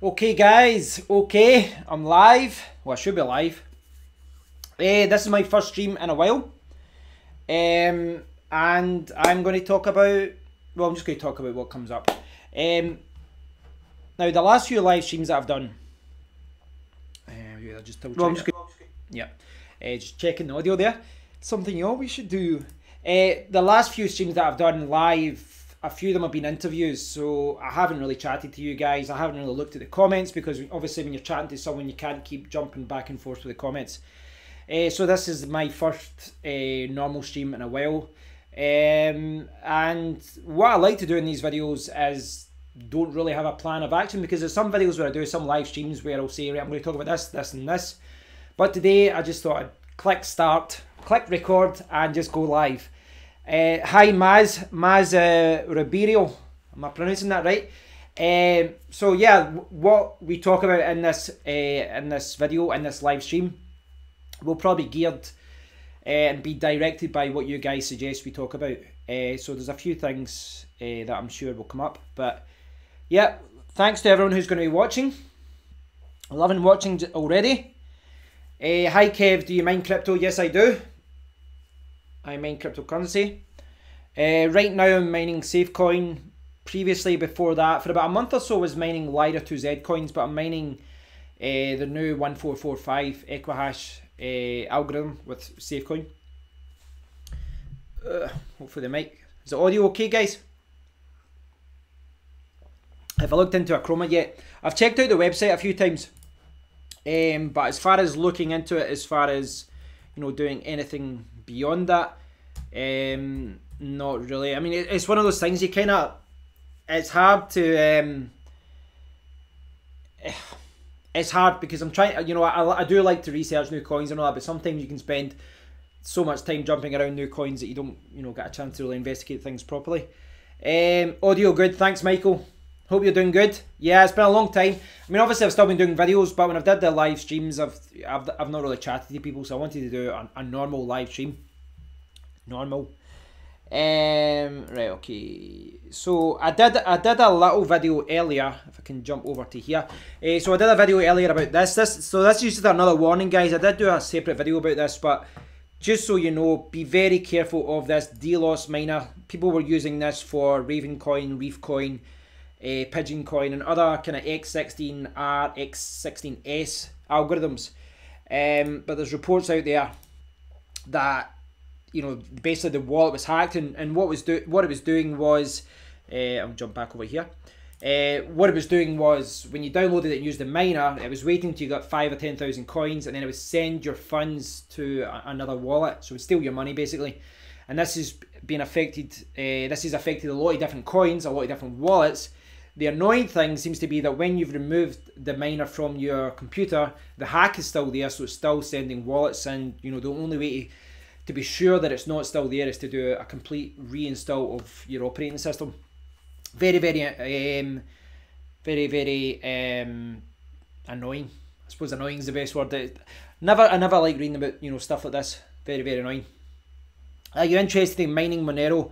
Okay guys, okay, I'm live. Well, I should be live. This is my first stream in a while. And I'm going to talk about, well, I'm just going to talk about what comes up. Now, the last few live streams that I've done, just checking the audio there. Something you always should do. The last few streams that I've done live, a few of them have been interviews, so I haven't really chatted to you guys. I haven't really looked at the comments because obviously when you're chatting to someone, you can't keep jumping back and forth with the comments. So this is my first normal stream in a while. And what I like to do in these videos is don't really have a plan of action, because there's some videos where I do some live streams where I'll say, right, I'm going to talk about this, this and this. But today I just thought I'd click start, click record and just go live. Hi Maz Ribeiro, am I pronouncing that right? So yeah, what we talk about in this video, in this live stream, will probably be geared and be directed by what you guys suggest we talk about. So there's a few things that I'm sure will come up, but yeah, thanks to everyone who's going to be watching. Loving watching already. Hi Kev, do you mine crypto? Yes, I do. I mine cryptocurrency. Right now I'm mining Safecoin. Previously, before that, for about a month or so, I was mining Lyra 2Z coins, but I'm mining the new 1445 Equihash algorithm with Safecoin. Hopefully the mic. Is the audio okay, guys? Have I looked into a Chroma yet? I've checked out the website a few times. But as far as looking into it, as far as, you know, doing anything beyond that, not really. I mean, it's one of those things you kind of, it's hard to, it's hard because I'm trying, you know, I do like to research new coins and all that, but sometimes you can spend so much time jumping around new coins that you don't, you know, get a chance to really investigate things properly. Audio good, thanks Michael. Hope you're doing good. Yeah, it's been a long time. I mean, obviously I've still been doing videos, but when I've did the live streams, I've not really chatted to people, so I wanted to do a normal live stream. Normal. Right, okay. So I did a little video earlier. If I can jump over to here. So I did a video earlier about this. So this is just another warning, guys. I did do a separate video about this, but just so you know, be very careful of this DLoS miner. People were using this for Ravencoin, Reefcoin, Pigeon Coin and other kind of X16R, X16S algorithms. But there's reports out there that, you know, basically the wallet was hacked, and what it was doing was, I'll jump back over here. What it was doing was, when you downloaded it and used the miner, it was waiting till you got 5,000 or 10,000 coins, and then it would send your funds to another wallet. So it would steal your money basically. And this has been affected. This has affected a lot of different coins, a lot of different wallets. The annoying thing seems to be that when you've removed the miner from your computer, the hack is still there, so it's still sending wallets. And you know, the only way to be sure that it's not still there is to do a complete reinstall of your operating system. Very, very annoying. I suppose annoying is the best word. I never like reading about, you know, stuff like this. Very, very annoying. Are you interested in mining Monero?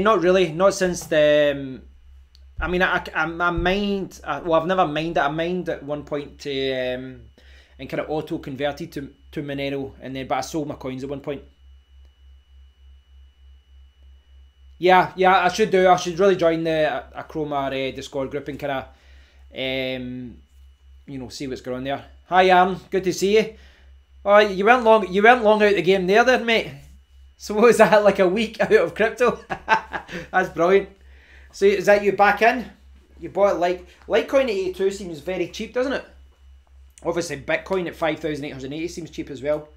Not really. Not since the. I mean, I mined. Well, I've never mined it. I mined at one point to and kind of auto converted to Monero, and then but I sold my coins at one point. Yeah, I should do. I should really join the a Chroma Discord group and kind of you know, see what's going on there. Hi, Aaron. Good to see you. Oh, you weren't long out the game there, mate. So what was that, like a week out of crypto? That's brilliant. So is that you back in? You bought Litecoin at 82 seems very cheap, doesn't it? Obviously Bitcoin at 5,880 seems cheap as well.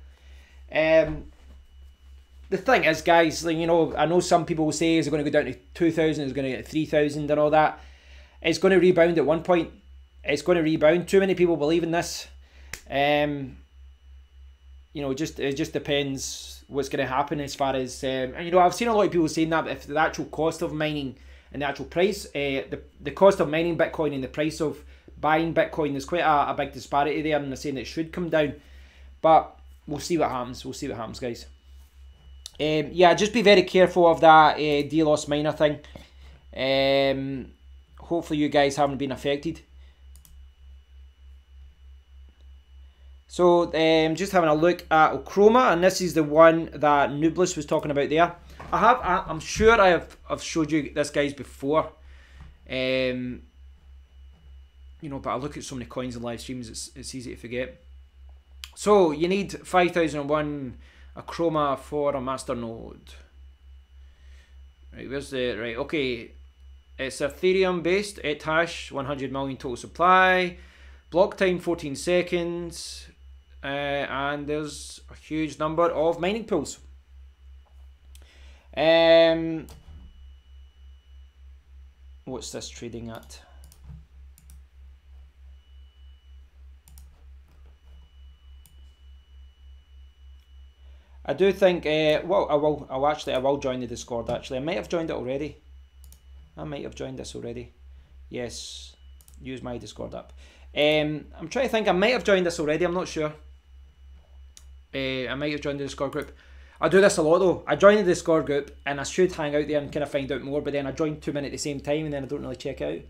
The thing is, guys, like, you know, I know some people will say is it going to go down to 2,000, it's going to get 3,000 and all that. It's going to rebound at one point. It's going to rebound. Too many people believe in this. You know, it just depends what's going to happen as far as and you know, I've seen a lot of people saying that if the actual cost of mining and the actual price, the cost of mining Bitcoin and the price of buying Bitcoin, there's quite a big disparity there, and they're saying it should come down, but we'll see what happens. We'll see what happens, guys. Yeah, just be very careful of that DLoS miner thing. Hopefully you guys haven't been affected. So just having a look at Chroma, and this is the one that Nublis was talking about there. I'm sure I've showed you this guys before. You know, but I look at so many coins in live streams, it's easy to forget. So you need 5001 a Chroma for a Masternode. Right, where's the right? Okay, it's Ethereum based, 8 hash, 100 million total supply, block time 14 seconds, and there's a huge number of mining pools. What's this trading at? I do think, well, I will join the Discord actually. I might have joined it already. I might have joined this already. Yes, use my Discord app. I'm trying to think, I might have joined this already, I'm not sure. I might have joined the Discord group. I do this a lot though. I join the Discord group and I should hang out there and kind of find out more, but then I join 2 minutes at the same time and then I don't really check out.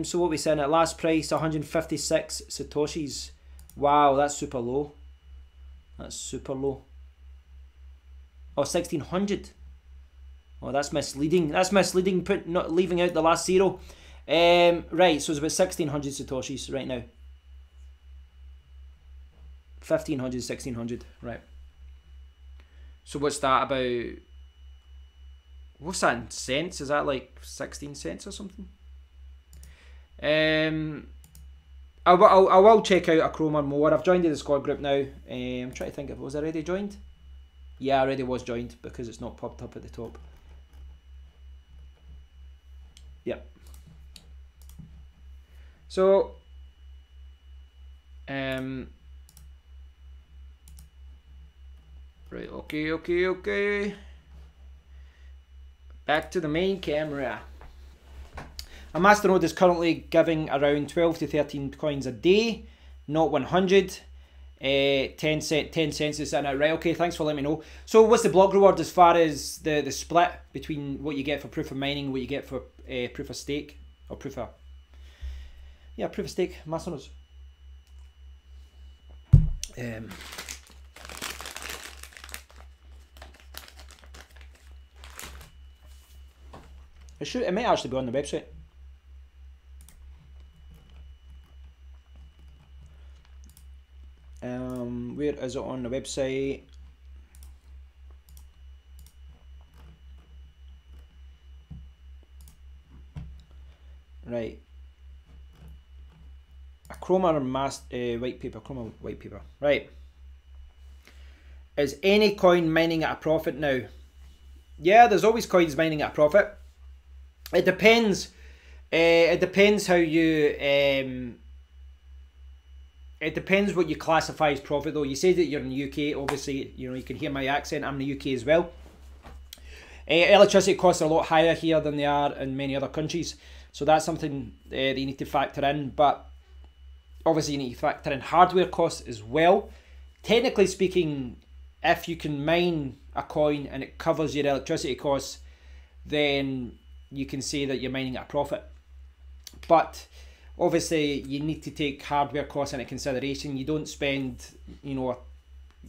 So what we saying at last price, 156 Satoshis. Wow, that's super low. That's super low. Oh, 1600. Oh, that's misleading. That's misleading. Not leaving out the last zero. Right, so it's about 1600 Satoshis right now. 1500, 1600. Right. So what's that about? What's that in cents? Is that like 16 cents or something? I will check out a Chroma more. I've joined the Discord group now. I'm trying to think if I was already joined. Yeah, I already was joined because it's not popped up at the top. Yep. So, right. Okay. Back to the main camera. A Masternode is currently giving around 12 to 13 coins a day, not 100. 10 cents is sitting out. Right, okay, thanks for letting me know. So what's the block reward as far as the split between what you get for proof of mining and what you get for proof of stake? Or proof of... Yeah, proof of stake, Masternodes. It might actually be on the website. Where is it on the website? Right. A Chroma white paper. Chroma white paper. Right. Is any coin mining at a profit now? Yeah, there's always coins mining at a profit. It depends. It depends how you. It depends what you classify as profit though. You say that you're in the UK, obviously, you know, you can hear my accent, I'm in the UK as well. Electricity costs are a lot higher here than they are in many other countries. So that's something that you need to factor in. But obviously you need to factor in hardware costs as well. Technically speaking, if you can mine a coin and it covers your electricity costs, then you can say that you're mining at a profit. But obviously, you need to take hardware costs into consideration. You don't spend, you know,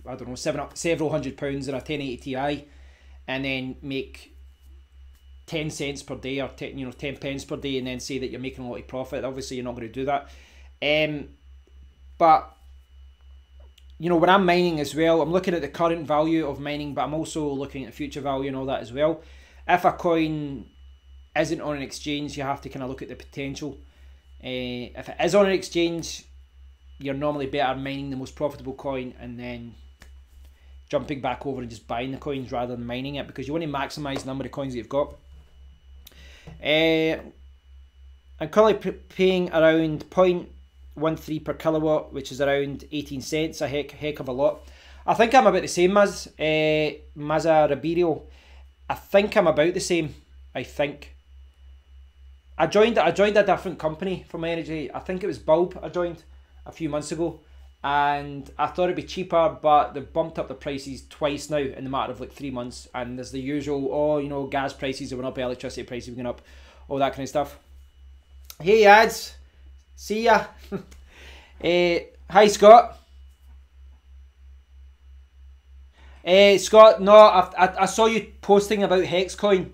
I don't know, several £100 on a 1080 Ti and then make 10 cents per day or 10 pence per day and then say that you're making a lot of profit. Obviously, you're not going to do that. But, you know, when I'm mining as well, I'm looking at the current value of mining, but I'm also looking at future value and all that as well. If a coin isn't on an exchange, you have to kind of look at the potential. If it is on an exchange, you're normally better mining the most profitable coin and then jumping back over and just buying the coins rather than mining it, because you want to maximize the number of coins that you've got. I'm currently paying around 0.13 per kilowatt, which is around 18 cents, a heck of a lot. I think I'm about the same as Maza Ribeiro. I think I'm about the same. I think. I joined a different company for my energy. I think it was Bulb I joined a few months ago, and I thought it'd be cheaper, but they've bumped up the prices twice now in the matter of like 3 months, and there's the usual, oh, you know, gas prices went up, electricity prices went up, all that kind of stuff. Hey ads, see ya. Hi, Scott. Scott, no, I saw you posting about Hexcoin.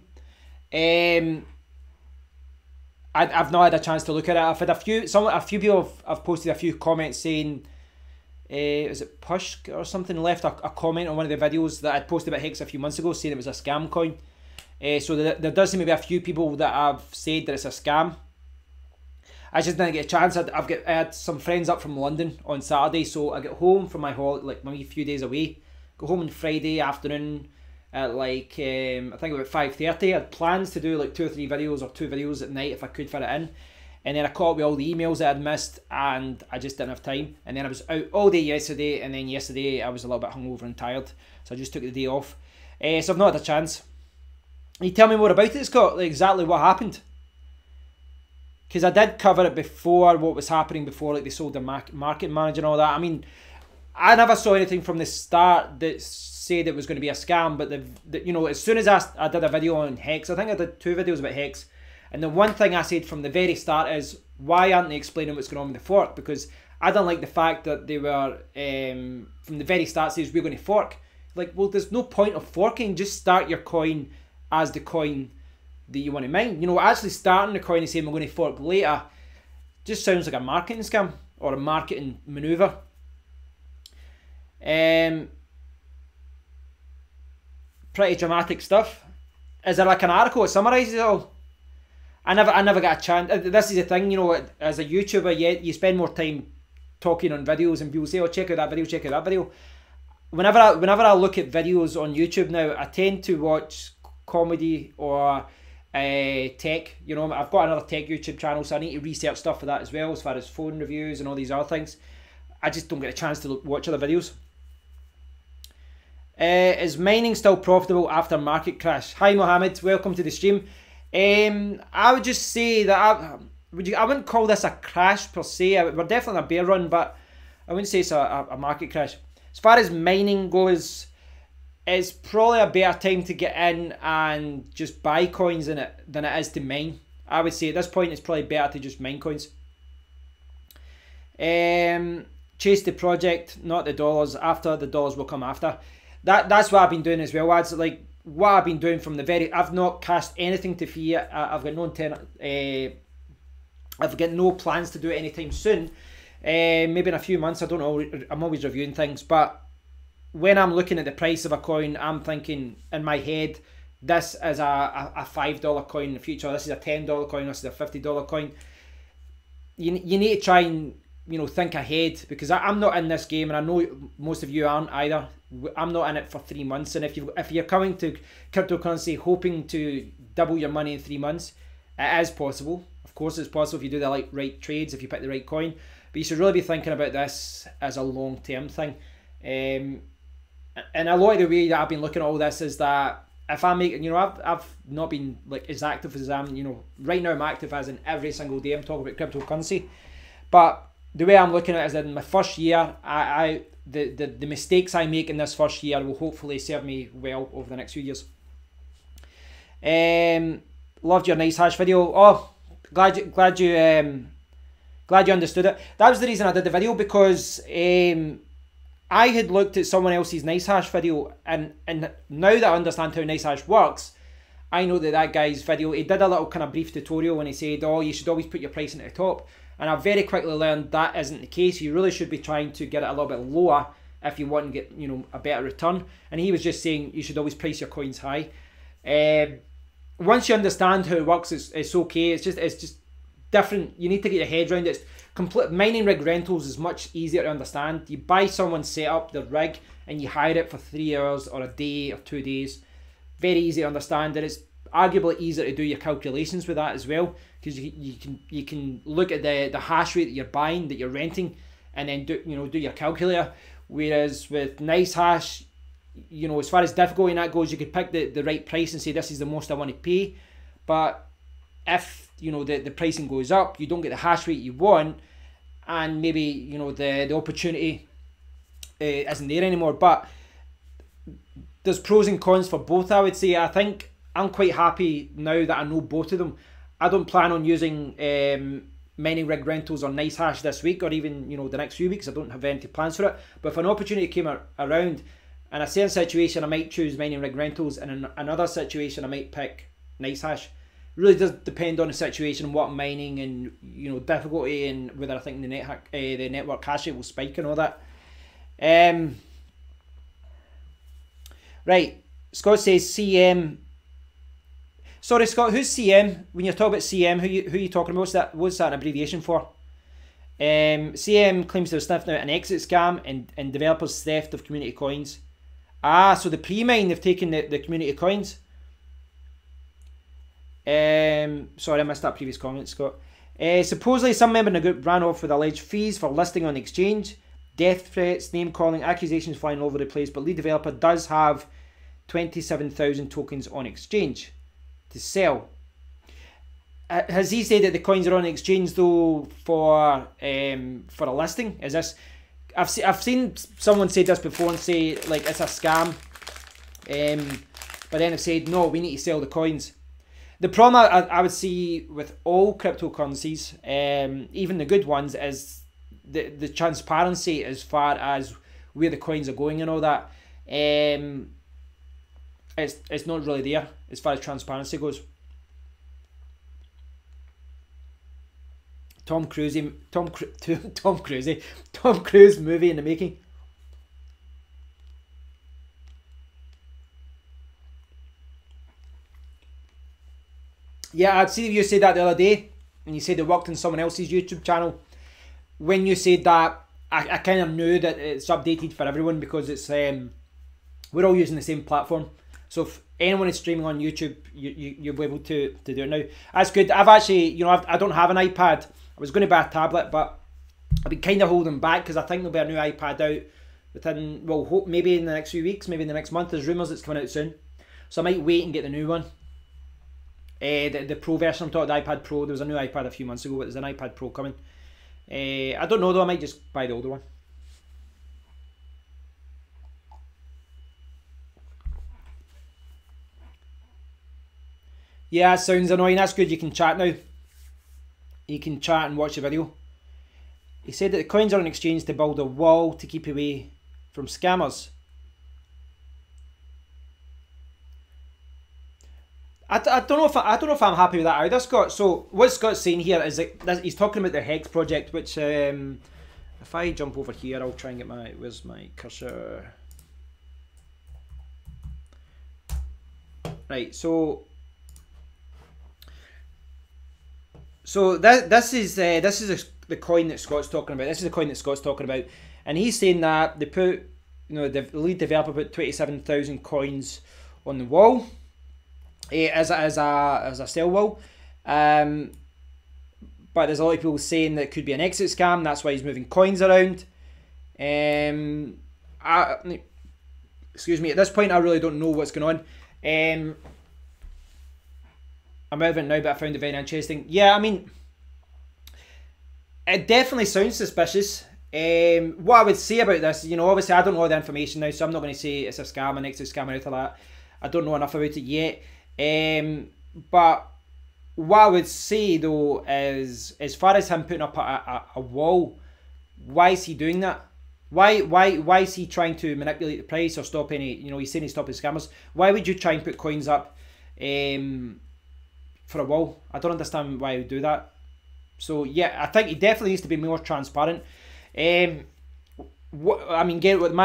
I've not had a chance to look at it. I've had a few people have posted a few comments saying, is it Push or something, left a comment on one of the videos that I'd posted about Hex a few months ago, saying it was a scam coin. So there does seem to be a few people that have said that it's a scam. I just didn't get a chance. I had some friends up from London on Saturday, so I get home from my like maybe a few days away. Go home on Friday afternoon at like I think about 5:30. I had plans to do like 2 or 3 videos or 2 videos at night if I could fit it in. And then I caught up with all the emails that I'd missed, and I just didn't have time. And then I was out all day yesterday, and then yesterday I was a little bit hungover and tired, so I just took the day off. So I've not had a chance. Can you tell me more about it, Scott? Like exactly what happened? Because I did cover it before, what was happening before, like they sold the market manager and all that. I mean, I never saw anything from the start that said it was going to be a scam, but you know, as soon as I did a video on Hex, I think I did 2 videos about Hex. And the one thing I said from the very start is, why aren't they explaining what's going on with the fork? Because I don't like the fact that they were, from the very start, says we're going to fork. Like, well, there's no point of forking. Just start your coin as the coin that you want to mine. You know, actually starting the coin and saying we're going to fork later just sounds like a marketing scam or a marketing maneuver. Pretty dramatic stuff. Is there like an article that summarises it all? I never got a chance. This is the thing, you know, as a YouTuber, you spend more time talking on videos, and people say, oh, check out that video, check out that video. Whenever I look at videos on YouTube now, I tend to watch comedy or tech. You know, I've got another tech YouTube channel, so I need to research stuff for that as well, as far as phone reviews and all these other things. I just don't get a chance to watch other videos. Is mining still profitable after market crash? Hi Mohammed, welcome to the stream. I would just say that I wouldn't call this a crash per se. We're definitely in a bear run, but I wouldn't say it's a market crash. As far as mining goes, it's probably a better time to get in and just buy coins in it than it is to mine. I would say at this point it's probably better to just mine coins. Chase the project, not the dollars. After the dollars will come after. That's what I've been doing as well, lads. Like what I've been doing from the very, I've not cashed anything to fiat. I've got no intent. I've got no plans to do it anytime soon. Maybe in a few months. I don't know. I'm always reviewing things, but when I'm looking at the price of a coin, I'm thinking in my head, this is a $5 coin in the future. This is a $10 coin. This is a $50 coin. You need to try and, you know, think ahead, because I'm not in this game, and I know most of you aren't either. I'm not in it for 3 months, and if you're coming to cryptocurrency hoping to double your money in 3 months, it is possible. Of course, it's possible if you do the right trades, if you pick the right coin. But you should really be thinking about this as a long-term thing. And a lot of the way that I've been looking at all this is that if I make, you know, I've not been like as active as I'm, you know, right now I'm active as in every single day I'm talking about cryptocurrency. But the way I'm looking at it is that in my first year, the mistakes I make in this first year will hopefully serve me well over the next few years. Loved your nice hash video. Oh, glad you understood it. That was the reason I did the video, because I had looked at someone else's nice hash video, and now that I understand how nice hash works, I know that guy's video, he did a little kind of brief tutorial when he said, oh, you should always put your pricing at the top. And I very quickly learned that isn't the case. You really should be trying to get it a little bit lower if you want to get, you know, a better return. And he was just saying you should always price your coins high. Once you understand how it works, it's okay. It's just different. You need to get your head around it. Mining rig rentals is much easier to understand. You buy someone's setup, their rig, and you hire it for 3 hours or a day or 2 days. Very easy to understand, and it's arguably easier to do your calculations with that as well, because you can look at the hash rate that you're buying, that you're renting, and then do your calculator. Whereas with nice hash, you know, as far as difficulty in that goes, you could pick the right price and say this is the most I want to pay. But if, you know, the pricing goes up, you don't get the hash rate you want, and maybe, you know, the opportunity isn't there anymore. But there's pros and cons for both, I would say. I think I'm quite happy now that I know both of them. I don't plan on using mining rig rentals on NiceHash this week, or even, you know, the next few weeks. I don't have any plans for it. But if an opportunity came around, in a certain situation, I might choose mining rig rentals, and in another situation, I might pick NiceHash. Really does depend on the situation, what I'm mining, and, you know, difficulty, and whether I think the network hash rate will spike and all that. Right, Scott says CM. Sorry, Scott, who's CM? When you're talking about CM, who you talking about? What's that an abbreviation for? CM claims to have sniffed out an exit scam and developers' theft of community coins. Ah, so the pre-mine, they've taken the community coins. Sorry, I missed that previous comment, Scott. Supposedly, some member in the group ran off with alleged fees for listing on the exchange. Death threats, name-calling, accusations flying all over the place. But lead developer does have 27,000 tokens on exchange to sell. Has he said that the coins are on the exchange though for a listing? Is this? I've seen someone say this before and say like it's a scam, but then they've said no, we need to sell the coins. The problem I would see with all cryptocurrencies, even the good ones, is the transparency as far as where the coins are going and all that. It's not really there as far as transparency goes. Tom Cruise movie in the making. Yeah, I'd seen you say that the other day, and you said it worked on someone else's YouTube channel. When you said that, I kind of knew that it's updated for everyone, because it's we're all using the same platform. So if anyone is streaming on YouTube, you'll be able to do it now. That's good. I've actually, you know, I don't have an iPad. I was going to buy a tablet, but I've been kind of holding back because I think there'll be a new iPad out within, well, hope maybe in the next few weeks, maybe in the next month. There's rumours it's coming out soon. So I might wait and get the new one. The Pro version, I'm talking the iPad Pro. There was a new iPad a few months ago, but there's an iPad Pro coming. I don't know though, I might just buy the older one. Yeah, it sounds annoying. That's good, you can chat now. You can chat and watch the video. He said that the coins are on exchange to build a wall to keep away from scammers. I don't know if I'm happy with that either, Scott. So what Scott's saying here is that he's talking about the Hex project, which if I jump over here, I'll try and get my, where's my cursor? Right, so this is the coin that Scott's talking about. This is the coin that Scott's talking about, and he's saying that they put, you know, the lead developer put 27,000 coins on the wall, as a sell wall, but there's a lot of people saying that it could be an exit scam. That's why he's moving coins around. Excuse me. At this point, I really don't know what's going on. I'm out of it now, but I found it very interesting. Yeah, I mean, it definitely sounds suspicious. What I would say about this, you know, obviously I don't know all the information now, so I'm not going to say it's a scam, an exit scam, or anything like that. I don't know enough about it yet. But what I would say though is, as far as him putting up a wall, why is he doing that? Why is he trying to manipulate the price or stop any, you know, he's saying he's stopping scammers. Why would you try and put coins up for a wall? I don't understand why he would do that. So yeah, I think he definitely needs to be more transparent. My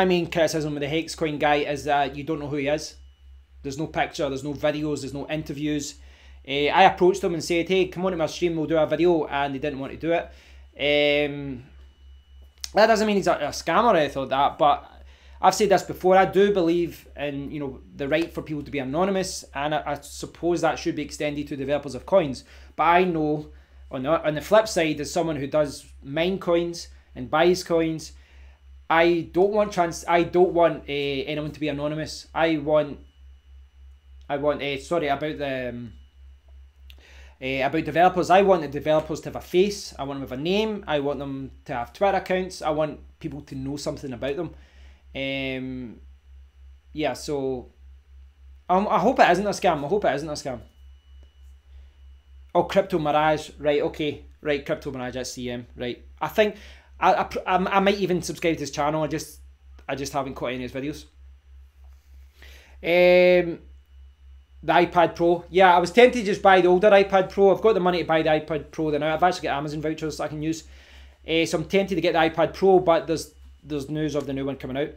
main criticism with the Hex coin guy is that you don't know who he is. There's no picture, there's no videos, there's no interviews. I approached them and said, hey, come on to my stream, we'll do a video, and they didn't want to do it. That doesn't mean he's a scammer or anything like that, but I've said this before, I do believe in, you know, the right for people to be anonymous, and I suppose that should be extended to developers of coins. But I know, on the flip side, as someone who does mine coins and buys coins, I don't want anyone to be anonymous. About developers, I want the developers to have a face, I want them to have a name, I want them to have Twitter accounts, I want people to know something about them. Yeah, so I hope it isn't a scam. Oh, Crypto Mirage, right, okay. Right, Crypto Manage at CM. Right. I think I might even subscribe to his channel. I just haven't caught any of his videos. The iPad Pro. Yeah, I was tempted to just buy the older iPad Pro. I've got the money to buy the iPad Pro now. I've actually got Amazon vouchers I can use. So I'm tempted to get the iPad Pro, but there's news of the new one coming out.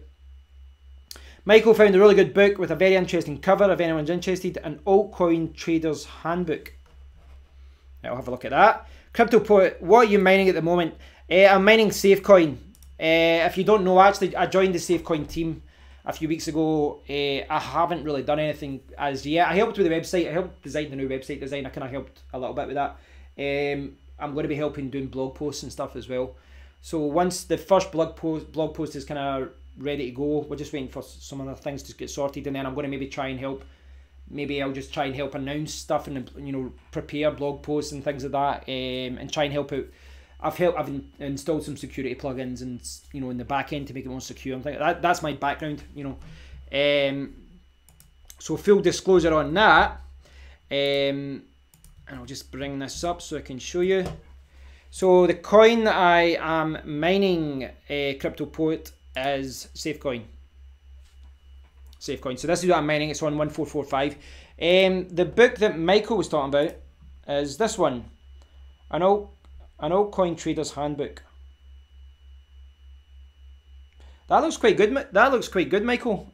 Michael found a really good book with a very interesting cover, if anyone's interested, an altcoin trader's handbook. I'll have a look at that. CryptoPoet, what are you mining at the moment? I'm mining Safecoin. If you don't know, actually, I joined the Safecoin team a few weeks ago. I haven't really done anything as yet. I helped with the website. I helped design the new website design. I kind of helped a little bit with that. I'm going to be helping doing blog posts and stuff as well. So once the first blog post is kind of ready to go, we're just waiting for some other things to get sorted, and then I'm going to maybe try and help. Maybe I'll just try and help announce stuff and, you know, prepare blog posts and things like that, and try and help out. I've installed some security plugins and, you know, in the back end to make it more secure. That's my background, you know. So full disclosure on that. And I'll just bring this up so I can show you. So the coin that I am mining, CryptoPoet, is Safecoin. So this is what I'm mining. It's on 1445. The book that Michael was talking about is this one, an altcoin trader's handbook. That looks quite good. That looks quite good, Michael.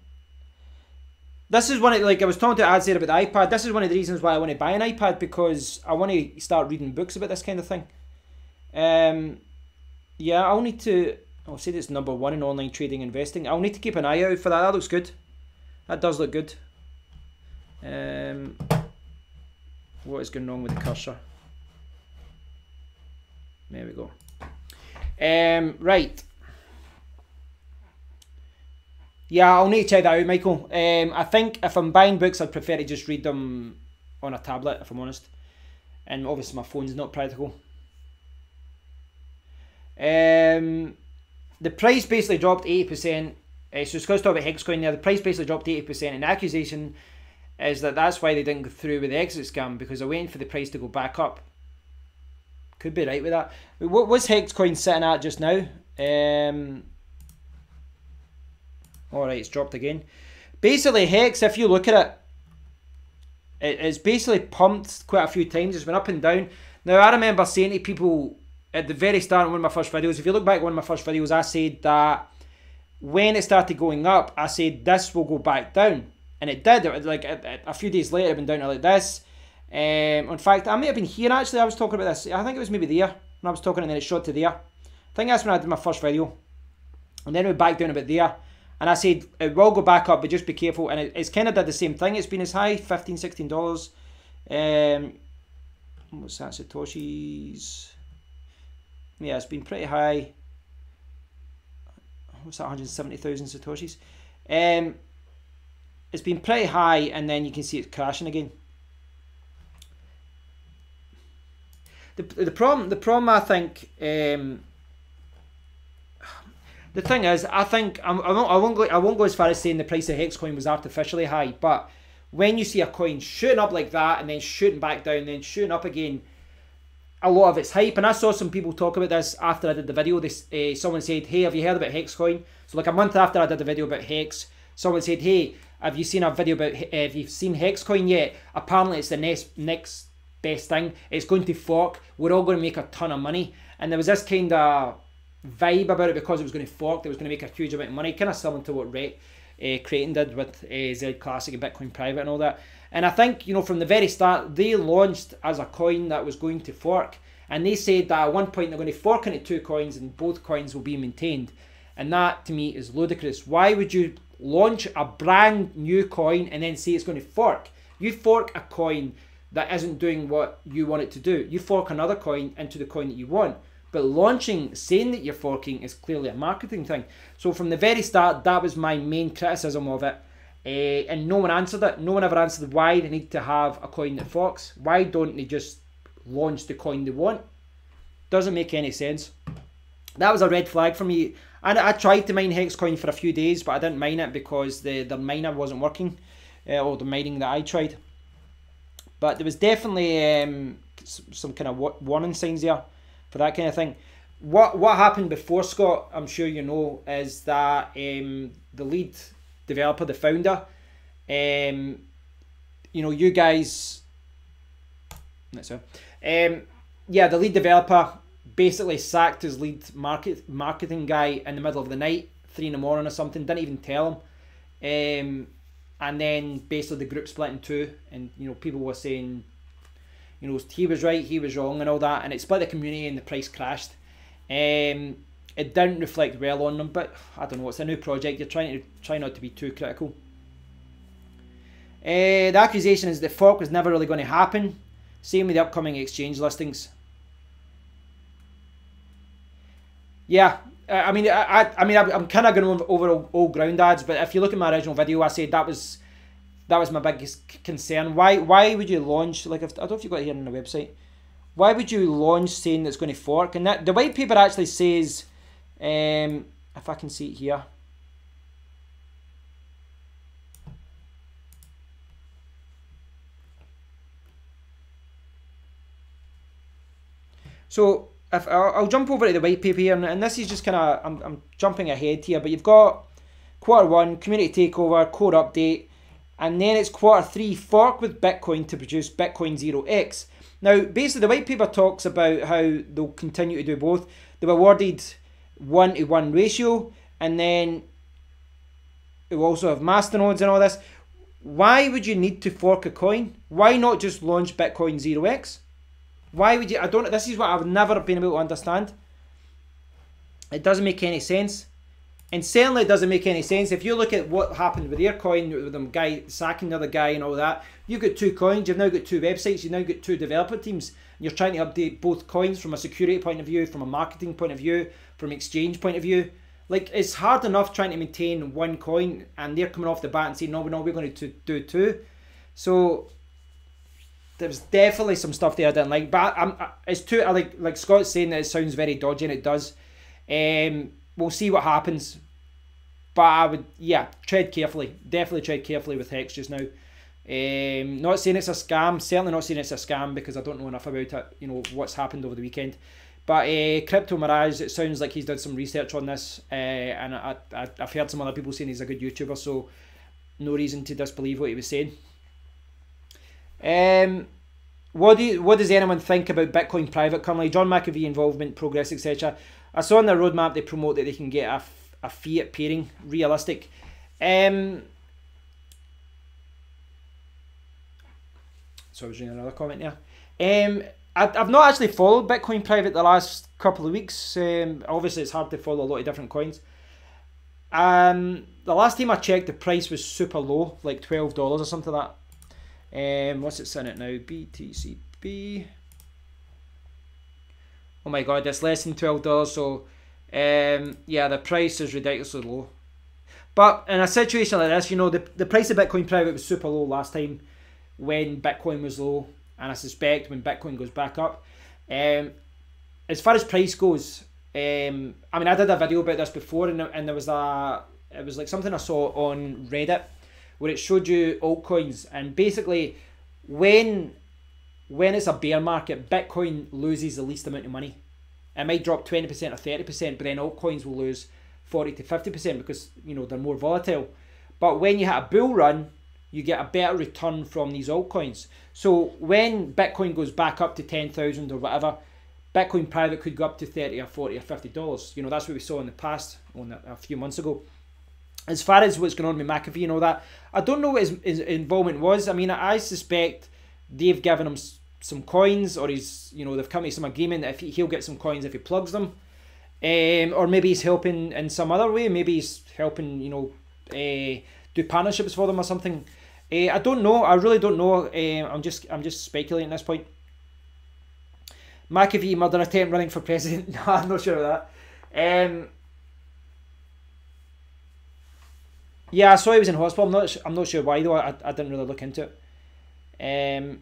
This is one of, like I was talking to Ads there about the iPad. This is one of the reasons why I want to buy an iPad, because I want to start reading books about this kind of thing. Yeah, I'll need to. I'll say it's #1 in online trading investing. I'll need to keep an eye out for that. That looks good. That does look good. What is going on with the cursor? There we go. Right. Yeah, I'll need to check that out, Michael. I think if I'm buying books, I'd prefer to just read them on a tablet, if I'm honest. And obviously my phone's not practical. The price basically dropped 80%. So it's going to talk about Hexcoin there. The price basically dropped 80%, and the accusation is that that's why they didn't go through with the exit scam, because they're waiting for the price to go back up. Could be right with that. What was Hexcoin sitting at just now? Alright, it's dropped again. Basically, Hex, if you look at it, it's basically pumped quite a few times. It's been up and down. Now, I remember saying to people at the very start of one of my first videos, if you look back at one of my first videos, I said that when it started going up, I said this will go back down. And it did. It was like a few days later, it went down to like this. In fact, I may have been here actually. I was talking about this. I think it was maybe there when I was talking, and then it shot to there. I think that's when I did my first video. And then it went back down about there. And I said it will go back up, but just be careful. And it's kind of did the same thing. It's been as high, $15, $16. What's that, Satoshis? Yeah, it's been pretty high. What's that, 170,000 Satoshis? It's been pretty high, and then you can see it's crashing again. The problem I think, the thing is, I think I won't go as far as saying the price of Hexcoin was artificially high, but when you see a coin shooting up like that and then shooting back down, then shooting up again, a lot of it's hype. And I saw some people talk about this after I did the video. Someone said, "Hey, have you heard about Hexcoin?" So like a month after I did the video about Hex, someone said, "Hey, have you seen a video about? Have you seen Hexcoin yet? Apparently, it's the next best thing. It's going to fork. We're all going to make a ton of money." And there was this kind of vibe about it because it was going to fork. It was going to make a huge amount of money, kind of similar to what Creighton did with Z Classic and Bitcoin Private and all that. And I think, you know, from the very start, they launched as a coin that was going to fork. And they said that at one point they're going to fork into two coins and both coins will be maintained. And that, to me, is ludicrous. Why would you launch a brand new coin and then say it's going to fork? You fork a coin that isn't doing what you want it to do. You fork another coin into the coin that you want. But launching, saying that you're forking, is clearly a marketing thing. So from the very start, that was my main criticism of it. And no one answered it. No one ever answered why they need to have a coin that forks. Why don't they just launch the coin they want? Doesn't make any sense. That was a red flag for me. And I tried to mine Hexcoin for a few days, but I didn't mine it because the miner wasn't working. Or the mining that I tried. But there was definitely some kind of warning signs there. for that kind of thing. What happened before, Scott, I'm sure you know, is that the lead developer, the founder, you know, you guys, that's it. Yeah, the lead developer basically sacked his lead marketing guy in the middle of the night, 3 in the morning or something, didn't even tell him. And then basically the group split in two, and you know, people were saying, you know, he was right, he was wrong, and all that, and it split the community, and the price crashed. It didn't reflect well on them, but I don't know, it's a new project, you're try not to be too critical. The accusation is that fork was never really going to happen. Same with the upcoming exchange listings. Yeah, I mean, I'm kind of going over old ground ads, but if you look at my original video, I said that was my biggest concern. Why would you launch, like, I don't know if you've got it here on the website, why would you launch saying it's going to fork? And that the white paper actually says, if I can see it here, so if I'll jump over to the white paper here, and this is just kind of, I'm jumping ahead here, but you've got Q1, community takeover, code update, and then it's Q3, fork with Bitcoin to produce Bitcoin 0x. Now, basically, the white paper talks about how they'll continue to do both. They were awarded 1-to-1 ratio, and then it will also have Masternodes and all this. Why would you need to fork a coin? Why not just launch Bitcoin 0x? Why would you? I don't. This is what I've never been able to understand. It doesn't make any sense, and certainly it doesn't make any sense if you look at what happened with their coin, with them guy sacking the other guy and all that. You've got 2 coins. You've now got 2 websites. You've now got 2 developer teams. And you're trying to update both coins from a security point of view, from a marketing point of view, from exchange point of view. Like, it's hard enough trying to maintain 1 coin, and they're coming off the bat and saying, no, we're going to do 2. So there's definitely some stuff there I didn't like, but it's too, like Scott's saying, that it sounds very dodgy, and it does. We'll see what happens, but I would, yeah, tread carefully. Definitely tread carefully with Hex just now. Not saying it's a scam, certainly not saying it's a scam, because I don't know enough about it, you know, what's happened over the weekend. But Crypto Mirage, it sounds like he's done some research on this, and I've heard some other people saying he's a good YouTuber, so no reason to disbelieve what he was saying. What does anyone think about Bitcoin private currently? John McAfee involvement, progress, etc. I saw on their roadmap they promote that they can get a fiat pairing. Realistic. So I was reading another comment there. I've not actually followed Bitcoin private the last couple of weeks. Obviously it's hard to follow a lot of different coins. The last time I checked, the price was super low, like $12 or something like that. What's it sitting at now? BTCB. Oh my god, it's less than $12. So yeah, the price is ridiculously low. But in a situation like this, you know, the price of Bitcoin private was super low last time when Bitcoin was low, and I suspect when Bitcoin goes back up. As far as price goes, I mean, I did a video about this before, and there was it was like something I saw on Reddit, where it showed you altcoins, and basically when it's a bear market, Bitcoin loses the least amount of money. It might drop 20% or 30%, but then altcoins will lose 40 to 50% because, you know, they're more volatile. But when you hit a bull run, you get a better return from these altcoins. So when Bitcoin goes back up to 10,000 or whatever, Bitcoin private could go up to 30 or 40 or $50. You know, that's what we saw in the past, a few months ago. As far as what's going on with McAfee and all that, I don't know what his involvement was. I mean, I suspect they've given him some coins, or you know, they've come to some agreement that if he'll get some coins if he plugs them, or maybe he's helping in some other way. Maybe he's helping, you know, do partnerships for them or something. I don't know. I really don't know. I'm just speculating at this point. McAfee murder attempt running for president. No, I'm not sure of that. Yeah, I saw he was in hospital. I'm not sure why though. I didn't really look into it.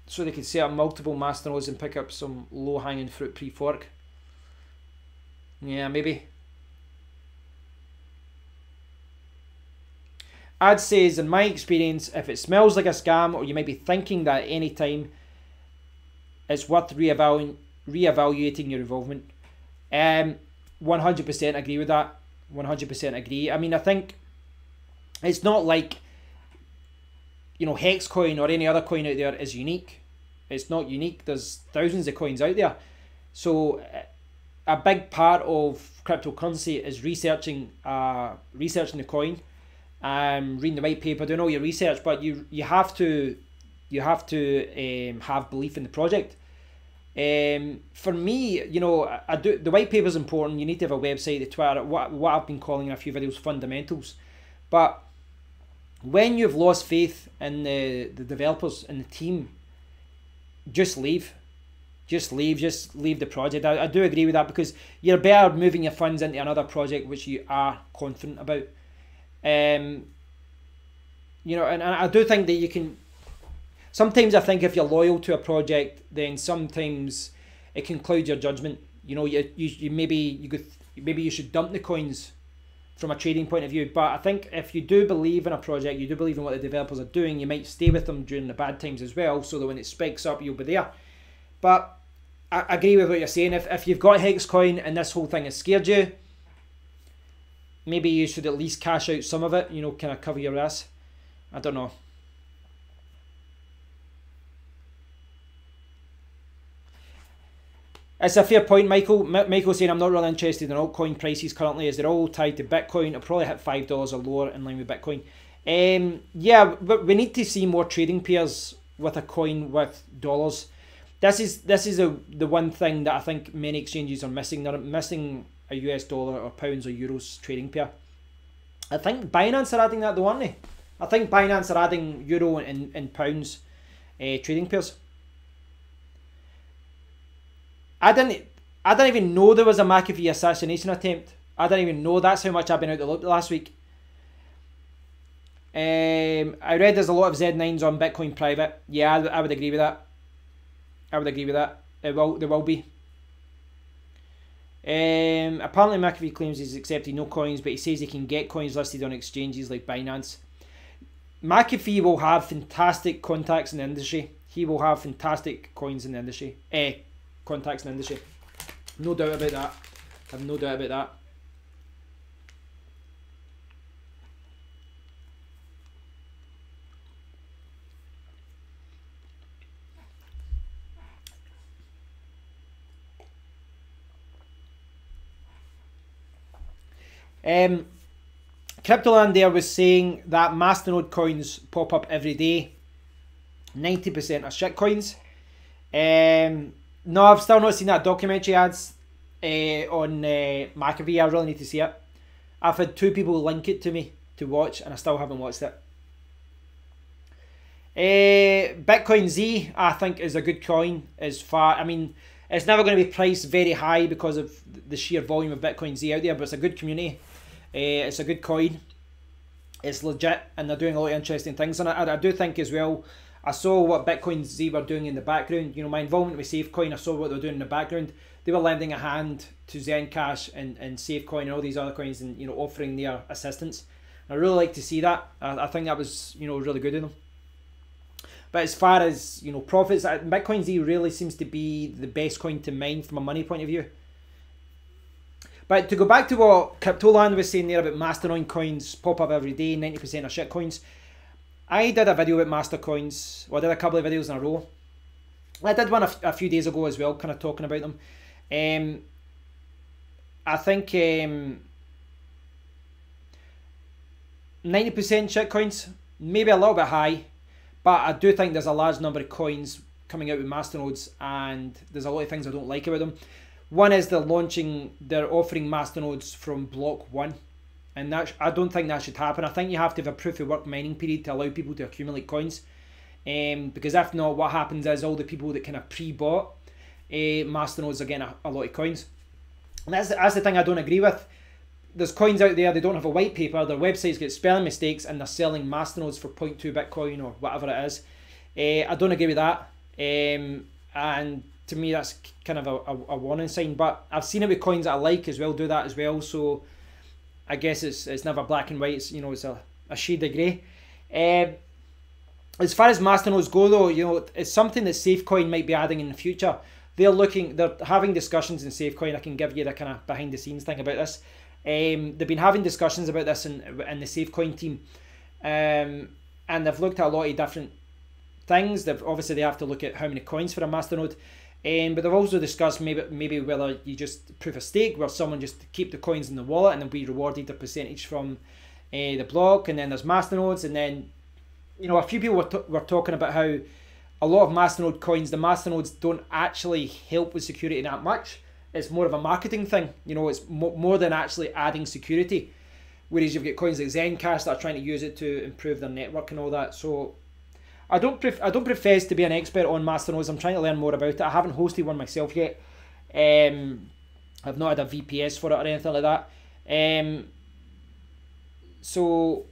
So they could set up multiple Masternodes and pick up some low-hanging fruit pre-fork. Yeah, maybe. I'd say is, in my experience, if it smells like a scam, or you might be thinking that at any time, it's worth reevaluating your involvement. 100% agree with that. 100% agree. I mean, I think it's not like, you know, Hexcoin or any other coin out there is unique. It's not unique. There's thousands of coins out there. So a big part of cryptocurrency is researching the coin, reading the white paper, doing all your research. But you have to have belief in the project. For me, you know, the white paper is important. You need to have a website, the Twitter, what I've been calling in a few videos fundamentals. But when you've lost faith in the developers and the team, just leave. Just leave the project. I do agree with that, because you're better moving your funds into another project which you are confident about. You know, and I do think that you can. Sometimes I think if you're loyal to a project, then sometimes it can cloud your judgment. You know, maybe you should dump the coins from a trading point of view. But I think if you do believe in a project, you do believe in what the developers are doing, you might stay with them during the bad times as well, so that when it spikes up, you'll be there. But I agree with what you're saying. If you've got Hexcoin and this whole thing has scared you, maybe you should at least cash out some of it, you know, kind of cover your ass. I don't know. It's a fair point, Michael. Michael saying, I'm not really interested in altcoin prices currently, as they're all tied to Bitcoin. It'll probably hit $5 or lower in line with Bitcoin. Yeah, but we need to see more trading pairs with a coin with dollars. This is the one thing that I think many exchanges are missing. They're missing a US dollar or pounds or euros trading pair. I think Binance are adding that though, aren't they? I think Binance are adding euro and pounds trading pairs. I didn't even know there was a McAfee assassination attempt. I didn't even know. That's how much I've been out the loop last week. I read there's a lot of Z9s on Bitcoin private. Yeah, I would agree with that. I would agree with that. There will be. Apparently McAfee claims he's accepted no coins, but he says he can get coins listed on exchanges like Binance. McAfee will have fantastic contacts in the industry. He will have fantastic coins in the industry. Contacts in the industry. No doubt about that. I have no doubt about that. Cryptoland there was saying that Masternode coins pop up every day. 90% are shit coins. No, I've still not seen that documentary ads on McAfee. I really need to see it. I've had 2 people link it to me to watch, and I still haven't watched it. Bitcoin Z, I think, is a good coin. I mean, it's never going to be priced very high because of the sheer volume of Bitcoin Z out there, but it's a good community. It's a good coin. It's legit, and they're doing a lot of interesting things. And I do think as well, I saw what Bitcoin Z were doing in the background. You know, my involvement with Safecoin, I saw what they were doing in the background. They were lending a hand to Zencash and Safecoin and all these other coins, and, you know, offering their assistance. I really like to see that. I think that was, you know, really good of them. But as far as, you know, profits, Bitcoin Z really seems to be the best coin to mine from a money point of view. But to go back to what Cryptoland was saying there about Masternoid coins pop up every day, 90% are shit coins. I did a video about Mastercoins. Well, I did a couple of videos in a row. I did one a few days ago as well, kind of talking about them. I think 90% shit coins, maybe a little bit high, but I do think there's a large number of coins coming out with Masternodes, and there's a lot of things I don't like about them. One is they're offering Masternodes from block 1. And that, I don't think that should happen. I think you have to have a proof of work mining period to allow people to accumulate coins. Because if not, what happens is all the people that kind of pre-bought Masternodes are getting a lot of coins. And that's the thing I don't agree with. There's coins out there, they don't have a white paper, their websites get spelling mistakes, and they're selling Masternodes for 0.2 Bitcoin or whatever it is. I don't agree with that. And to me, that's kind of a warning sign. But I've seen it with coins that I like as well, do that as well. So I guess it's never black and white. It's, you know, it's a a shade of grey. As far as Masternodes go though, you know, it's something that Safecoin might be adding in the future. They're having discussions in Safecoin. I can give you the kind of behind the scenes thing about this. They've been having discussions about this in the Safecoin team. And they've looked at a lot of different things. Obviously they have to look at how many coins for a Masternode. But they've also discussed maybe whether you just proof of stake, where someone just keep the coins in the wallet and then be rewarded a percentage from the block. And then there's Masternodes, and then, you know, a few people were talking about how a lot of Masternode coins, the Masternodes don't actually help with security that much. It's more of a marketing thing. You know, it's more than actually adding security. Whereas you've got coins like Zencash that are trying to use it to improve their network and all that. So I don't profess to be an expert on Masternodes. I'm trying to learn more about it. I haven't hosted one myself yet. I've not had a VPS for it or anything like that. So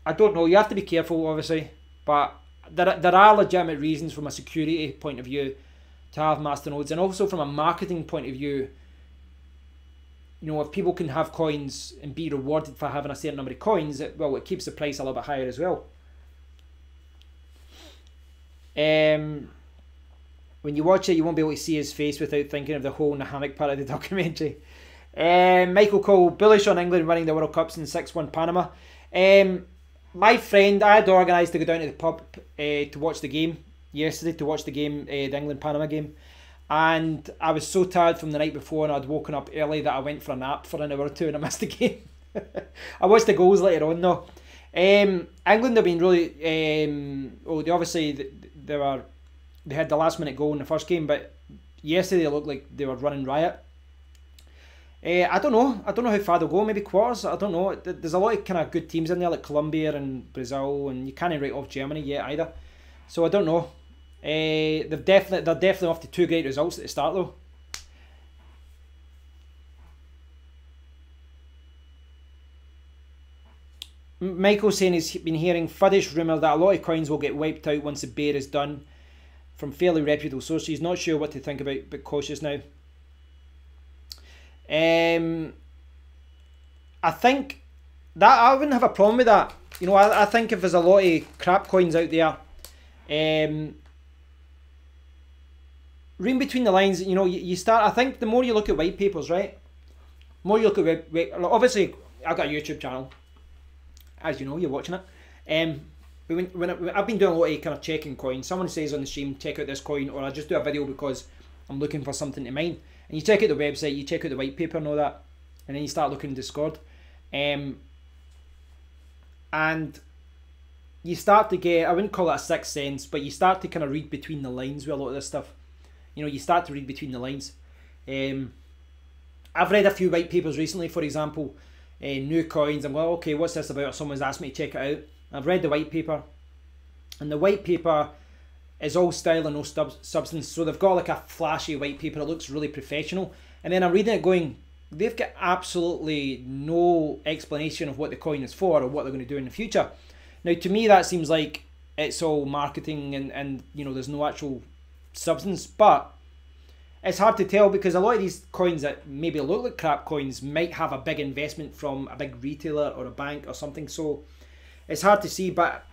I don't know. You have to be careful, obviously, but there are legitimate reasons from a security point of view to have Masternodes, and also from a marketing point of view. You know, if people can have coins and be rewarded for having a certain number of coins, it keeps the price a little bit higher as well. When you watch it, you won't be able to see his face without thinking of the hole in the hammock part of the documentary. Michael Cole, bullish on England winning the World Cups in 6-1 Panama. My friend, I had organised to go down to the pub to watch the game yesterday, the England-Panama game. And I was so tired from the night before, and I'd woken up early, that I went for a nap for an hour or two and I missed the game. I watched the goals later on though. England have been really, they had the last minute goal in the first game, but yesterday they looked like they were running riot. I don't know how far they'll go, maybe quarters, I don't know. There's a lot of kind of good teams in there, like Colombia and Brazil, and you can't write off Germany yet either. So I don't know. They're definitely off to two great results at the start though. Michael saying he's been hearing fuddish rumour that a lot of coins will get wiped out once the bear is done from fairly reputable sources. He's not sure what to think about, but cautious now. I think that I wouldn't have a problem with that. You know, I think if there's a lot of crap coins out there, reading between the lines, you know, you start. I think the more you look at white papers, right? The more you look at obviously, I've got a YouTube channel, as you know, you're watching it. But when I've been doing a lot of kind of checking coins, someone says on the stream, check out this coin, or I just do a video because I'm looking for something to mine. And you check out the website, you check out the white paper and all that, and then you start looking in Discord. And you start to get, I wouldn't call it a sixth sense, but you start to kind of read between the lines with a lot of this stuff. You know, you start to read between the lines. I've read a few white papers recently, for example, new coins. I'm like, okay, what's this about? Someone's asked me to check it out. I've read the white paper, and the white paper is all style and no substance. So they've got like a flashy white paper. It looks really professional. And then I'm reading it going, they've got absolutely no explanation of what the coin is for or what they're going to do in the future. Now, to me, that seems like it's all marketing and you know, there's no actual substance. But it's hard to tell because a lot of these coins that maybe look like crap coins might have a big investment from a big retailer or a bank or something. So it's hard to see. But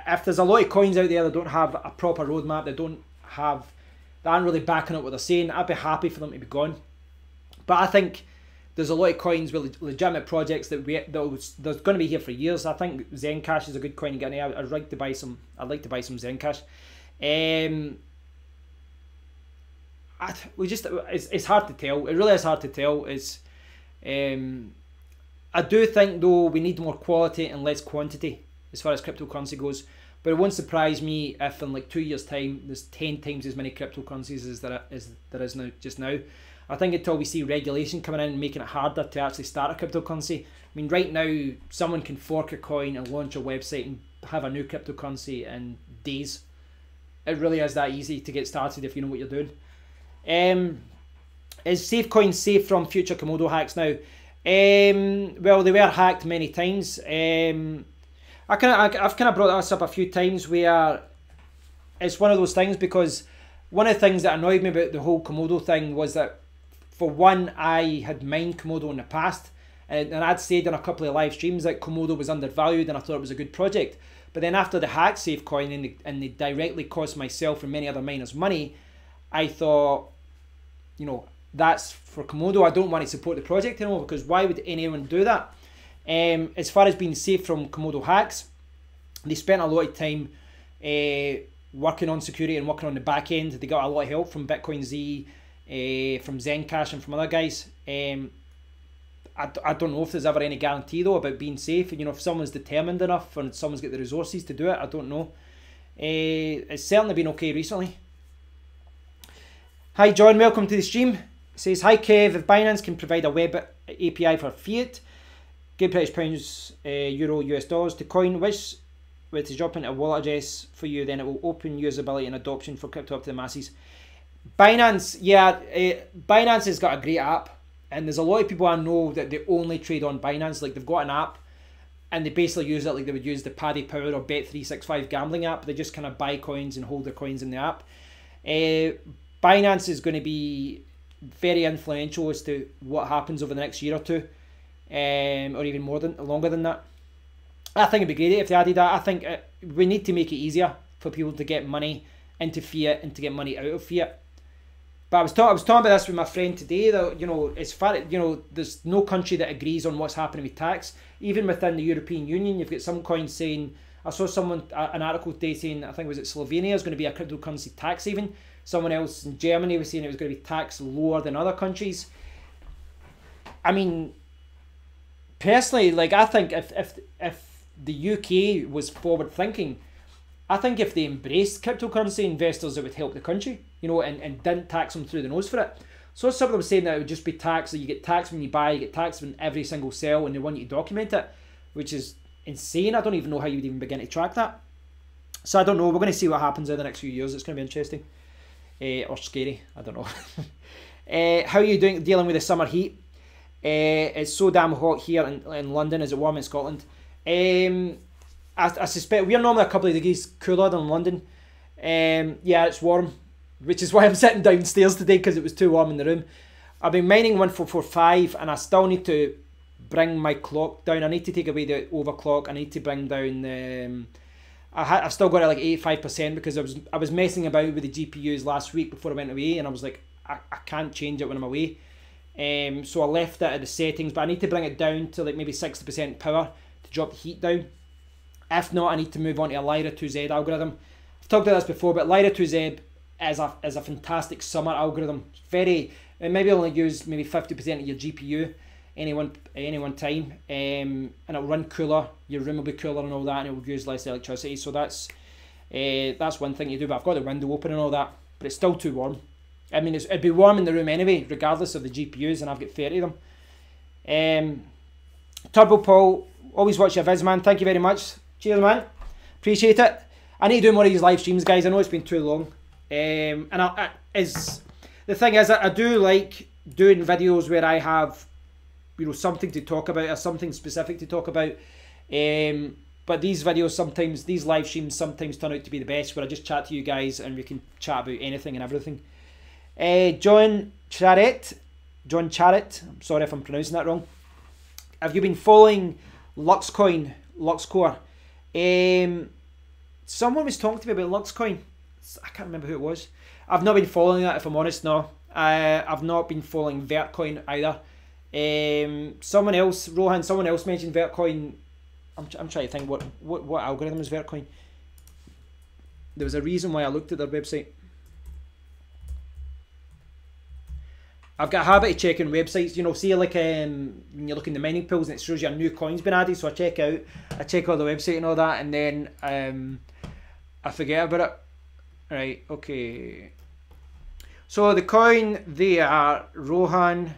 if there's a lot of coins out there that don't have a proper roadmap, that aren't really backing up what they're saying, I'd be happy for them to be gone. But I think there's a lot of coins with legitimate projects that they're going to be here for years. I think Zencash is a good coin to get in. I'd like to buy some. I'd like to buy some Zencash. It's hard to tell. It really is hard to tell. I do think though we need more quality and less quantity as far as cryptocurrency goes. But it won't surprise me if in like 2 years' time there's 10 times as many cryptocurrencies as there is now just now. I think until we see regulation coming in and making it harder to actually start a cryptocurrency. I mean, right now someone can fork a coin and launch a website and have a new cryptocurrency in days. It really is that easy to get started if you know what you're doing. Is Safecoin safe from future Komodo hacks now? Well, they were hacked many times. I've kind of brought this up a few times where it's one of those things, because one of the things that annoyed me about the whole Komodo thing was that, for one, I had mined Komodo in the past, And I'd said in a couple of live streams that Komodo was undervalued and I thought it was a good project. But then after the hack safe coin and they directly cost myself and many other miners money, I thought, you know, that's for Komodo. I don't want to support the project anymore, because why would anyone do that? As far as being safe from Komodo hacks, they spent a lot of time working on security and working on the back end. They got a lot of help from Bitcoin Z, from Zencash and from other guys. I don't know if there's ever any guarantee though about being safe. You know, if someone's determined enough and someone's got the resources to do it, I don't know. It's certainly been okay recently. Hi John, welcome to the stream. It says, hi Kev, if Binance can provide a web API for fiat, give British pounds, euro, US dollars to coin, which with to drop into a wallet address for you, then it will open usability and adoption for crypto up to the masses. Binance, yeah, Binance has got a great app. And there's a lot of people I know that they only trade on Binance. Like, they've got an app and they basically use it like they would use the Paddy Power or Bet365 gambling app. They just kind of buy coins and hold their coins in the app. Binance is going to be very influential as to what happens over the next year or two, or even longer than that. I think it'd be great if they added that. I think we need to make it easier for people to get money into fiat and to get money out of fiat. But I was talking about this with my friend today, that, you know, as far as, you know, there's no country that agrees on what's happening with tax. Even within the European Union, you've got some coins saying, I saw an article today saying, I think was it Slovenia is going to be a cryptocurrency tax haven. Someone else in Germany was saying it was going to be taxed lower than other countries. I mean, personally, like, I think if the UK was forward thinking, I think if they embraced cryptocurrency investors, it would help the country, you know, and didn't tax them through the nose for it. So some of them saying that it would just be taxed, that you get taxed when you buy, you get taxed when every single sell, and they want you to document it, which is insane. I don't even know how you would even begin to track that. So I don't know. We're going to see what happens in the next few years. It's going to be interesting. Or scary. I don't know. How are you dealing with the summer heat? It's so damn hot here in London. Is it warm in Scotland? I suspect we're normally a couple of degrees cooler than London. Yeah, it's warm, which is why I'm sitting downstairs today, because it was too warm in the room. I've been mining 1445 and I still need to bring my clock down. I need to take away the overclock. I need to bring down the... I've still got it like 85% because I was messing about with the GPUs last week before I went away, and I was like, I can't change it when I'm away. So I left it at the settings, but I need to bring it down to like maybe 60% power to drop the heat down. If not, I need to move on to a Lyra 2Z algorithm. I've talked about this before, but Lyra 2Z is a fantastic summer algorithm. It maybe only use maybe 50% of your GPU any one time, and it'll run cooler. Your room will be cooler and all that, and it will use less electricity. So that's one thing you do. But I've got the window open and all that, but it's still too warm. I mean, it'd be warm in the room anyway, regardless of the GPUs, and I've got 30 of them. Turbo Paul, always watch your vids, man. Thank you very much. Cheers, man. Appreciate it. I need to do more of these live streams, guys. I know it's been too long. And the thing is, I do like doing videos where I have, you know, something to talk about or something specific to talk about. But these videos these live streams sometimes turn out to be the best, where I just chat to you guys and we can chat about anything and everything. John Charrett, I'm sorry if I'm pronouncing that wrong. Have you been following Luxcore? Someone was talking to me about Luxcoin. I can't remember who it was. I've not been following that, if I'm honest. No, I've not been following Vertcoin either. Someone else mentioned Vertcoin. I'm trying to think what algorithm is Vertcoin. There was a reason why I looked at their website. I've got a habit of checking websites, you know, see like when you look in the mining pools and it shows you a new coin's been added, so I check all the website and all that, and then I forget about it. Right, okay. So the coin, they are Rohan.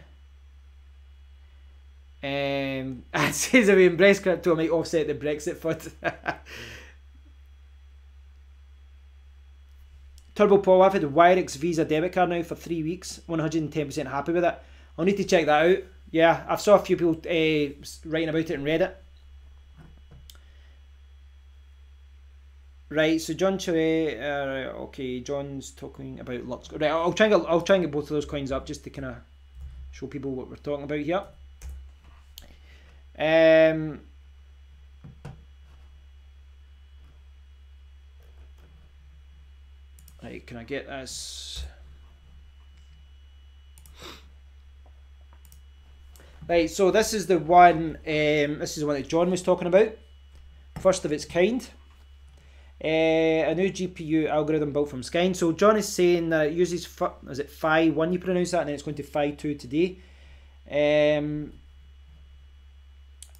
It says if we embrace crypto, I might offset the Brexit fund. Turbo Paul, I've had the Wirex Visa debit card now for 3 weeks. 110% happy with it. I'll need to check that out. Yeah, I've saw a few people writing about it in Reddit. Right, so John Chere, okay, John's talking about Lux. Right, I'll try and get both of those coins up just to kind of show people what we're talking about here. Right, can I get this? Right, so this is the one. This is the one that John was talking about. First of its kind. A new GPU algorithm built from Skyne. So John is saying that it uses, is it Phi 1 you pronounce that, and then it's going to Phi 2 today.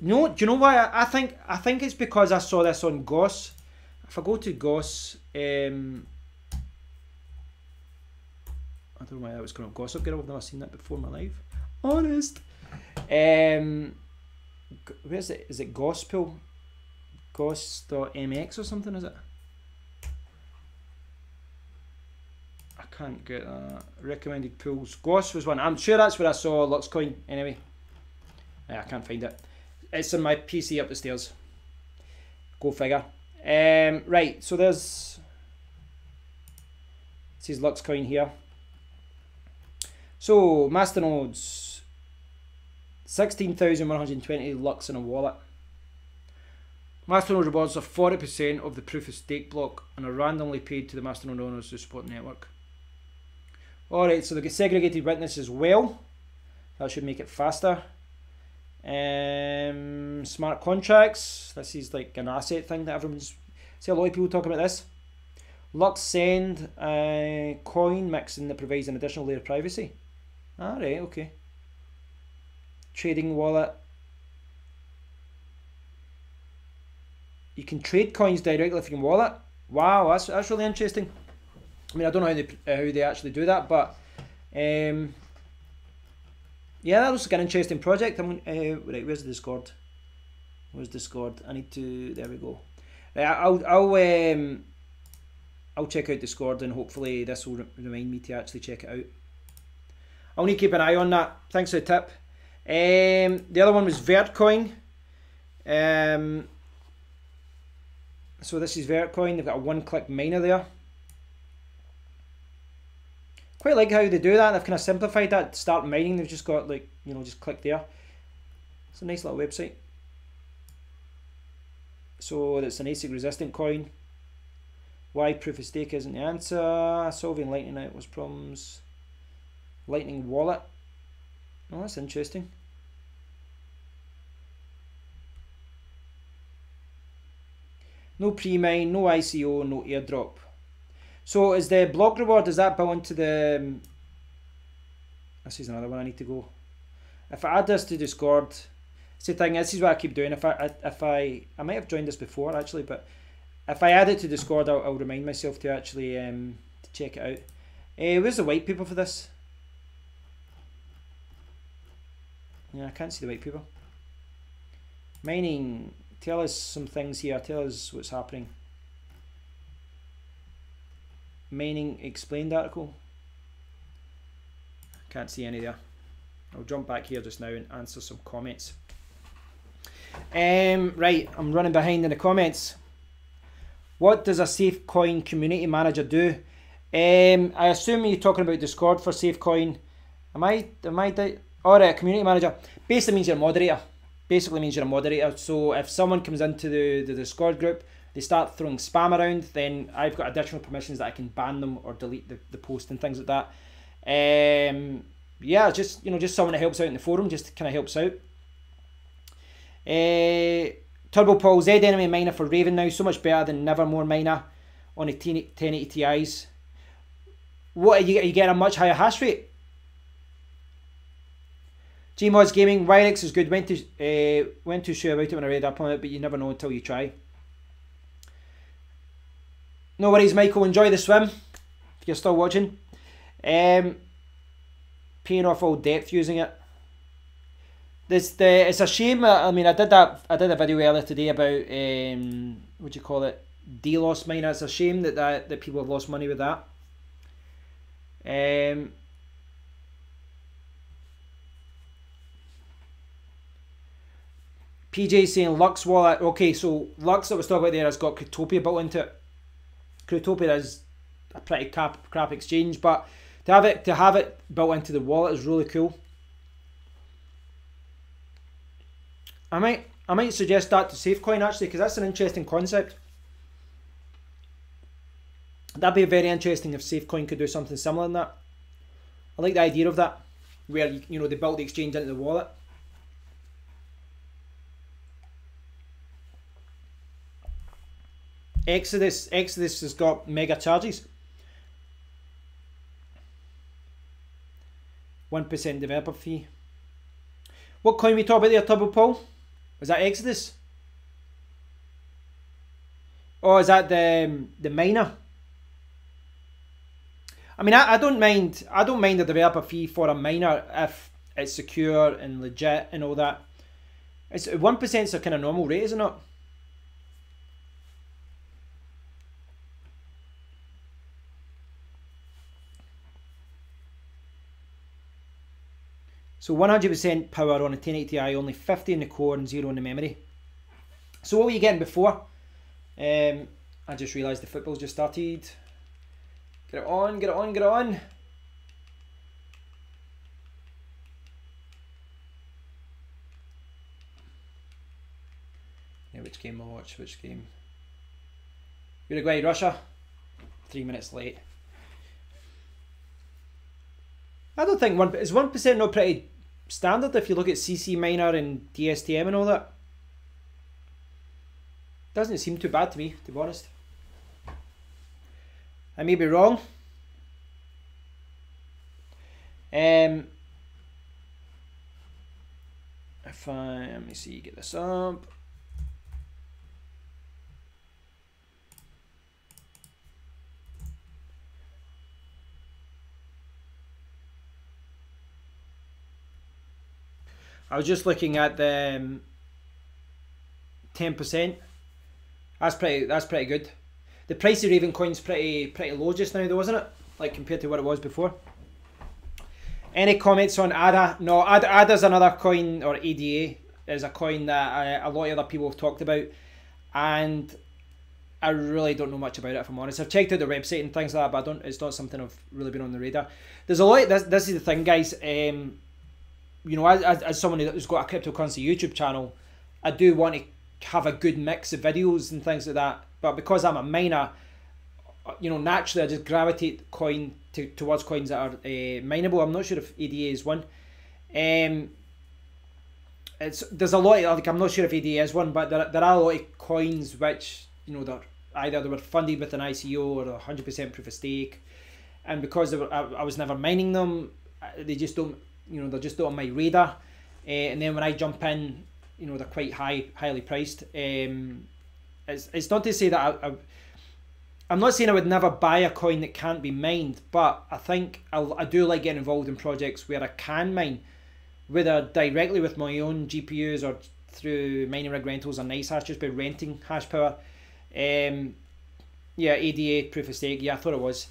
No, do you know why? I think it's because I saw this on Goss. If I go to Goss, I don't know why that was going on Goss Upgrade. I've never seen that before in my life. Honest. Where is it? Is it Gospel? Goss.mx or something, is it? I can't get that. Recommended pools. Goss was one. I'm sure that's where I saw Luxcoin anyway. I can't find it. It's on my PC up the stairs. Go figure. Right, so there's, this is Luxcoin here. So Masternodes, 16,120 Lux in a wallet. Masternode rewards are 40% of the proof of stake block and are randomly paid to the Masternode owners who support the network. Alright, so they get segregated witness as well. That should make it faster. Smart contracts. This is like an asset thing that everyone's... See a lot of people talk about this. Lux send coin mixing that provides an additional layer of privacy. Alright, okay. Trading wallet. You can trade coins directly from your wallet. Wow, that's really interesting. I mean, I don't know how they actually do that, but yeah, that looks like an interesting project. I'm right. Where's the Discord? Where's Discord? I need to. There we go. Right, I'll check out Discord, and hopefully this will remind me to actually check it out. I'll need to keep an eye on that. Thanks for the tip. The other one was Vertcoin. So this is Vertcoin. They've got a one-click miner there. Quite like how they do that. They've kind of simplified that. Start mining. They've just got, like, you know, just click there. It's a nice little website. So it's an ASIC resistant coin. Why proof of stake isn't the answer. Solving Lightning Network problems. Lightning wallet. Oh, that's interesting. No pre-mine, no ICO, no airdrop. So is the block reward, is that built into the... This is another one I need to go. If I add this to Discord, it's the thing, this is what I keep doing. If I might have joined this before actually, but if I add it to Discord, I'll remind myself to actually to check it out. Where's the white paper for this? Yeah, I can't see the white paper. Mining, tell us some things here, tell us what's happening. Mining explained article. Can't see any there. I'll jump back here just now and answer some comments. Right, I'm running behind in the comments. What does a SafeCoin community manager do? I assume you're talking about Discord for SafeCoin. Alright, community manager. Basically means you're a moderator. Basically means you're a moderator. So if someone comes into the Discord group, they start throwing spam around, then I've got additional permissions that I can ban them or delete the post and things like that. Yeah, just someone that helps out in the forum, just kind of helps out. Turbo Paul, Z enemy miner for Raven now, so much better than Nevermore miner on the 1080 Ti's. What are you getting a much higher hash rate? Gmods Gaming, Wyrex is good. Went too sure about it when I read up on it, but you never know until you try. No worries, Michael. Enjoy the swim if you're still watching. Paying off all depth using it. It's a shame. I mean, I did a video earlier today about what do you call it? DLoS miner. It's a shame that people have lost money with that. PJ saying Lux wallet. Okay, so Lux that I was talking about there has got Cryptopia built into it. Cryptopia is a pretty crap exchange, but to have it built into the wallet is really cool. I might suggest that to Safecoin actually, because that's an interesting concept. That'd be very interesting if Safecoin could do something similar than that. I like the idea of that, where you know they built the exchange into the wallet. Exodus has got mega charges. 1% developer fee. What coin we talk about there, Turbo Paul? Was that Exodus? Oh, is that the miner? I mean, I don't mind the developer fee for a miner if it's secure and legit and all that. It's 1% is a kind of normal rate, isn't it? So 100% power on a 1080 Ti, only 50 in the core and 0 in the memory. So what were you getting before? I just realised the football's just started. Get it on, get it on, get it on. Yeah, which game I'll watch, which game? Uruguay, Russia. 3 minutes late. I don't think is 1% not pretty standard if you look at CC Miner and DSTM and all that. Doesn't seem too bad to me, to be honest. I may be wrong. If let me see, get this up. I was just looking at the 10%. That's pretty good. The price of Raven coin's pretty low just now though, isn't it? Like compared to what it was before. Any comments on ADA? No, ADA's another coin, or ADA is a coin that a lot of other people have talked about, and I really don't know much about it if I'm honest. I've checked out the website and things like that, but it's not something I've really been on the radar. There's a lot. This is the thing, guys. You know, as someone who's got a cryptocurrency YouTube channel, I do want to have a good mix of videos and things like that. But because I'm a miner, you know, naturally I just gravitate towards coins that are mineable. I'm not sure if ADA is one. There's a lot of, like, I'm not sure if ADA is one, but there are a lot of coins which, you know, they were funded with an ICO or 100% proof of stake, and because I was never mining them, they just don't. You know, they're just not on my radar, and then when I jump in, you know, they're quite highly priced. It's not to say that I'm not saying I would never buy a coin that can't be mined, but I think I do like getting involved in projects where I can mine, whether directly with my own GPUs or through mining rig rentals or NiceHash, just by renting HashPower. Yeah, ADA proof of stake. Yeah, I thought it was.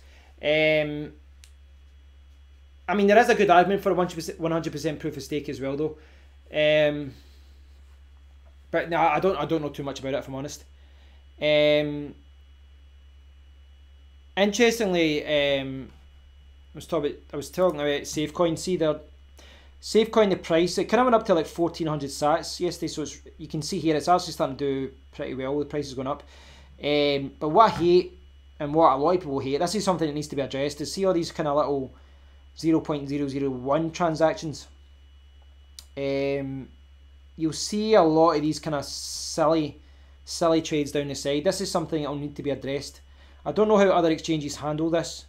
I mean, there is a good argument for 100% proof of stake as well, though. But no, I don't know too much about it, if I'm honest. Interestingly, I was talking about Safecoin. See, Safecoin, the price, it kind of went up to like 1400 sats yesterday, so you can see here it's actually starting to do pretty well. The price is going up. But what I hate, and what a lot of people hate, this is something that needs to be addressed, is see all these kind of little 0.001 transactions. You'll see a lot of these kind of silly trades down the side. This is something that will need to be addressed. I don't know how other exchanges handle this.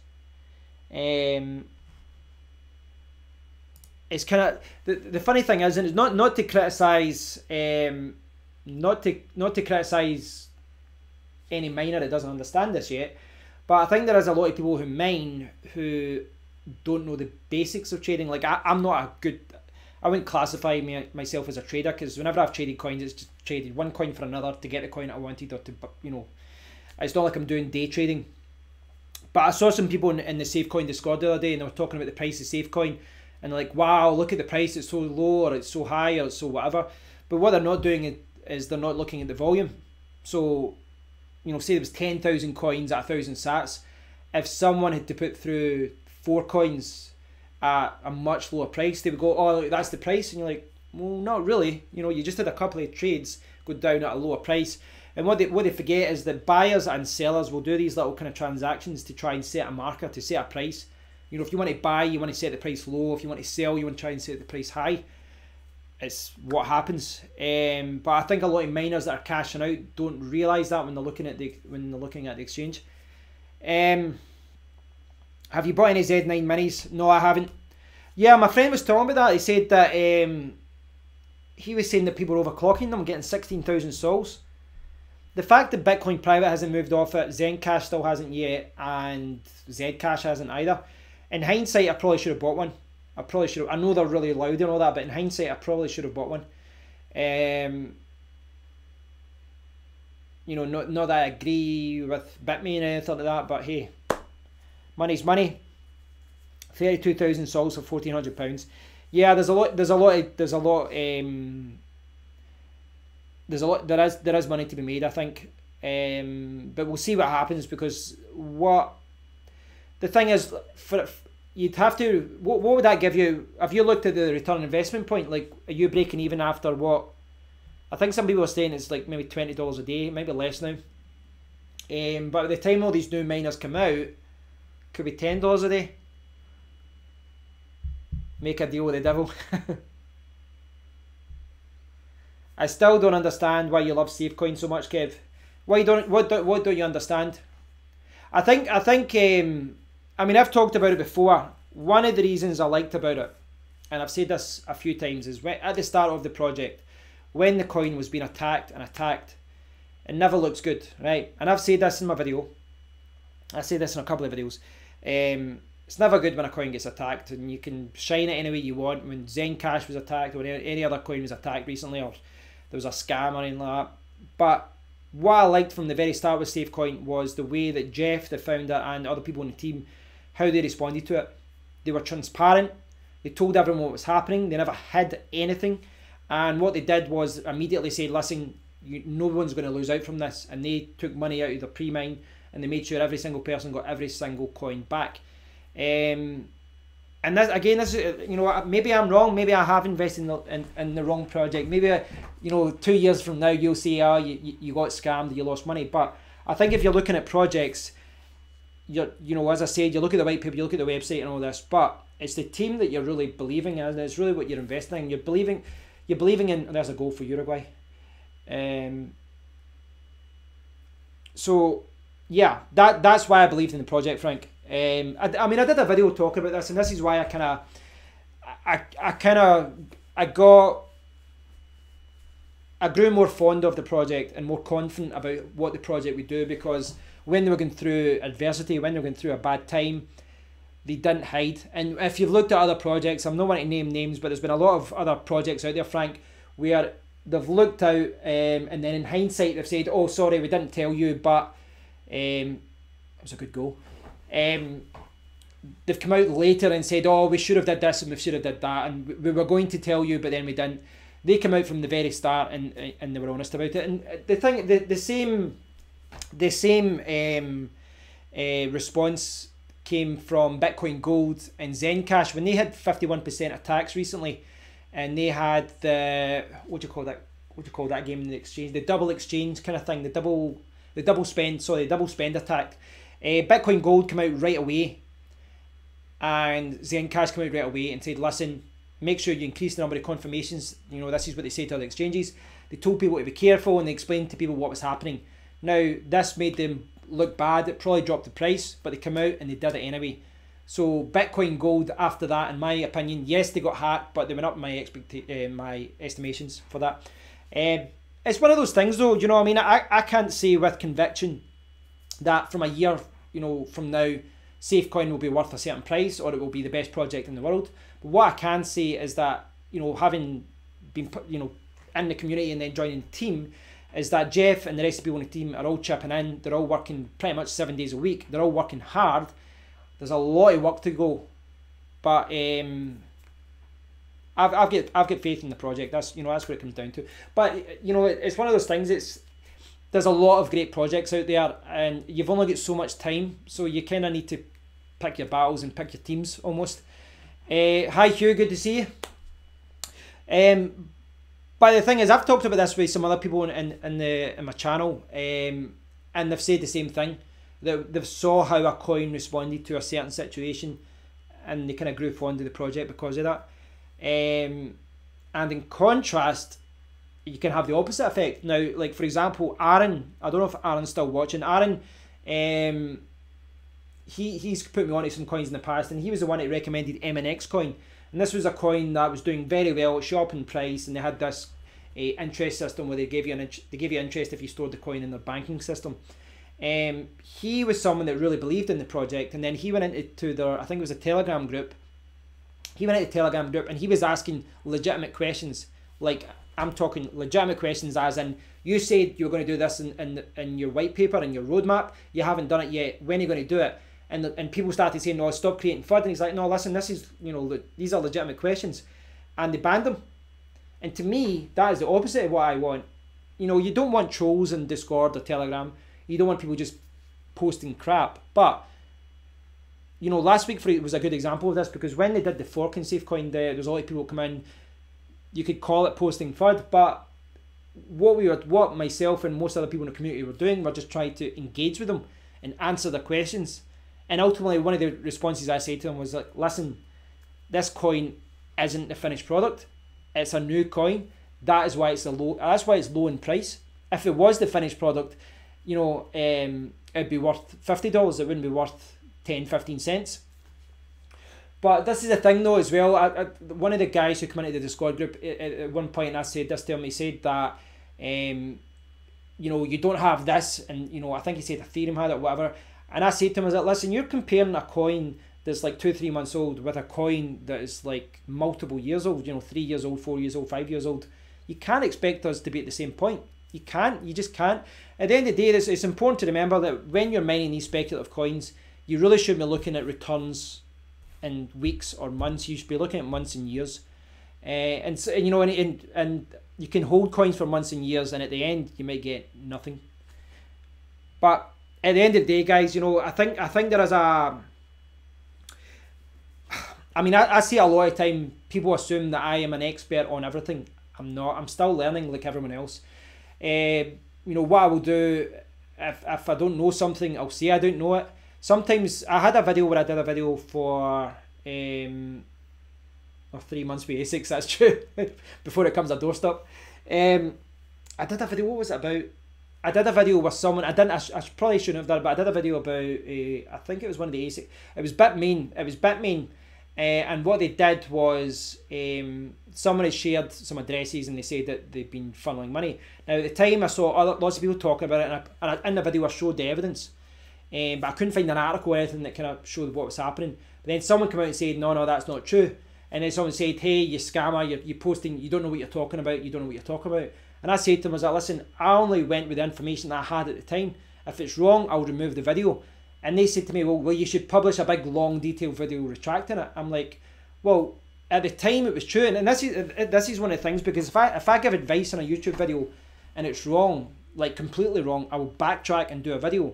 It's kind of the funny thing is, and it's not to criticize not to criticize any miner that doesn't understand this yet, but I think there is a lot of people who mine who don't know the basics of trading. Like I'm not a good, I wouldn't classify myself as a trader, because whenever I've traded coins, it's just traded one coin for another to get the coin I wanted, or to, you know, it's not like I'm doing day trading. But I saw some people in the Safecoin Discord the other day, and they were talking about the price of Safecoin, and they're like, wow, look at the price, it's so low, or it's so high, or it's so whatever. But what they're not doing is they're not looking at the volume. So, you know, say there was 10,000 coins at 1,000 sats. If someone had to put through 4 coins at a much lower price, they would go, oh, that's the price, and you're like, Well, not really. You know, you just had a couple of trades go down at a lower price. And what they forget is that buyers and sellers will do these little kind of transactions to try and set a marker, to set a price. You know, if you want to buy, you want to set the price low. If you want to sell, you want to try and set the price high. It's what happens. But I think a lot of miners that are cashing out don't realise that when they're looking at the exchange. Have you bought any Z9 minis? No, I haven't. Yeah, my friend was talking about that. He said that he was saying that people are overclocking them, getting 16,000 sols. The fact that Bitcoin Private hasn't moved off it, Zencash still hasn't yet, and Zcash hasn't either. In hindsight, I probably should have bought one. I probably should have. I know they're really loud and all that, but in hindsight, I probably should have bought one. You know, not that I agree with Bitmain or anything like that, but hey, money's money. 32,000 sols for £1,400. Yeah, there is money to be made, I think. But we'll see what happens, because the thing is, you'd have to, what would that give you? Have you looked at the return on investment point? Like, are you breaking even after what? I think some people are saying it's like maybe $20 a day, maybe less now. But by the time all these new miners come out, could be $10 a day. Make a deal with the devil. I still don't understand why you love Safecoin so much, Kev. What don't you understand? I think I mean, I've talked about it before. One of the reasons I liked about it, and I've said this a few times, is at the start of the project, when the coin was being attacked, it never looks good, right? And I've said this in my video. I say this in a couple of videos. It's never good when a coin gets attacked, and you can shine it any way you want. When Zencash was attacked, or any other coin was attacked recently, or there was a scam or anything like that. But what I liked from the very start with Safecoin was the way that Jeff, the founder, and other people on the team, how they responded to it. They were transparent. They told everyone what was happening. They never hid anything. And what they did was immediately say, listen, no one's going to lose out from this. And they took money out of their pre-mine, and they made sure every single person got every single coin back. And this, again, this is, you know, maybe I'm wrong. Maybe I have invested in the wrong project. Maybe, you know, 2 years from now you'll say, oh, you got scammed, you lost money. But I think if you're looking at projects, you know, as I said, you look at the white paper, you look at the website and all this, but it's the team that you're really believing in, and it's really what you're investing in. You're believing in. There's a goal for Uruguay. So yeah, that's why I believed in the project, Frank. I mean, I did a video talking about this, and this is why I grew more fond of the project and more confident about what the project would do, because when they were going through adversity, when they were going through a bad time, they didn't hide. And if you've looked at other projects, I'm not wanting to name names, but there's been a lot of other projects out there, Frank, where they've looked out and then in hindsight they've said, oh, sorry, we didn't tell you, but it was a good goal. They've come out later and said, oh, we should have did this and we should have did that, and we were going to tell you, but then we didn't. They come out from the very start and they were honest about it. And the thing, the same response came from Bitcoin Gold and Zencash when they had 51% attacks recently, and they had the what do you call that game in the exchange, the double exchange kind of thing, the double spend attack. Bitcoin Gold came out right away, and Zencash came out right away and said, listen, make sure you increase the number of confirmations. You know, this is what they say to other exchanges. They told people to be careful, and they explained to people what was happening. Now, this made them look bad. It probably dropped the price, but they came out and they did it anyway. So Bitcoin Gold, after that, in my opinion, yes, they got hacked, but they went up my estimations for that. It's one of those things, though. You know, I mean, I can't say with conviction that from a year, you know, from now, Safecoin will be worth a certain price, or it will be the best project in the world. But what I can say is that, you know, having been, you know, in the community and then joining the team, is that Jeff and the rest of the people on the team are all chipping in. They're all working pretty much 7 days a week. They're all working hard. There's a lot of work to go, but I've got faith in the project. That's, you know, that's what it comes down to. But, you know, it's one of those things. There's a lot of great projects out there, and you've only got so much time, so you kind of need to pick your battles and pick your teams almost. Hi Hugh, good to see you. But the thing is, I've talked about this with some other people in my channel, and they've said the same thing. That they've saw how a coin responded to a certain situation, and they kind of grew fond of the project because of that. And in contrast, you can have the opposite effect. Now, like for example, Aaron, I don't know if Aaron's still watching. Aaron, he's put me onto some coins in the past, and he was the one that recommended MNX coin. And this was a coin that was doing very well, shot up in price, and they had this interest system where they gave you interest if you stored the coin in their banking system. He was someone that really believed in the project, and then he went into their, I think it was a Telegram group. He went into the Telegram group and he was asking legitimate questions. Like, I'm talking legitimate questions as in, you said you were going to do this in your white paper and your roadmap, you haven't done it yet, when are you going to do it? And people started saying, no, stop creating FUD. And he's like, no, listen, this is, these are legitimate questions. And they banned him. And to me, that is the opposite of what I want. You don't want trolls in Discord or Telegram. You don't want people just posting crap. But, last week was a good example of this, because when they did the fork in Safecoin, there was a lot of people come in. You could call it posting FUD, but what myself and most other people in the community were doing were just trying to engage with them and answer their questions. And ultimately, one of the responses I said to them was like, listen, this coin isn't the finished product. It's a new coin. That's why it's low in price. If it was the finished product, it'd be worth $50. It wouldn't be worth 10-15 cents. But this is the thing though as well. One of the guys who came into the Discord group at one point, and I said this to him, he said that you don't have this, and I think he said Ethereum had it, whatever. And I said to him, I was like, listen, you're comparing a coin that's like 2-3 months old with a coin that is like multiple years old, 3 years old, 4 years old, 5 years old. You can't expect us to be at the same point. You just can't. At the end of the day, it's important to remember that when you're mining these speculative coins, you really shouldn't be looking at returns in weeks or months. You should be looking at months and years. And you can hold coins for months and years, and at the end you might get nothing. But at the end of the day, guys, I think there is I see a lot of time people assume that I am an expert on everything. I'm not. I'm still learning like everyone else. What I will do, if I don't know something, I'll say I don't know it. Sometimes I had a video where I did a video for 3 months with Asics, that's true, before it comes a doorstep. I did a video, what was it about? I did a video with someone, I probably shouldn't have done it, but I did a video about, I think it was one of the Asics, it was Bitmain, and what they did was, someone had shared some addresses and they said that they've been funneling money. Now at the time I saw lots of people talking about it, and in the video I showed the evidence, but I couldn't find an article or anything that kind of showed what was happening. But then someone came out and said, no, that's not true. And then someone said, hey, you scammer, you're posting, you don't know what you're talking about, And I said to them, I was like, listen, I only went with the information that I had at the time. If it's wrong, I'll remove the video. And they said to me, well, you should publish a big, long, detailed video retracting it. I'm like, well, at the time it was true. And this is one of the things, because if I give advice on a YouTube video and it's wrong, like completely wrong, I will backtrack and do a video.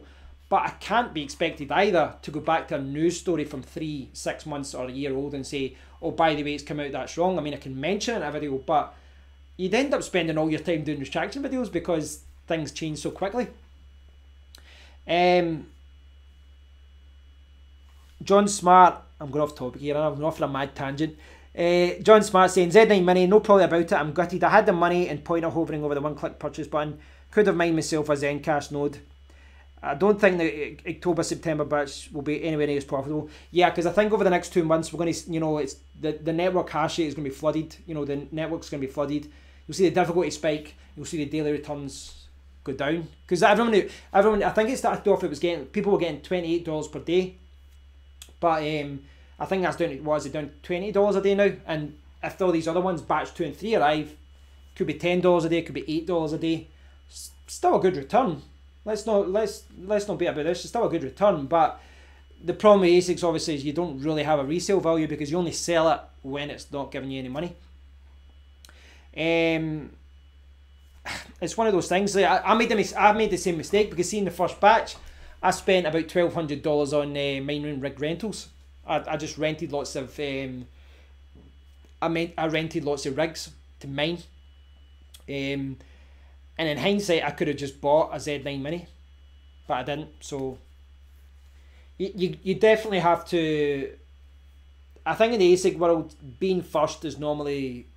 But I can't be expected either to go back to a news story from 3-6 months or a year old and say, oh, by the way, it's come out, that's wrong. I mean, I can mention it in a video, but you'd end up spending all your time doing retraction videos because things change so quickly. John Smart, I'm going off topic here, I'm off on a mad tangent. John Smart saying, Z9 Money, no problem about it, I'm gutted. I had the money and pointer hovering over the one-click purchase button. Could have mined myself a Zencash node. I don't think the October-September batch will be anywhere near as profitable. Yeah, because I think over the next 2 months, we're going to, it's the network hash rate is going to be flooded. The network's going to be flooded. You'll see the difficulty spike. You'll see the daily returns go down. Because everyone, I think it started off, people were getting $28 per day. But I think that's down to, what is it, down $20 a day now? And if all these other ones, batch 2 and 3 arrive, could be $10 a day, could be $8 a day. Still a good return. Let's not be about this. It's still a good return, but the problem with Asics obviously is you don't really have a resale value because you only sell it when it's not giving you any money. It's one of those things. Like I made the same mistake because seeing the first batch, I spent about $1,200 on mining rig rentals. I just rented lots of I rented lots of rigs, to mine. And in hindsight, I could have just bought a Z9 Mini, but I didn't. So you definitely have to. I think in the ASIC world, being first is normally,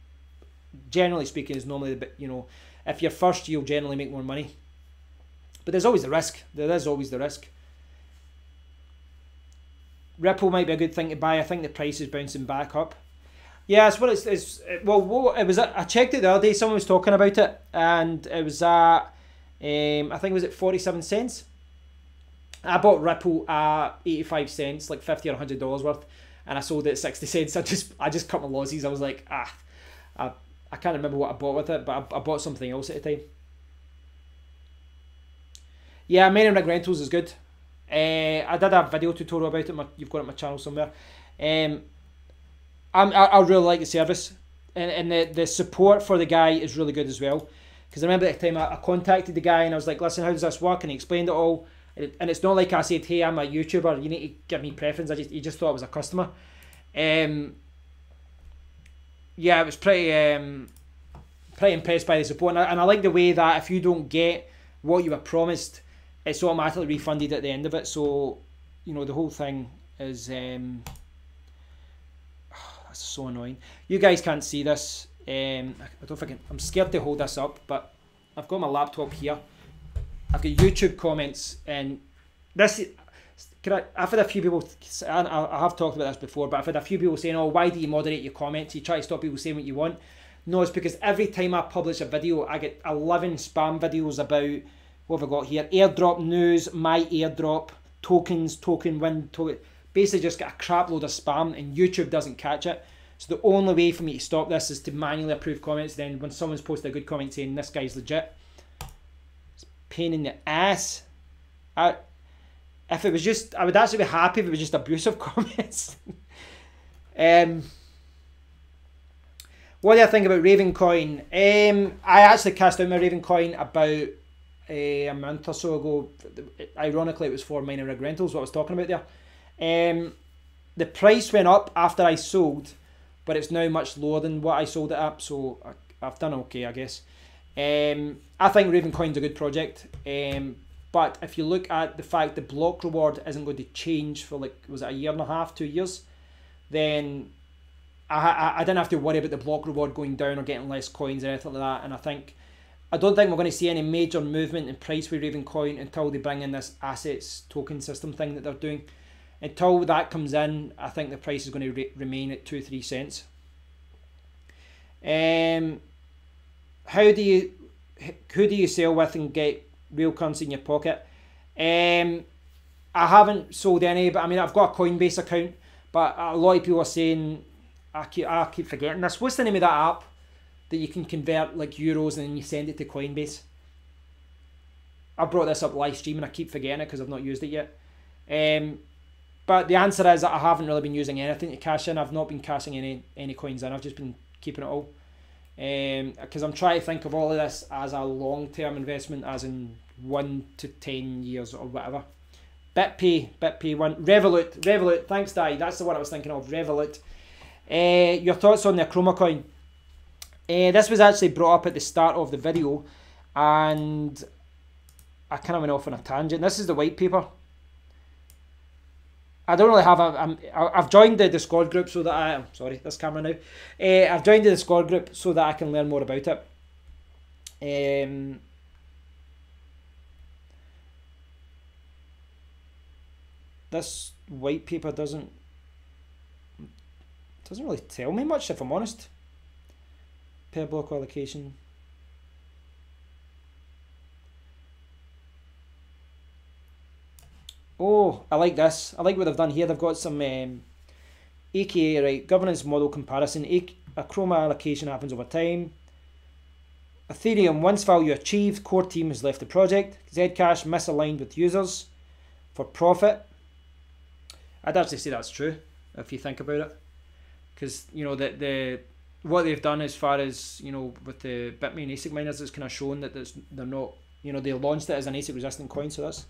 generally speaking, is normally the bit, you know, if you're first, you'll generally make more money. But there's always the risk. There is always the risk. Ripple might be a good thing to buy. I think the price is bouncing back up. Yeah, it's what it's well, it was. I checked it the other day. Someone was talking about it, and it was at I think it was at 47 cents. I bought Ripple at 85 cents, like $50 or $100 worth, and I sold it at 60 cents. I just cut my losses. I was like, I can't remember what I bought with it, but I bought something else at the time. Yeah, mining rig rentals is good. I did a video tutorial about it. You've got it on my channel somewhere. I really like the service, and the support for the guy is really good as well. Because I remember at the time I contacted the guy and I was like, listen, how does this work? And he explained it all. And it's not like I said, hey, I'm a YouTuber, you need to give me preference. He just thought I was a customer. Yeah, I was pretty impressed by the support, and I like the way that if you don't get what you were promised, it's automatically refunded at the end of it. So, you know, the whole thing is that's so annoying. You guys can't see this. I don't think I'm scared to hold this up, but I've got my laptop here. I've got YouTube comments, and this. I've had a few people. I have talked about this before, but I've had a few people saying, "Oh, why do you moderate your comments? You try to stop people saying what you want." No, it's because every time I publish a video, I get 11 spam videos about what have I got here: airdrop news, my airdrop, tokens, token win, token. Basically, just get a crap load of spam, and YouTube doesn't catch it. So the only way for me to stop this is to manually approve comments. Then when someone's posted a good comment saying this guy's legit, it's a pain in the ass. If it was just, I would actually be happy if it was just abusive comments. What do I think about Ravencoin? I actually cast out my Ravencoin about a month or so ago. Ironically, it was for mining rig rentals, what I was talking about there. The price went up after I sold, but it's now much lower than what I sold it at, so I've done okay, I guess. I think Ravencoin's a good project, but if you look at the fact the block reward isn't going to change for, like, was it a year and a half, 2 years, then I didn't have to worry about the block reward going down or getting less coins or anything like that. And I don't think we're going to see any major movement in price with Ravencoin until they bring in this assets token system thing that they're doing. Until that comes in, I think the price is going to remain at 2-3 cents. Who do you sell with and get real currency in your pocket? I haven't sold any, but I mean, I've got a Coinbase account, but a lot of people are saying, I keep forgetting this. What's the name of that app that you can convert like euros and then you send it to Coinbase? I brought this up live stream and I keep forgetting it because I've not used it yet. But the answer is that I haven't really been using anything to cash in. I've not been cashing any coins in. I've just been keeping it all. Because I'm trying to think of all of this as a long-term investment, as in 1 to 10 years or whatever. BitPay one. Revolut, thanks Di, that's the one I was thinking of, Revolut. Your thoughts on the Chroma coin? This was actually brought up at the start of the video, and I kind of went off on a tangent. This is the white paper. I don't really have I've joined the Discord group so that I'm sorry, this camera now. I've joined the Discord group so that I can learn more about it. This white paper doesn't really tell me much, if I'm honest. Per block allocation. Oh, I like this. I like what they've done here. They've got some AKA, right, governance model comparison. A Chroma allocation happens over time. Ethereum, once value achieved, core team has left the project. Zcash misaligned with users for profit. I'd actually say that's true if you think about it, because you know the what they've done as far as, you know, with the Bitmain ASIC miners, it's kind of shown that they're not, you know, they launched it as an ASIC resistant coin, so that's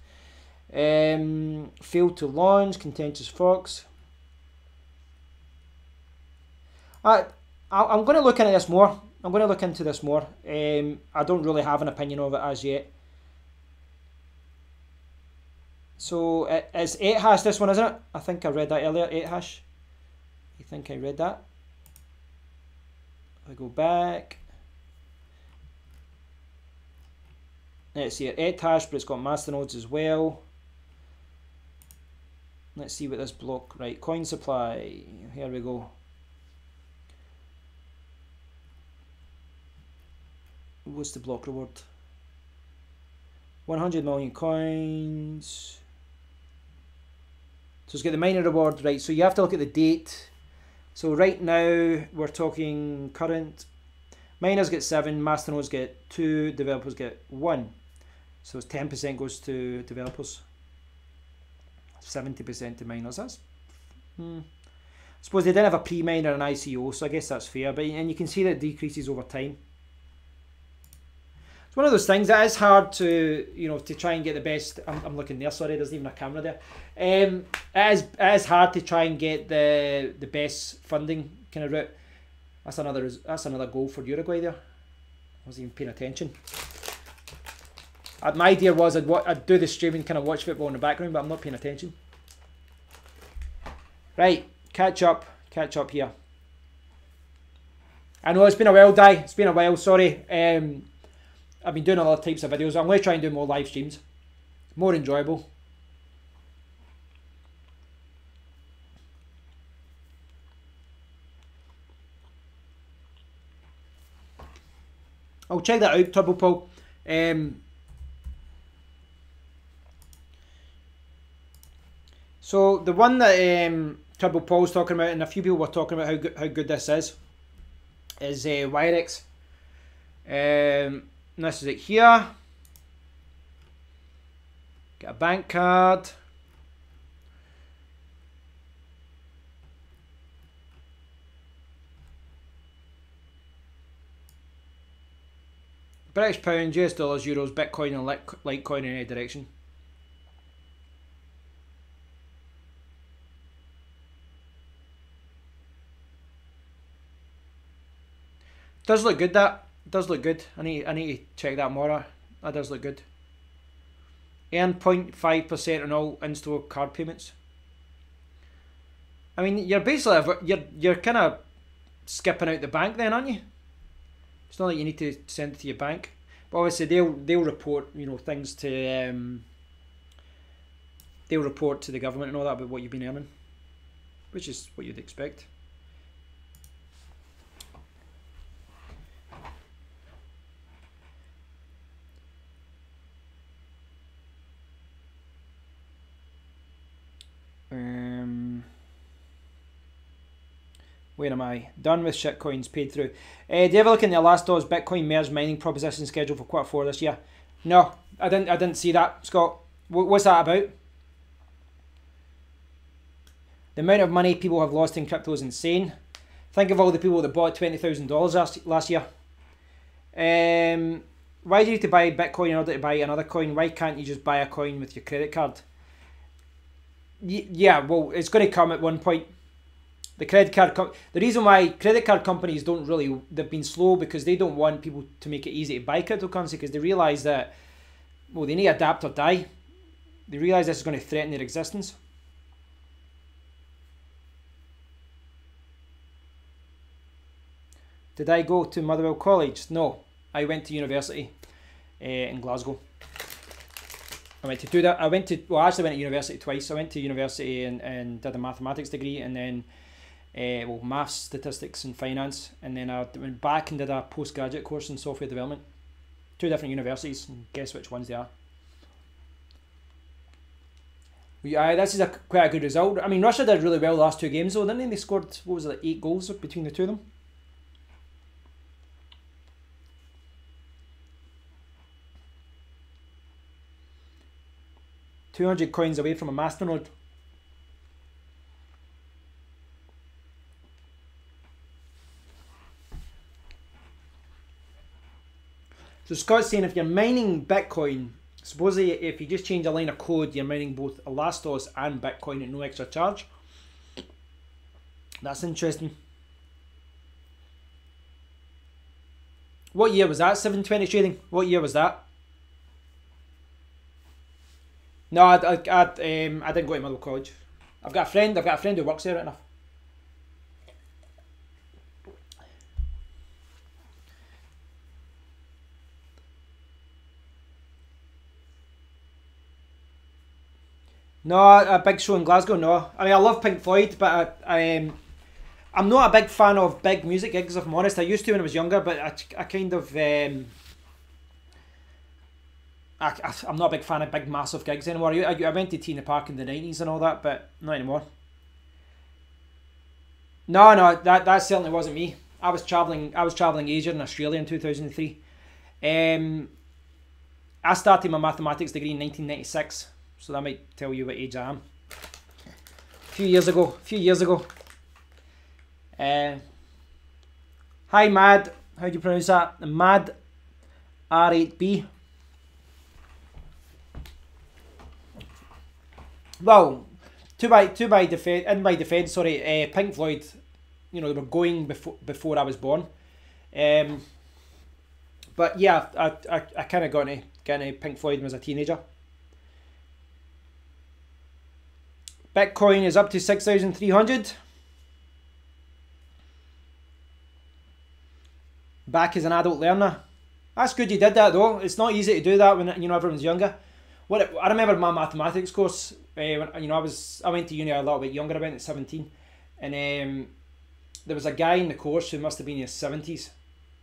failed to launch, contentious forks. I'm going to look into this more. I'm going to look into this more. I don't really have an opinion of it as yet. So it's 8 hash, this one, isn't it? I think I read that earlier, 8 hash. I think I read that. I go back. Let's see it, 8 hash, but it's got Masternodes as well. Let's see what this block, right, coin supply, here we go. What's the block reward? 100 million coins. So it's got the miner reward, right, so you have to look at the date. So right now, we're talking current. Miners get 7, Masternodes get 2, developers get 1. So it's 10% goes to developers. 70% to miners. That's, I suppose they didn't have a pre-miner and ICO, so I guess that's fair. But and you can see that it decreases over time. It's one of those things that is hard to, you know, to try and get the best. I'm looking there. Sorry, there's even a camera there. It is hard to try and get the best funding kind of route. That's another goal for Uruguay there. I wasn't even paying attention. My idea was I'd do the streaming, kind of watch football in the background, but I'm not paying attention. Right, catch up here. I know it's been a while, Di. It's been a while, sorry. I've been doing other types of videos. I'm going to try and do more live streams. More enjoyable. I'll check that out, Turbo Paul. So the one that Turbo Paul's talking about, and a few people were talking about how good this is Wirex. This is it here. Get a bank card. British pound, US dollars, euros, Bitcoin, and Litecoin in any direction. Does look good, that. Does look good. I need to check that more. That does look good. Earn 0.5% on all in-store card payments. I mean, you're basically, you're kind of skipping out the bank then, aren't you? It's not like you need to send it to your bank. But obviously they'll report, you know, things to they'll report to the government and all that about what you've been earning. Which is what you'd expect. Where am I? Done with shitcoins paid through. Do you ever look in the Elastos Bitcoin merge mining proposition schedule for Q4 this year? No, I didn't see that, Scott. What's that about? The amount of money people have lost in crypto is insane. Think of all the people that bought $20,000 last year. Why do you need to buy Bitcoin in order to buy another coin? Why can't you just buy a coin with your credit card? Yeah, well, it's going to come at one point. The reason why credit card companies they've been slow because they don't want people to make it easy to buy cryptocurrency because they realise that, well, they need to adapt or die. They realise this is going to threaten their existence. Did I go to Motherwell College? No, I went to university in Glasgow. I went to do that. I actually went to university twice. I went to university and did a mathematics degree, and then maths, statistics and finance, and then I went back and did a postgraduate course in software development. 2 different universities, and guess which ones they are. Yeah, this is quite a good result. I mean, Russia did really well the last 2 games though, didn't they? They scored, what was it, like 8 goals between the 2 of them. $200 coins away from a Masternode. So Scott's saying if you're mining Bitcoin, supposedly if you just change a line of code, you're mining both Elastos and Bitcoin at no extra charge. That's interesting. What year was that? 720 trading. What year was that? No, I didn't go to Middle College. I've got a friend who works there right enough. No, a big show in Glasgow. No, I mean I love Pink Floyd, but I'm not a big fan of big music gigs. If I'm honest, I used to when I was younger, but I kind of I'm not a big fan of big massive gigs anymore. I went to Tina Park in the 90s and all that, but not anymore. No, that certainly wasn't me. I was traveling Asia and Australia in 2003. I started my mathematics degree in 1996. So that might tell you what age I am. A few years ago. Hi Mad, how do you pronounce that? Mad R8B. Well, in my defence, sorry, Pink Floyd, you know, they were going before I was born. But yeah, I kind of got into Pink Floyd when I was a teenager. Bitcoin is up to 6,300. Back as an adult learner. That's good you did that though. It's not easy to do that when, you know, everyone's younger. I remember my mathematics course. When, you know, I went to uni a little bit younger. I went at 17, and there was a guy in the course who must have been in his 70s,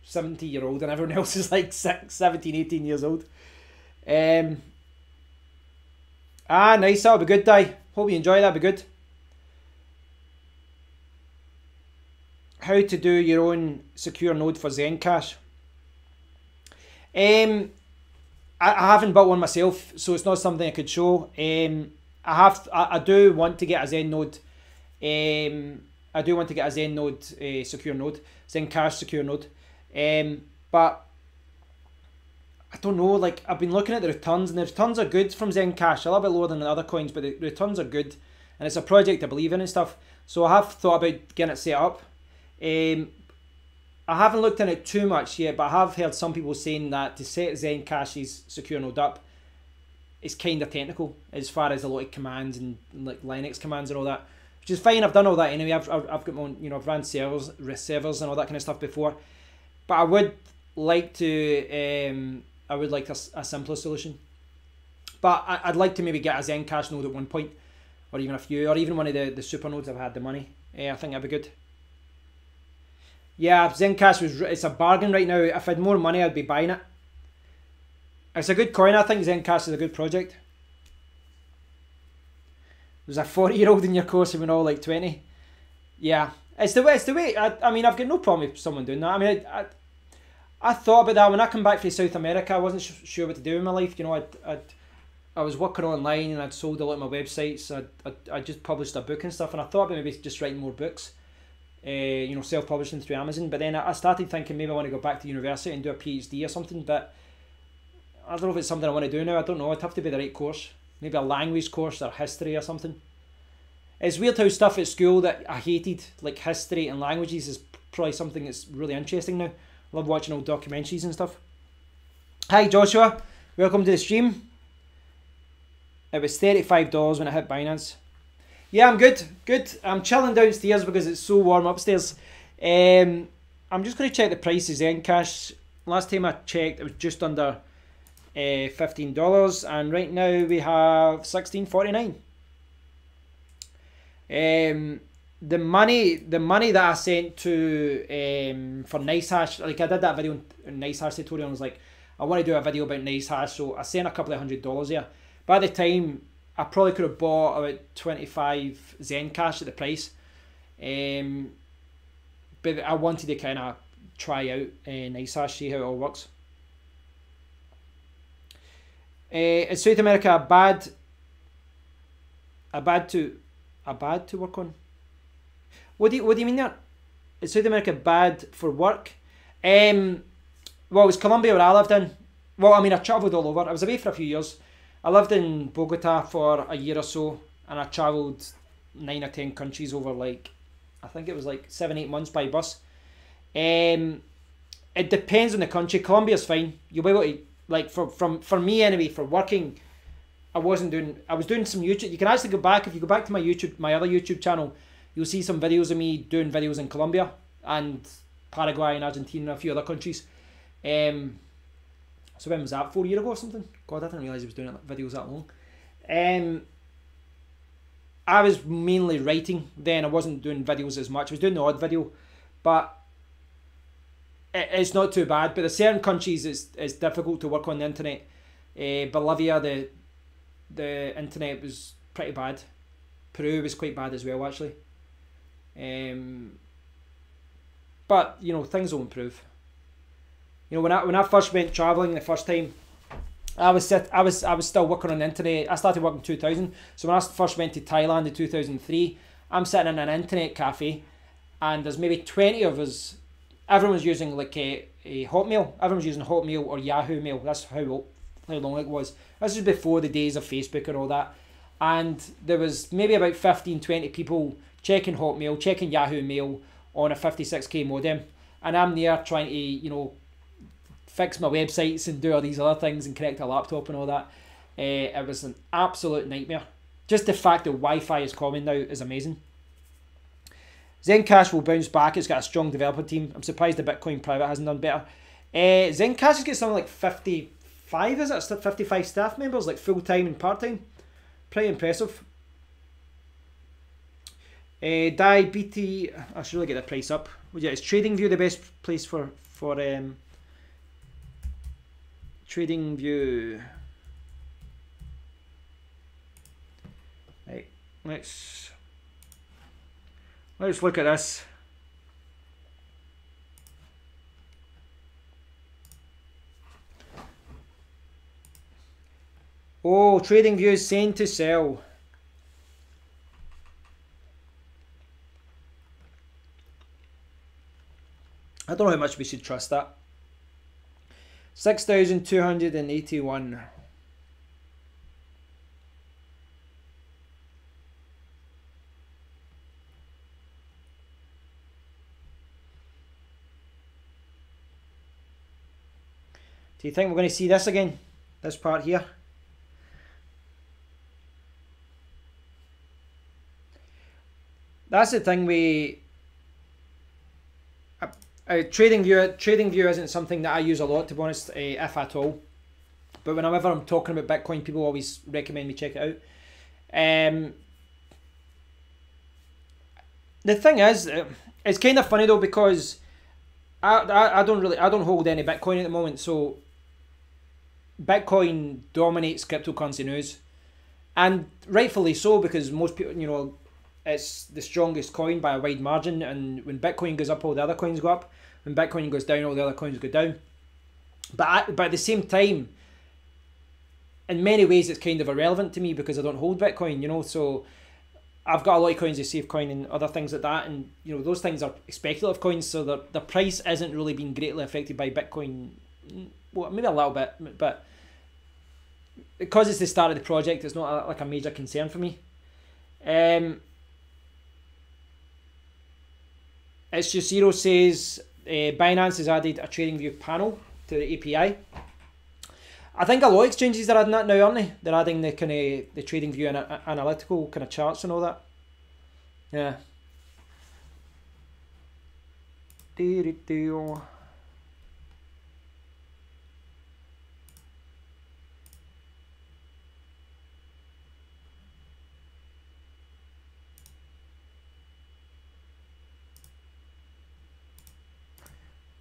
70-year-old, and everyone else is like 17, 18 years old. Nice. That'll be good, Di. Hope you enjoy that. Be good. How to do your own secure node for Zencash? I haven't built one myself, so it's not something I could show. I do want to get a Zen node. I do want to get a Zen node secure node, Zencash secure node. But I don't know. Like, I've been looking at the returns, and the returns are good from Zencash. A little bit lower than the other coins, but the returns are good, and it's a project I believe in and stuff. So I have thought about getting it set up. I haven't looked in it too much yet, but I have heard some people saying that to set Zencash's secure node up, it's kind of technical as far as a lot of commands and like Linux commands and all that, which is fine. I've done all that anyway. I've got my own, you know, I've ran servers and all that kind of stuff before, but I would like to a simpler solution. But I'd like to maybe get a Zencash node at one point, or even a few, or even one of the super nodes if I had the money. I think that'd be good. Yeah, Zencash it's a bargain right now. If I had more money, I'd be buying it. It's a good coin. I think Zencash is a good project. There's a 40-year-old in your course and we're all like 20. Yeah, it's the way. I mean, I've got no problem with someone doing that. I mean, I thought about that when I come back from South America. I wasn't sure what to do in my life. You know, I was working online and I'd sold a lot of my websites. I just published a book and stuff, and I thought about maybe just writing more books. You know, self-publishing through Amazon. But then I started thinking maybe I want to go back to university and do a PhD or something. But I don't know if it's something I want to do now. I don't know. It'd have to be the right course. Maybe a language course or history or something. It's weird how stuff at school that I hated, like history and languages, is probably something that's really interesting now. I love watching old documentaries and stuff. Hi Joshua, welcome to the stream. It was $35 when I hit Binance. Yeah, I'm good. I'm chilling downstairs because it's so warm upstairs. I'm just going to check the price of Zencash. Last time I checked, it was just under $15, and right now we have $16.49. The money that I sent to for NiceHash, like I did that video on NiceHash tutorial, and I was like, I want to do a video about NiceHash, so I sent a couple of $100 here. By the time, I probably could have bought about 25 Zencash at the price, but I wanted to kind of try out NiceHash, see how it all works. Is South America a bad to work on? What do you mean there? Is South America bad for work? Well, it was Colombia where I lived in. Well, I mean, I travelled all over. I was away for a few years. I lived in Bogota for a year or so, and I travelled 9 or 10 countries over, like, I think it was like 7-8 months by bus. It depends on the country. Colombia's fine. You'll be able to, like, for me anyway, for working, I was doing some YouTube. You can actually go back, if you go back to my other YouTube channel, you'll see some videos of me doing videos in Colombia and Paraguay and Argentina and a few other countries. So when was that? 4 years ago or something? God, I didn't realise I was doing videos that long. I was mainly writing then. I wasn't doing videos as much. I was doing the odd video, but it's not too bad. But there's certain countries it's difficult to work on the internet. Bolivia, the internet was pretty bad. Peru was quite bad as well, actually. But you know, things will improve. You know, when I first went traveling the first time, I was still working on the internet. I started working in 2000. So when I first went to Thailand in 2003, I'm sitting in an internet cafe, and there's maybe 20 of us. Everyone was using like a Hotmail. Everyone was using Hotmail or Yahoo Mail. That's how long it was. This was before the days of Facebook and all that. And there was maybe about 15, 20 people checking Hotmail, checking Yahoo Mail on a 56k modem. And I'm there trying to, you know, fix my websites and do all these other things and connect a laptop and all that. It was an absolute nightmare. Just the fact that Wi-Fi is common now is amazing. Zencash will bounce back. It's got a strong developer team. I'm surprised the Bitcoin private hasn't done better. Zencash has got something like 55, is it? 55 staff members, like full-time and part-time. Pretty impressive. BT, I should really get the price up. Well, yeah, is TradingView the best place for TradingView? Right, let's look at this. Oh, TradingView is saying to sell. I don't know how much we should trust that. 6,281. Do you think we're going to see this again? This part here? That's the thing TradingView isn't something that I use a lot, to be honest, if at all. But whenever I'm talking about Bitcoin, people always recommend me check it out. The thing is, it's kind of funny though, because I don't hold any Bitcoin at the moment, so Bitcoin dominates cryptocurrency news, and rightfully so, because most people, you know, it's the strongest coin by a wide margin, and when Bitcoin goes up, all the other coins go up. When Bitcoin goes down, all the other coins go down. But at the same time, in many ways, it's kind of irrelevant to me because I don't hold Bitcoin, you know. So I've got a lot of coins of Safecoin and other things like that, and you know, those things are speculative coins, so the price isn't really being greatly affected by Bitcoin. Well, maybe a little bit, but because it's the start of the project, it's not like a major concern for me. It's just Zero says Binance has added a TradingView panel to the API. I think a lot of exchanges are adding that now, aren't they? They're adding the kind of the TradingView and analytical kind of charts and all that. Yeah.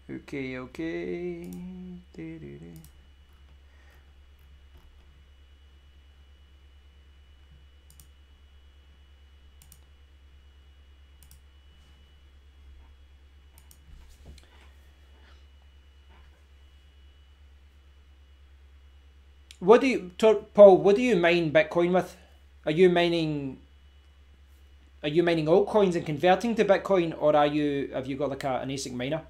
Okay. Paul, what do you mine Bitcoin with? Are you mining altcoins and converting to Bitcoin, or have you got like an ASIC miner?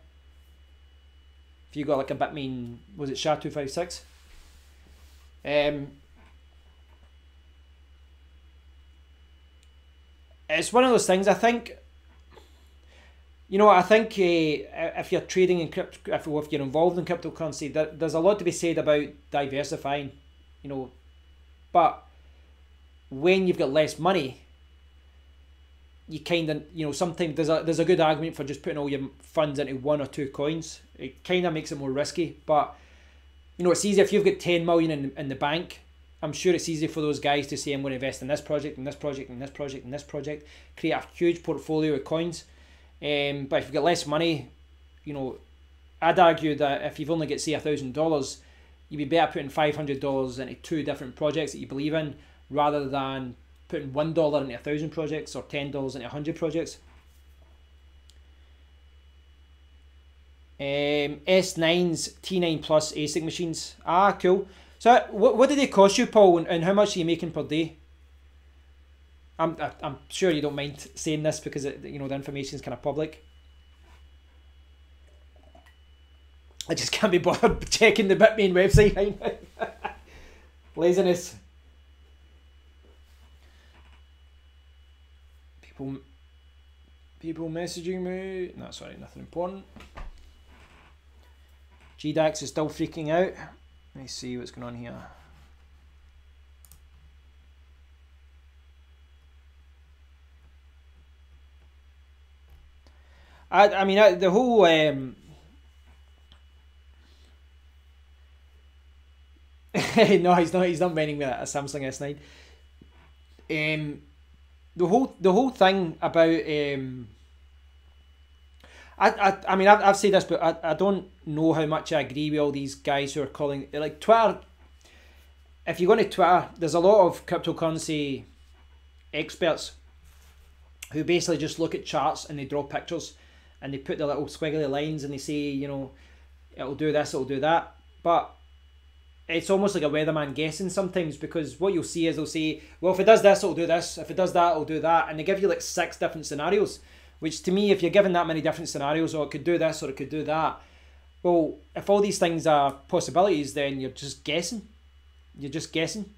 If you got like a Bitmain, was it SHA-256? It's one of those things, I think. you know, I think if you're trading in crypto, if you're involved in cryptocurrency, there's a lot to be said about diversifying, you know. But when you've got less money, you kind of, you know, sometimes there's a good argument for just putting all your funds into one or two coins. It kind of makes it more risky, but you know, it's easy if you've got 10 million in the bank. I'm sure it's easy for those guys to say, I'm going to invest in this project, and this project, and this project, and this project, create a huge portfolio of coins. But if you've got less money, you know, I'd argue that if you've only got, say, $1,000, you'd be better putting $500 into two different projects that you believe in, rather than putting $1 into 1,000 projects or $10 into 100 projects. S9s, T9 Plus ASIC machines. Ah, cool. So what do they cost you, Paul, and how much are you making per day? I'm sure you don't mind saying this because you know the information is kind of public. I just can't be bothered checking the Bitmain website right now. Laziness. People messaging me. No, sorry, nothing important. GDAX is still freaking out. Let me see what's going on here. I mean, the whole no, he's not meaning with a Samsung S9. The whole thing about I mean, I've said this, but I don't know how much I agree with all these guys who are calling, like, Twitter. If you go to Twitter, there's a lot of cryptocurrency experts who basically just look at charts and they draw pictures and they put the little squiggly lines and they say, you know, it'll do this, it'll do that. But it's almost like a weatherman guessing sometimes, because what you'll see is they'll say, well, if it does this, it'll do this. If it does that, it'll do that. And they give you like 6 different scenarios. Which to me, if you're given that many different scenarios, or it could do this or it could do that, well, if all these things are possibilities, then you're just guessing. You're just guessing.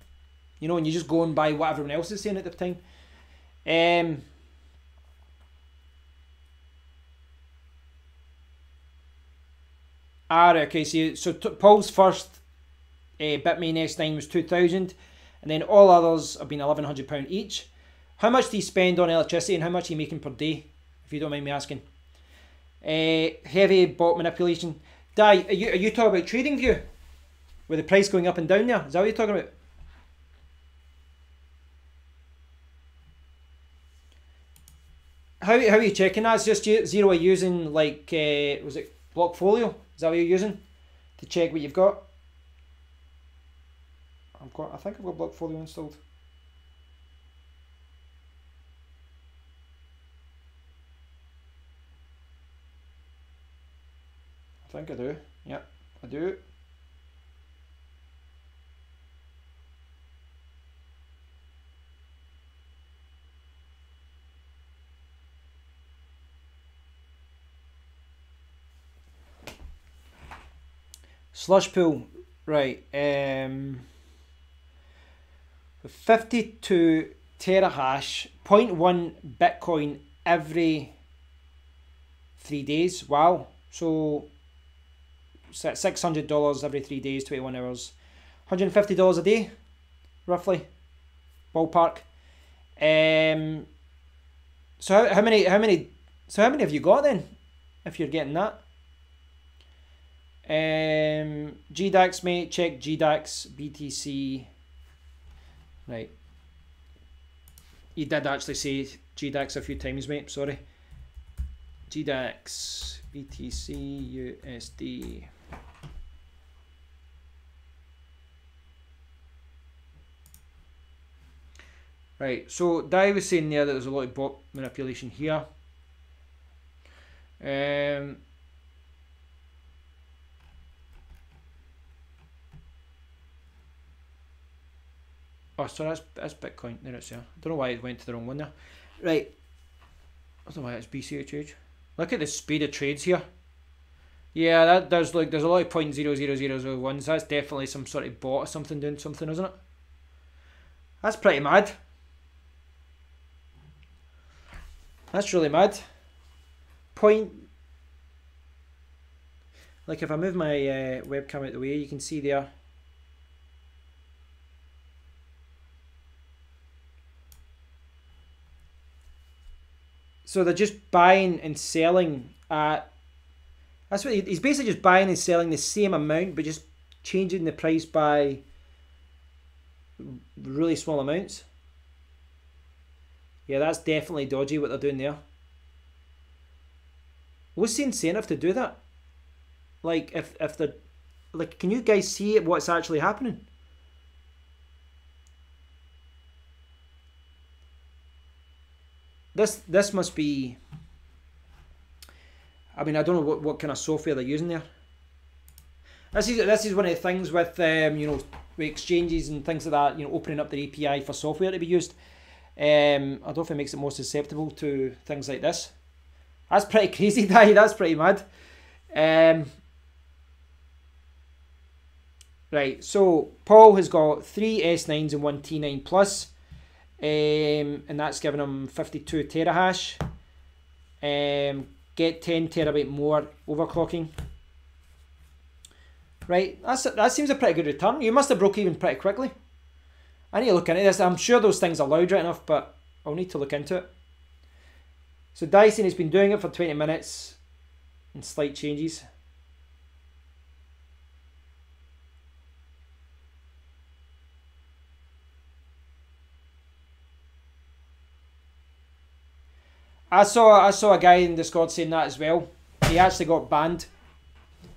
You know, and you're just going by what everyone else is saying at the time. Okay, so Paul's first Bitmain S9 was 2,000, and then all others have been £1,100 each. How much do you spend on electricity, and how much are you making per day, if you don't mind me asking? Heavy bot manipulation. Di, are you talking about TradingView? With the price going up and down there? Is that what you're talking about? How are you checking that? It's just zero using, like, was it Blockfolio? Is that what you're using to check what you've got? I think I've got Blockfolio installed. I think I do. Yeah, I do. Slush pool, right. 52 terahash, 0.1 Bitcoin every 3 days. Wow. So $600 every 3 days, 21 hours, $150 a day, roughly, ballpark. So how many have you got then, if you're getting that? GDAX, mate, check GDAX, BTC. Right. You did actually say GDAX a few times, mate, sorry. GDAX, BTC, USD. Right, so Di was saying there that there's a lot of bot manipulation here. Oh, sorry, that's Bitcoin. There it's there. I don't know why it went to the wrong one there. Right. I don't know why it's BCHH. Look at the speed of trades here. Yeah, there's a lot of 0.00001s. That's definitely some sort of bot or something doing something, isn't it? That's pretty mad. That's really mad. point, like if I move my webcam out of the way, you can see there. So they're just buying and selling at, that's what he's basically just buying and selling the same amount, but just changing the price by really small amounts. Yeah, that's definitely dodgy what they're doing there. What's the incentive to do that? Like, if they're, like, can you guys see what's actually happening? This must be, I mean, I don't know what kind of software they're using there. This is one of the things with you know, with exchanges and things like that, you know, opening up their API for software to be used. I don't know if it makes it more susceptible to things like this. That's pretty crazy, Di. That's pretty mad. Right, so Paul has got 3 S9s and 1 T9 Plus. And that's giving him 52 terahash. Get 10 terabyte more overclocking. Right, that seems a pretty good return. You must have broke even pretty quickly. I need to look into this. I'm sure those things are loud right enough, but I'll need to look into it. So Dyson has been doing it for 20 minutes and slight changes. I saw a guy in Discord saying that as well. He actually got banned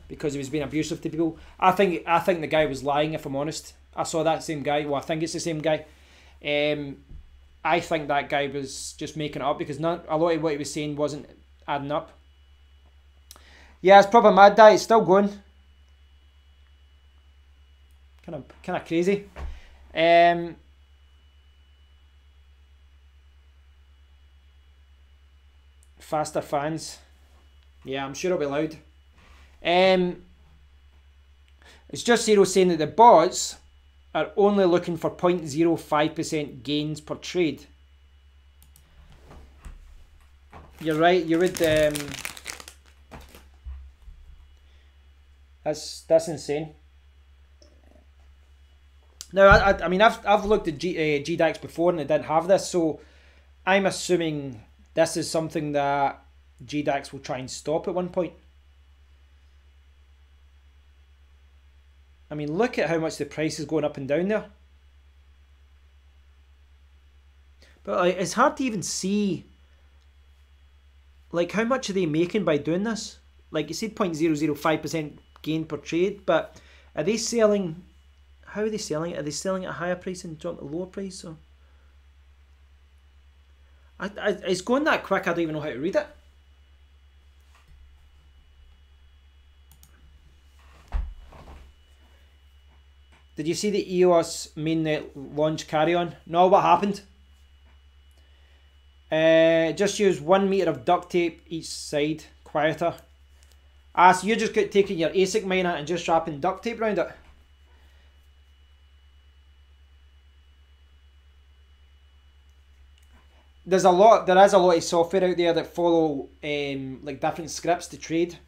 because he was being abusive to people. I think the guy was lying, if I'm honest. I saw that same guy. Well, I think it's the same guy. I think that guy was just making it up because not a lot of what he was saying wasn't adding up. Yeah, it's probably mad. It's still going. Kind of crazy. Faster fans. Yeah, I'm sure it'll be loud. It's just Zero saying that the bots are only looking for 0.05% gains per trade. You're right. You would. That's insane. Now, I mean, I've looked at GDAX before and it didn't have this, so I'm assuming this is something that GDAX will try and stop at one point. I mean, look at how much the price is going up and down there. But like, it's hard to even see, like, how much are they making by doing this? Like, you said 0.005% gain per trade, but are they selling, how are they selling it? Are they selling at a higher price and dropping at a lower price? Or it's going that quick, I don't even know how to read it. Did you see the EOS mainnet launch carry on? No, what happened? Just use 1 meter of duct tape each side, quieter. Ah, so you're just taking your ASIC miner and just wrapping duct tape around it? There is a lot of software out there that follow like different scripts to trade.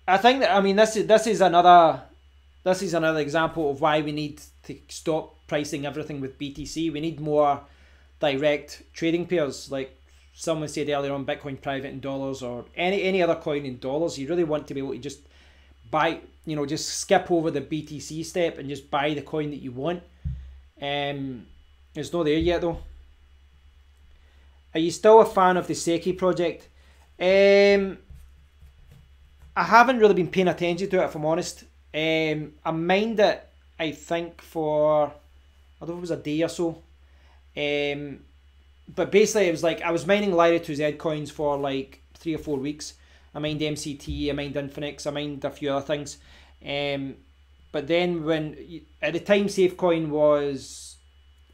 I think that, I mean, this is another example of why we need to stop pricing everything with BTC. We need more direct trading pairs. Like someone said earlier on, Bitcoin private in dollars or any other coin in dollars. You really want to be able to just buy, you know, just skip over the BTC step and just buy the coin that you want. It's not there yet though. Are you still a fan of the Seki project? I haven't really been paying attention to it, if I'm honest. I mined it, I think, for, I don't know if it was a day or so. But basically it was like, I was mining Lyra2Z coins for like 3 or 4 weeks. I mined MCT, I mined Infinix, I mined a few other things. But then at the time Safecoin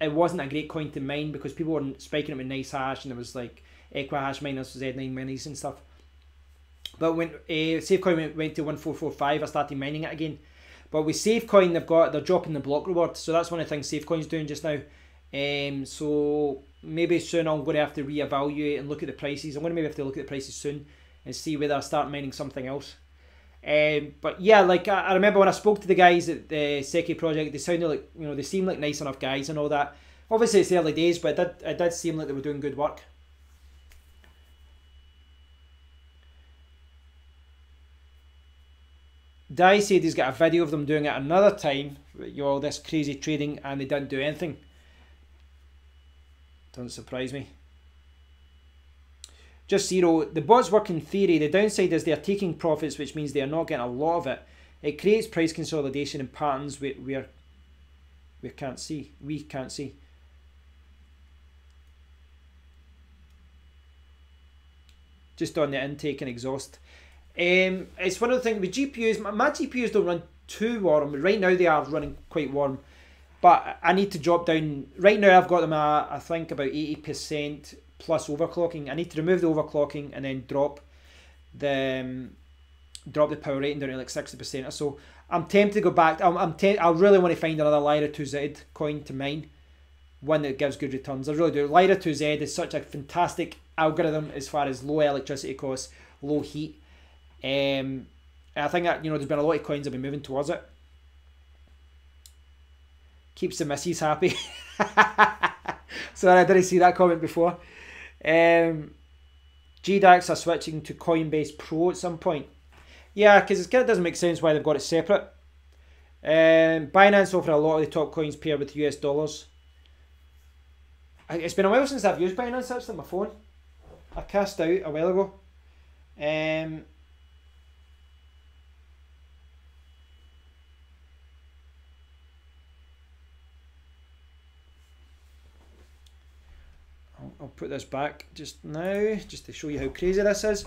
it wasn't a great coin to mine because people weren't spiking it with nice hash and there was like Equihash miners, Z9 minis and stuff. But when Safecoin went to 1445, I started mining it again. But with Safecoin, they're dropping the block reward, so that's one of the things Safecoin's doing just now. So maybe soon I'm going to have to reevaluate and look at the prices. I'm going to maybe have to look at the prices soon and see whether I start mining something else. But yeah, like I remember when I spoke to the guys at the Seki project, they sounded like, you know, they seemed like nice enough guys and all that. Obviously it's the early days, but it did seem like they were doing good work. Dai said he's got a video of them doing it another time, you know, all this crazy trading, and they didn't do anything. Doesn't surprise me. Just Zero, the bots work in theory. The downside is they are taking profits, which means they are not getting a lot of it. It creates price consolidation and patterns we can't see. We can't see. Just on the intake and exhaust. It's one of the things with GPUs. My GPUs don't run too warm. Right now they are running quite warm, but I need to drop down. Right now I've got them at, I think, about 80% plus overclocking. I need to remove the overclocking and then drop the power rating down to like 60% or so. I'm tempted to go back. I really want to find another Lyra 2Z coin to mine, one that gives good returns. I really do. Lyra 2Z is such a fantastic algorithm as far as low electricity costs, low heat. I think that, you know, there's been a lot of coins that have been moving towards it. Keeps the missus happy. Sorry, I didn't see that comment before. GDAX are switching to Coinbase Pro at some point. Yeah, because it doesn't make sense why they've got it separate. Binance offer a lot of the top coins paired with US dollars. It's been a while since I've used Binance actually on my phone. I cast out a while ago. I'll put this back just now, just to show you how crazy this is.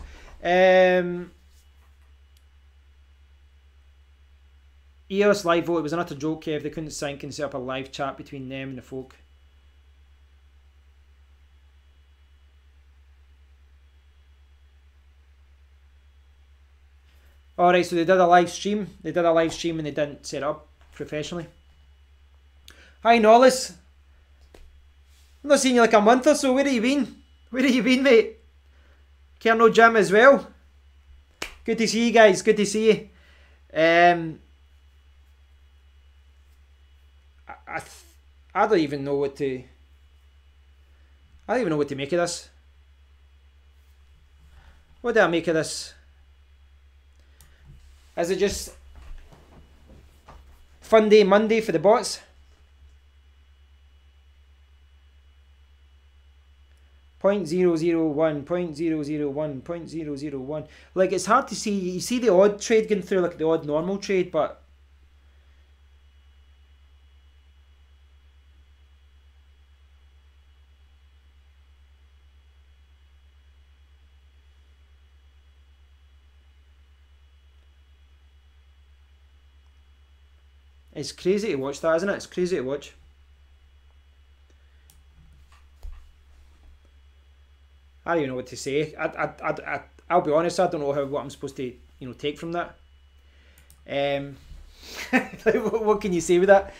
EOS live vote, it was an utter joke, Kev. They couldn't sync and set up a live chat between them and the folk. Alright, so they did a live stream. They did a live stream and they didn't set it up professionally. Hi, Nollis. I've not seen you like a month or so. Where have you been? Where have you been, mate? Colonel Jim as well. Good to see you guys. Good to see you. I don't even know what to. I don't even know what to make of this. What do I make of this? Is it just fun day Monday for the bots? .001, .001, .001. Like, it's hard to see. You see the odd trade going through, like the odd normal trade, but it's crazy to watch that, isn't it? It's crazy to watch. I don't even know what to say. I'll be honest. I don't know what I'm supposed to, you know, take from that. What can you say with that?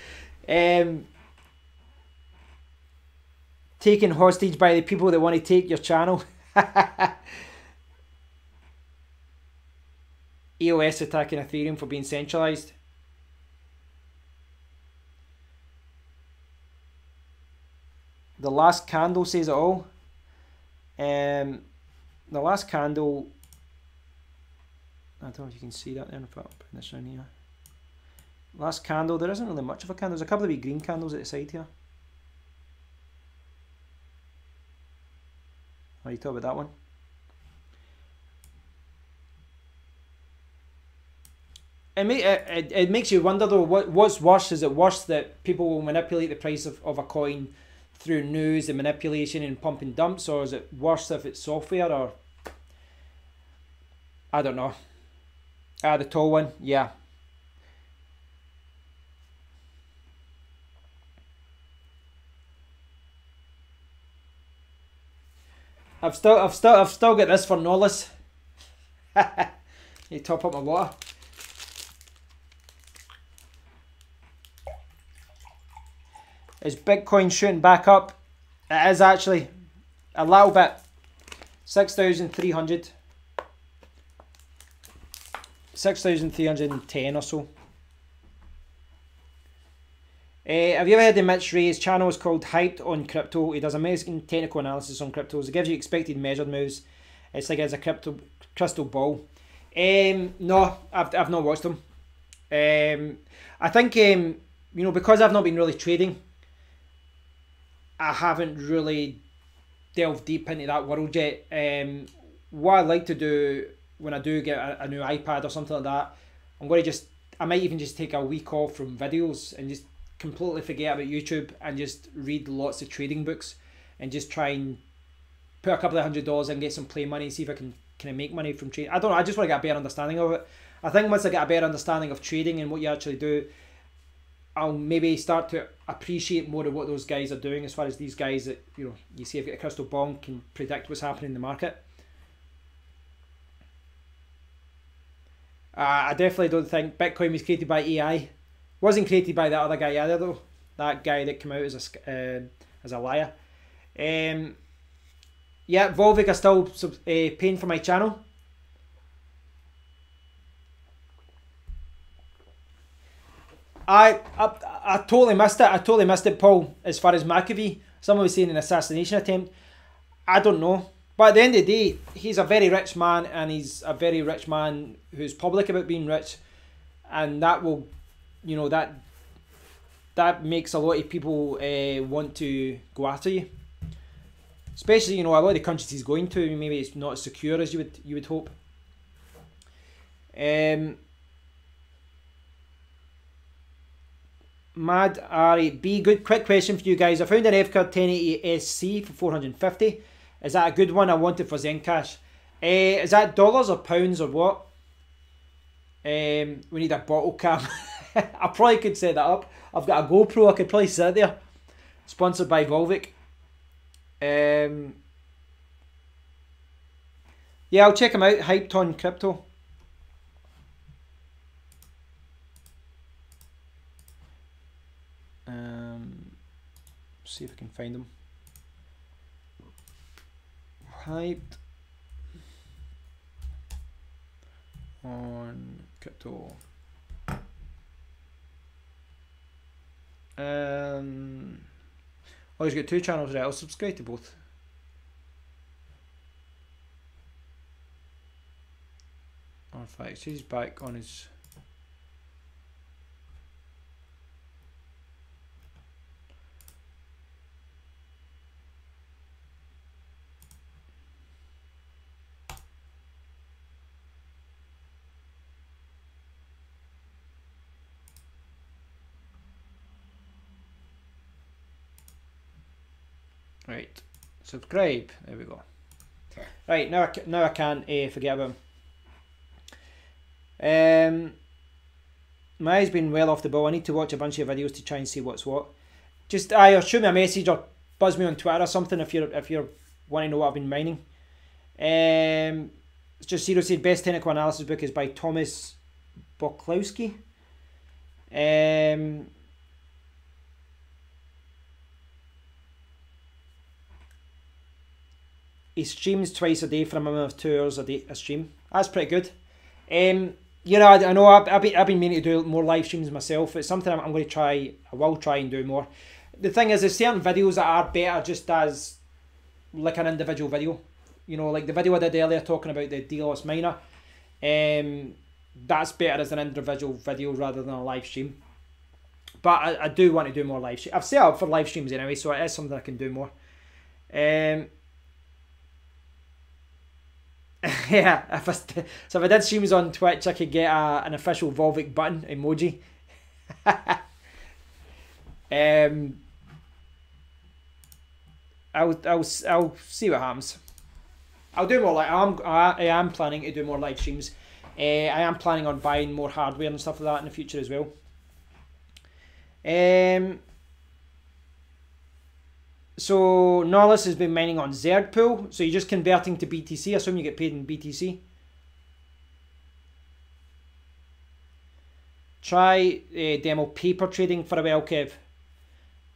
Taken hostage by the people that want to take your channel. EOS attacking Ethereum for being centralized. The last candle says it all. The last candle, I don't know if you can see that there, if I put this down here. Last candle, there isn't really much of a candle. There's a couple of wee green candles at the side here. Are you talking about that one? It makes you wonder though, what's worse? Is it worse that people will manipulate the price of a coin through news and manipulation and pump and dumps, or is it worse if it's software, or I don't know. The tall one, yeah. I've still got this for Nollis. You top up my water. Is Bitcoin shooting back up? It is actually a little bit. 6,300. 6,310 or so. Have you ever heard of Mitch Ray's channel? Is called Hyped on Crypto. He does amazing technical analysis on cryptos. It gives you expected measured moves. It's like it's a crystal ball. No, I've not watched them. I think you know, because I've not been really trading, I haven't really delved deep into that world yet. What I like to do when I do get a new iPad or something like that, I might even just take a week off from videos and just completely forget about YouTube and just read lots of trading books and just try and put a couple of $100 and get some play money, see if I can make money from trading. I don't know, I just want to get a better understanding of it. I think once I get a better understanding of trading and what you actually do, I'll maybe start to appreciate more of what those guys are doing, as far as these guys that, you know, you see if you get a crystal ball and can predict what's happening in the market. I definitely don't think Bitcoin was created by AI. Wasn't created by that other guy either though. That guy that came out as a liar. Yeah, Volvic are still paying for my channel. I totally missed it. I totally missed it, Paul. As far as McAfee, someone was saying an assassination attempt. I don't know. But at the end of the day, he's a very rich man, and he's a very rich man who's public about being rich, and that will, you know, that makes a lot of people want to go after you. Especially, you know, a lot of the countries he's going to, maybe it's not as secure as you would hope. Mad R8B, good quick question for you guys. I found an FCAD 1080 SC for 450. Is that a good one? I want it for Zencash. Is that dollars or pounds or what? We need a bottle cam. I probably could set that up. I've got a GoPro, I could probably sit there. Sponsored by Volvic. Yeah, I'll check him out. Hyped on Crypto. See if I can find them. Hyped on Crypto. Oh, he's got two channels there. I'll subscribe to both. Artifacts. He's back on his. Right, subscribe. There we go. Right, now I can't forget about him. My eye's been well off the ball. I need to watch a bunch of videos to try and see what's what. Just either shoot me a message or buzz me on Twitter or something if you're wanting to know what I've been mining. It's just Zero said best technical analysis book is by Thomas Boklowski. He streams twice a day for a minimum of 2 hours a stream. That's pretty good. You know, I know I've been meaning to do more live streams myself. It's something I'm going to try. I will try and do more. The thing is, there's certain videos that are better just as like an individual video. You know, like the video I did earlier talking about the DLS miner. That's better as an individual video rather than a live stream. But I do want to do more live streams. I've set up for live streams anyway, so it is something I can do more. Yeah, so if I did streams on Twitch, I could get an official Volvic button emoji. I'll see what happens. I'll do more. Like I am planning to do more live streams. I am planning on buying more hardware and stuff like that in the future as well. So Norlis has been mining on Zerd pool. So you're just converting to BTC. I assume you get paid in BTC. Try demo paper trading for a while, Kev.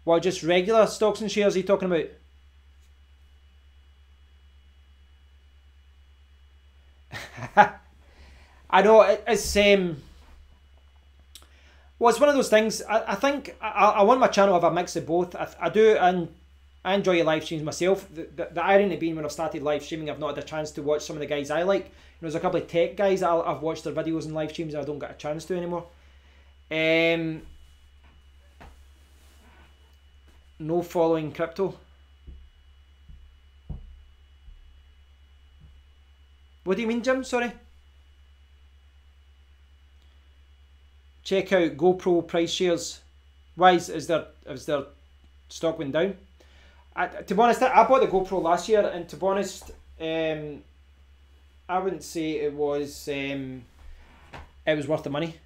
Well, just regular stocks and shares are you talking about? I know it's well, it's one of those things. I think I want my channel to have a mix of both. I do, and I enjoy your live streams myself. The irony being, when I've started live streaming, I've not had a chance to watch some of the guys I like. There's a couple of tech guys that I've watched their videos and live streams and I don't get a chance to anymore. No following crypto. What do you mean, Jim? Sorry. Check out GoPro price shares. Why is their stock went down? To be honest, I bought the GoPro last year, and to be honest, I wouldn't say it was worth the money.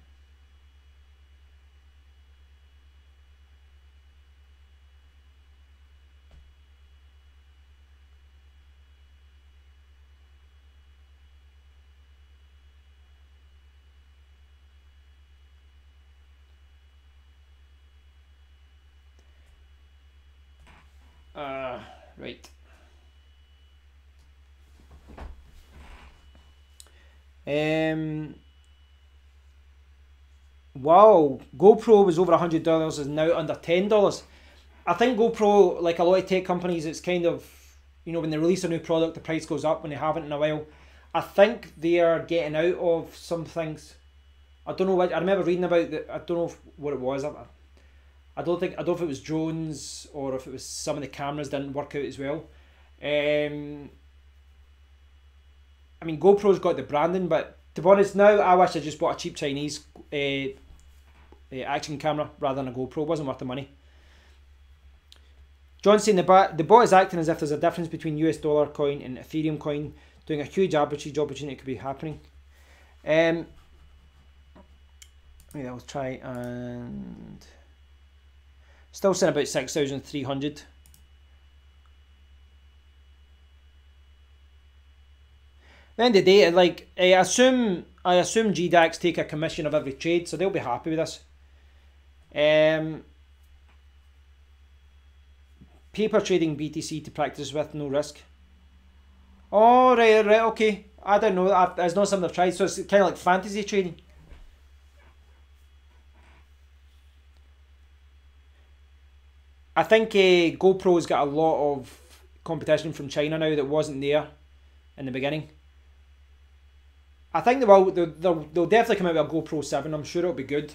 Right. Wow, GoPro was over $100, is now under $10. I think GoPro, like a lot of tech companies, it's kind of, you know, when they release a new product, the price goes up when they haven't in a while. I think they are getting out of some things. I don't know what, I remember reading about that. I don't know what it was. I don't know if it was drones or if it was some of the cameras didn't work out as well. I mean, GoPro's got the branding, but to be honest, now I wish I just bought a cheap Chinese action camera rather than a GoPro. It wasn't worth the money. John saying the bot is acting as if there's a difference between US dollar coin and Ethereum coin, doing a huge arbitrage opportunity could be happening. Maybe I'll try and still saying about 6,300. At the end of the day, like I assume GDAX take a commission of every trade, so they'll be happy with this. Paper trading BTC to practice with, no risk. Oh, right, okay. I don't know. It's not something I've tried, so it's kind of like fantasy trading. I think GoPro's got a lot of competition from China now that wasn't there in the beginning. I think they'll definitely come out with a GoPro 7. I'm sure it'll be good,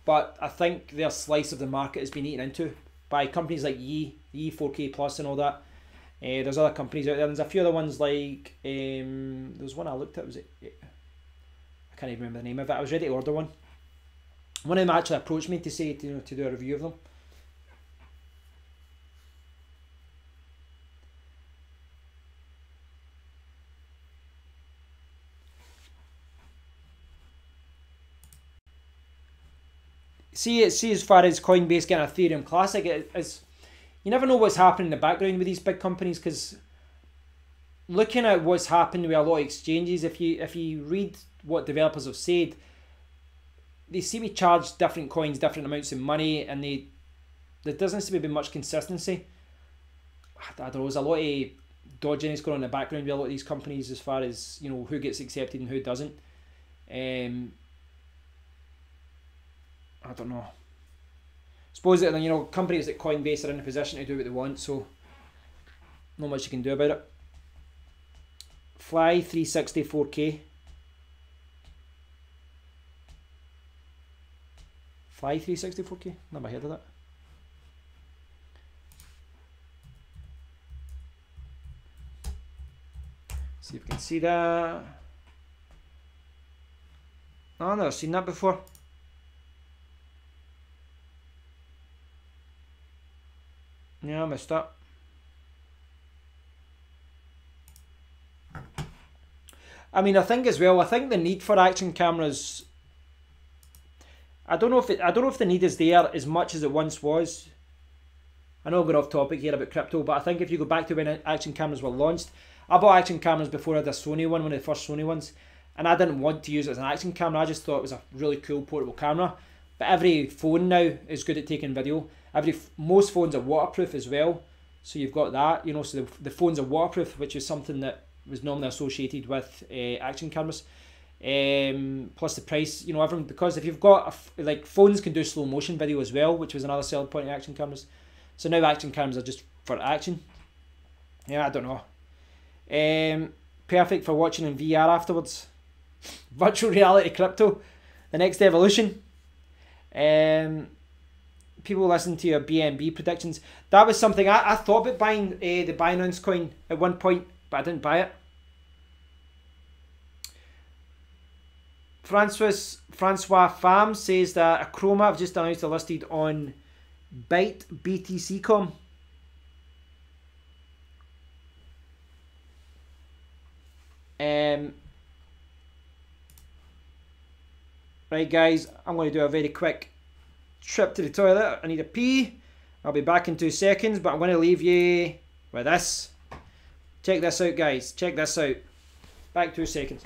but I think their slice of the market has been eaten into by companies like Yi 4K Plus and all that. There's other companies out there. There's a few other ones like there's one I looked at. Was it? I can't even remember the name of it. I was ready to order one. One of them actually approached me to say to do a review of them. See as far as Coinbase getting Ethereum Classic, you never know what's happening in the background with these big companies, because looking at what's happened with a lot of exchanges, if you read what developers have said, they seem to charge different coins different amounts of money, and there doesn't seem to be much consistency. I don't know, there's a lot of dodginess going on in the background with a lot of these companies as far as, you know, who gets accepted and who doesn't. I don't know. Suppose that, you know, companies like Coinbase are in a position to do what they want, so not much you can do about it. Fly 364K. Fly 364K? Never heard of that. See if we can see that. Oh, I've never seen that before. Yeah, I missed that. I mean, I think as well, I think the need for action cameras, I don't know if the need is there as much as it once was. I know I'm going off topic here about crypto, but I think if you go back to when action cameras were launched, I bought action cameras before I had a Sony one of the first Sony ones, and I didn't want to use it as an action camera. I just thought it was a really cool portable camera. But every phone now is good at taking video. most phones are waterproof as well, so you've got that, you know, so the phones are waterproof, which is something that was normally associated with action cameras. Plus the price, you know, everyone, because if you've got like phones can do slow motion video as well, which was another selling point in action cameras. So now action cameras are just for action. Yeah, I don't know. Perfect for watching in VR afterwards. Virtual reality crypto, the next evolution. People listen to your BNB predictions. That was something I thought about buying the Binance coin at one point, but I didn't buy it. Francois Pham says that a Chroma have just announced they're listed on Byte BTC.com. Right guys, I'm going to do a very quick trip to the toilet. I need a pee. I'll be back in 2 seconds, but I'm going to leave you with this. Check this out guys, check this out. Back 2 seconds.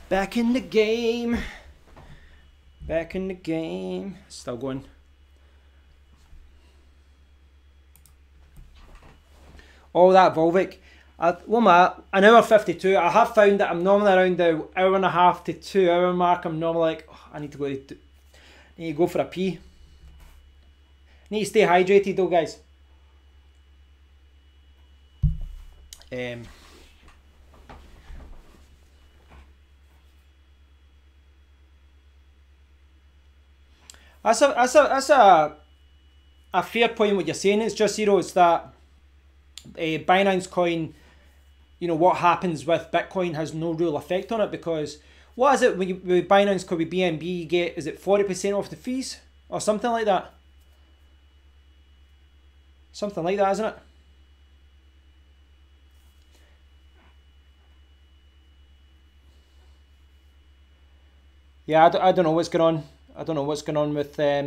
Back in the game. Back in the game. Still going. All that Volvic. What am I? An hour 52. I have found that I'm normally around the hour and a half to 2 hour mark. I'm normally like, oh, I need to go for a pee. Need to stay hydrated though, guys. That's a fair point what you're saying. It's just, you know, it's that Binance coin, you know, what happens with Bitcoin has no real effect on it, because what is it when you, with Binance coin with BNB you get, is it 40% off the fees or something like that? Something like that, isn't it? Yeah, I don't know what's going on. I don't know what's going on with how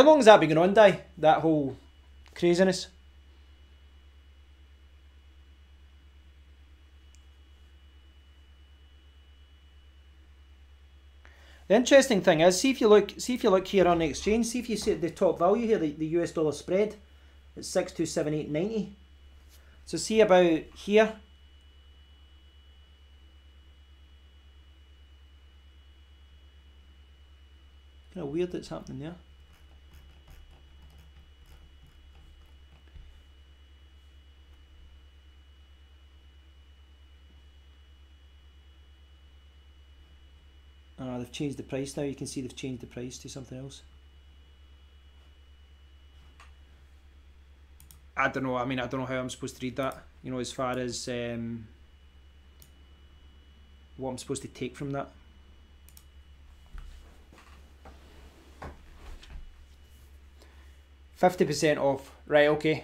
long has that been going on, Di? That whole craziness? The interesting thing is, see if you look here on the exchange, see if you see the top value here, the US dollar spread, it's 627.890. So see about here. Kind of weird that's happening there. They've changed the price now. You can see they've changed the price to something else. I don't know. I mean, I don't know how I'm supposed to read that. You know, as far as what I'm supposed to take from that. 50% off. Right, okay.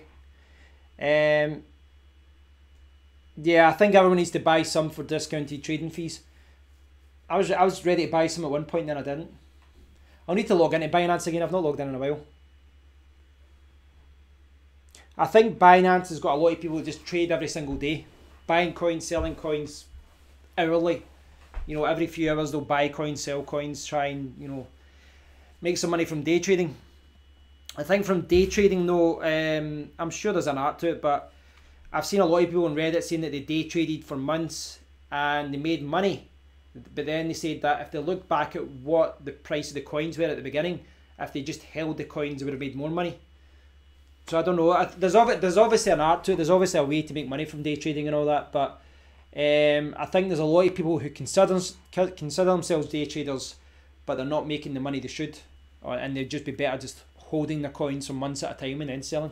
Yeah, I think everyone needs to buy some for discounted trading fees. I was ready to buy some at one point, then I didn't. I'll need to log into Binance again. I've not logged in a while. I think Binance has got a lot of people who just trade every single day. Buying coins, selling coins hourly. You know, every few hours they'll buy coins, sell coins, try and, you know, make some money from day trading. I think from day trading though, I'm sure there's an art to it, but I've seen a lot of people on Reddit saying that they day traded for months and they made money. But then they said that if they look back at what the price of the coins were at the beginning, if they just held the coins, they would have made more money. So I don't know. There's obviously an art to it. There's obviously a way to make money from day trading and all that. But I think there's a lot of people who consider themselves day traders, but they're not making the money they should, and they'd just be better just holding the coins for months at a time and then selling.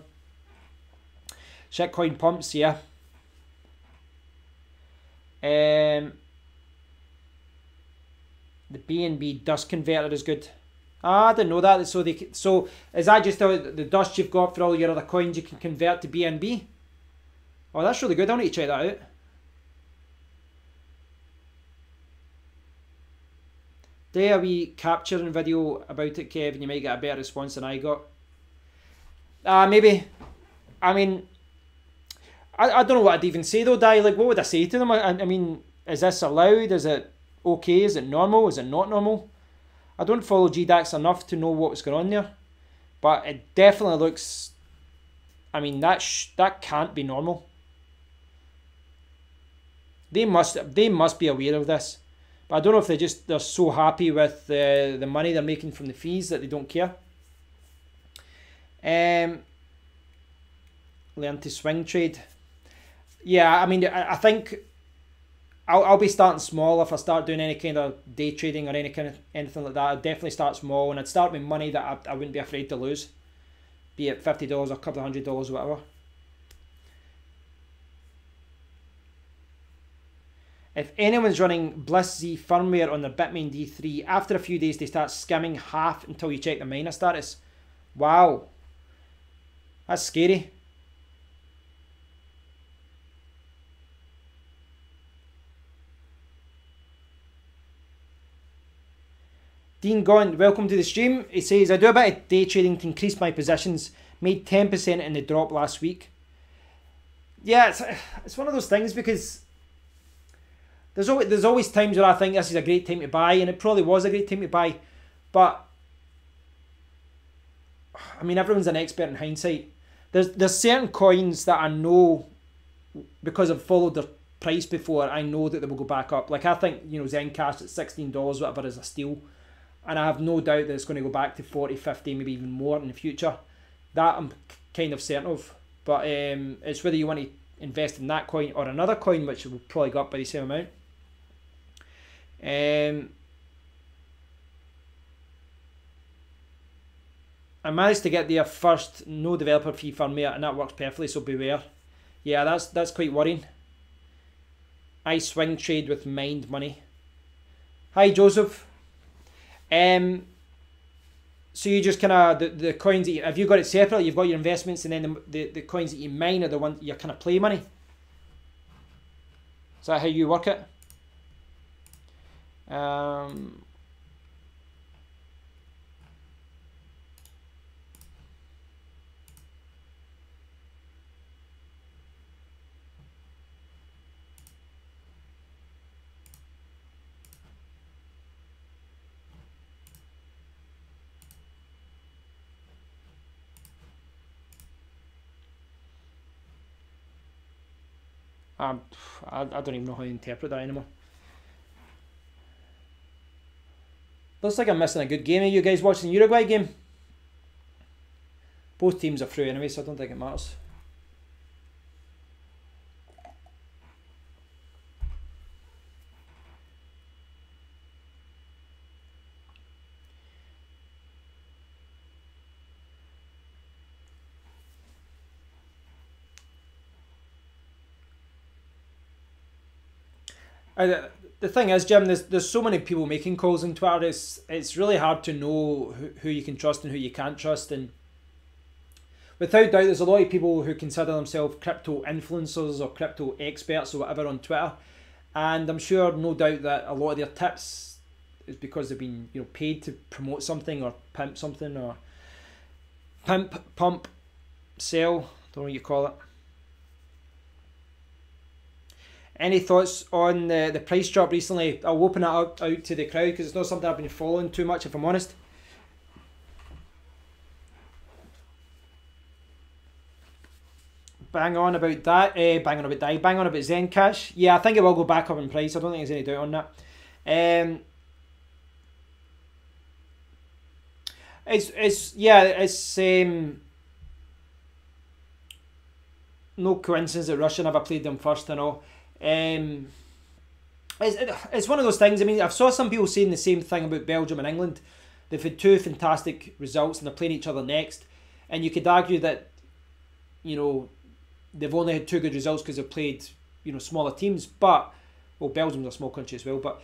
Shitcoin pumps, yeah. The BNB dust converter is good. I didn't know that. So is that just the dust you've got for all your other coins you can convert to BNB? Oh, that's really good. I need to check that out. Do a wee capturing video about it, Kev, and you might get a better response than I got. Maybe. I mean, I don't know what I'd even say though, Di. Like, what would I say to them? I mean, is this allowed? Is it okay? Is it normal? Is it not normal? I don't follow GDAX enough to know what's going on there, but it definitely looks. I mean, that can't be normal. They must be aware of this, but I don't know if they're so happy with the money they're making from the fees that they don't care. Learn to swing trade. Yeah, I mean, I think I'll be starting small if I start doing any kind of day trading or anything like that. I'd definitely start small, and I'd start with money that I wouldn't be afraid to lose, be it $50 or a couple of $100 or whatever. If anyone's running Bliss Z firmware on their Bitmain D3, after a few days they start skimming half until you check the miner status. Wow, that's scary. Dean Gaunt, welcome to the stream. He says, I do a bit of day trading to increase my positions. Made 10% in the drop last week. Yeah, it's one of those things because there's always times where I think this is a great time to buy, and it probably was a great time to buy. But, I mean, everyone's an expert in hindsight. There's certain coins that I know, because I've followed their price before, I know that they will go back up. Like, I think, you know, Zencash at $16, whatever, is a steal. And I have no doubt that it's going to go back to 40, 50, maybe even more in the future. That I'm kind of certain of. But it's whether you want to invest in that coin or another coin, which will probably go up by the same amount. I managed to get there first, no developer fee firmware, and that works perfectly, so beware. Yeah, that's quite worrying. I swing trade with mined money. Hi, Joseph. So you just kind of, the coins that have you got it separate? You've got your investments, and then the coins that you mine are the ones you kind of play money. Is that how you work it? I don't even know how to interpret that anymore. Looks like I'm missing a good game. Are you guys watching the Uruguay game? Both teams are through anyway, so I don't think it matters. The thing is, Jim, there's so many people making calls on Twitter. It's really hard to know who you can trust and who you can't trust. And without doubt, there's a lot of people who consider themselves crypto influencers or crypto experts or whatever on Twitter. And I'm sure, no doubt, that a lot of their tips is because they've been, you know, paid to promote something or pimp something, or pimp, pump, sell, don't know what you call it. Any thoughts on the price drop recently? I'll open it out to the crowd because it's not something I've been following too much, if I'm honest. Bang on about that. Bang on about Zencash. Yeah, I think it will go back up in price. I don't think there's any doubt on that. It's no coincidence that Russia never played them first and all. It's one of those things. I mean, I've saw some people saying the same thing about Belgium and England. They've had two fantastic results and they're playing each other next. And you could argue that, you know, they've only had two good results because they've played, you know, smaller teams. But, well, Belgium's a small country as well. But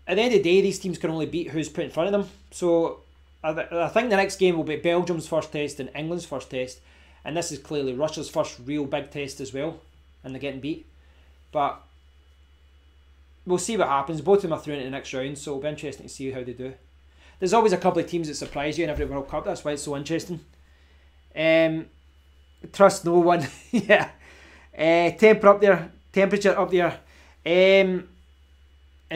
at the end of the day, these teams can only beat who's put in front of them. So I think the next game will be Belgium's first test and England's first test. And this is clearly Russia's first real big test as well. And they're getting beat. But we'll see what happens. Both of them are through into the next round. So it'll be interesting to see how they do. There's always a couple of teams that surprise you in every World Cup. That's why it's so interesting. Trust no one. Yeah. Temperature up there. In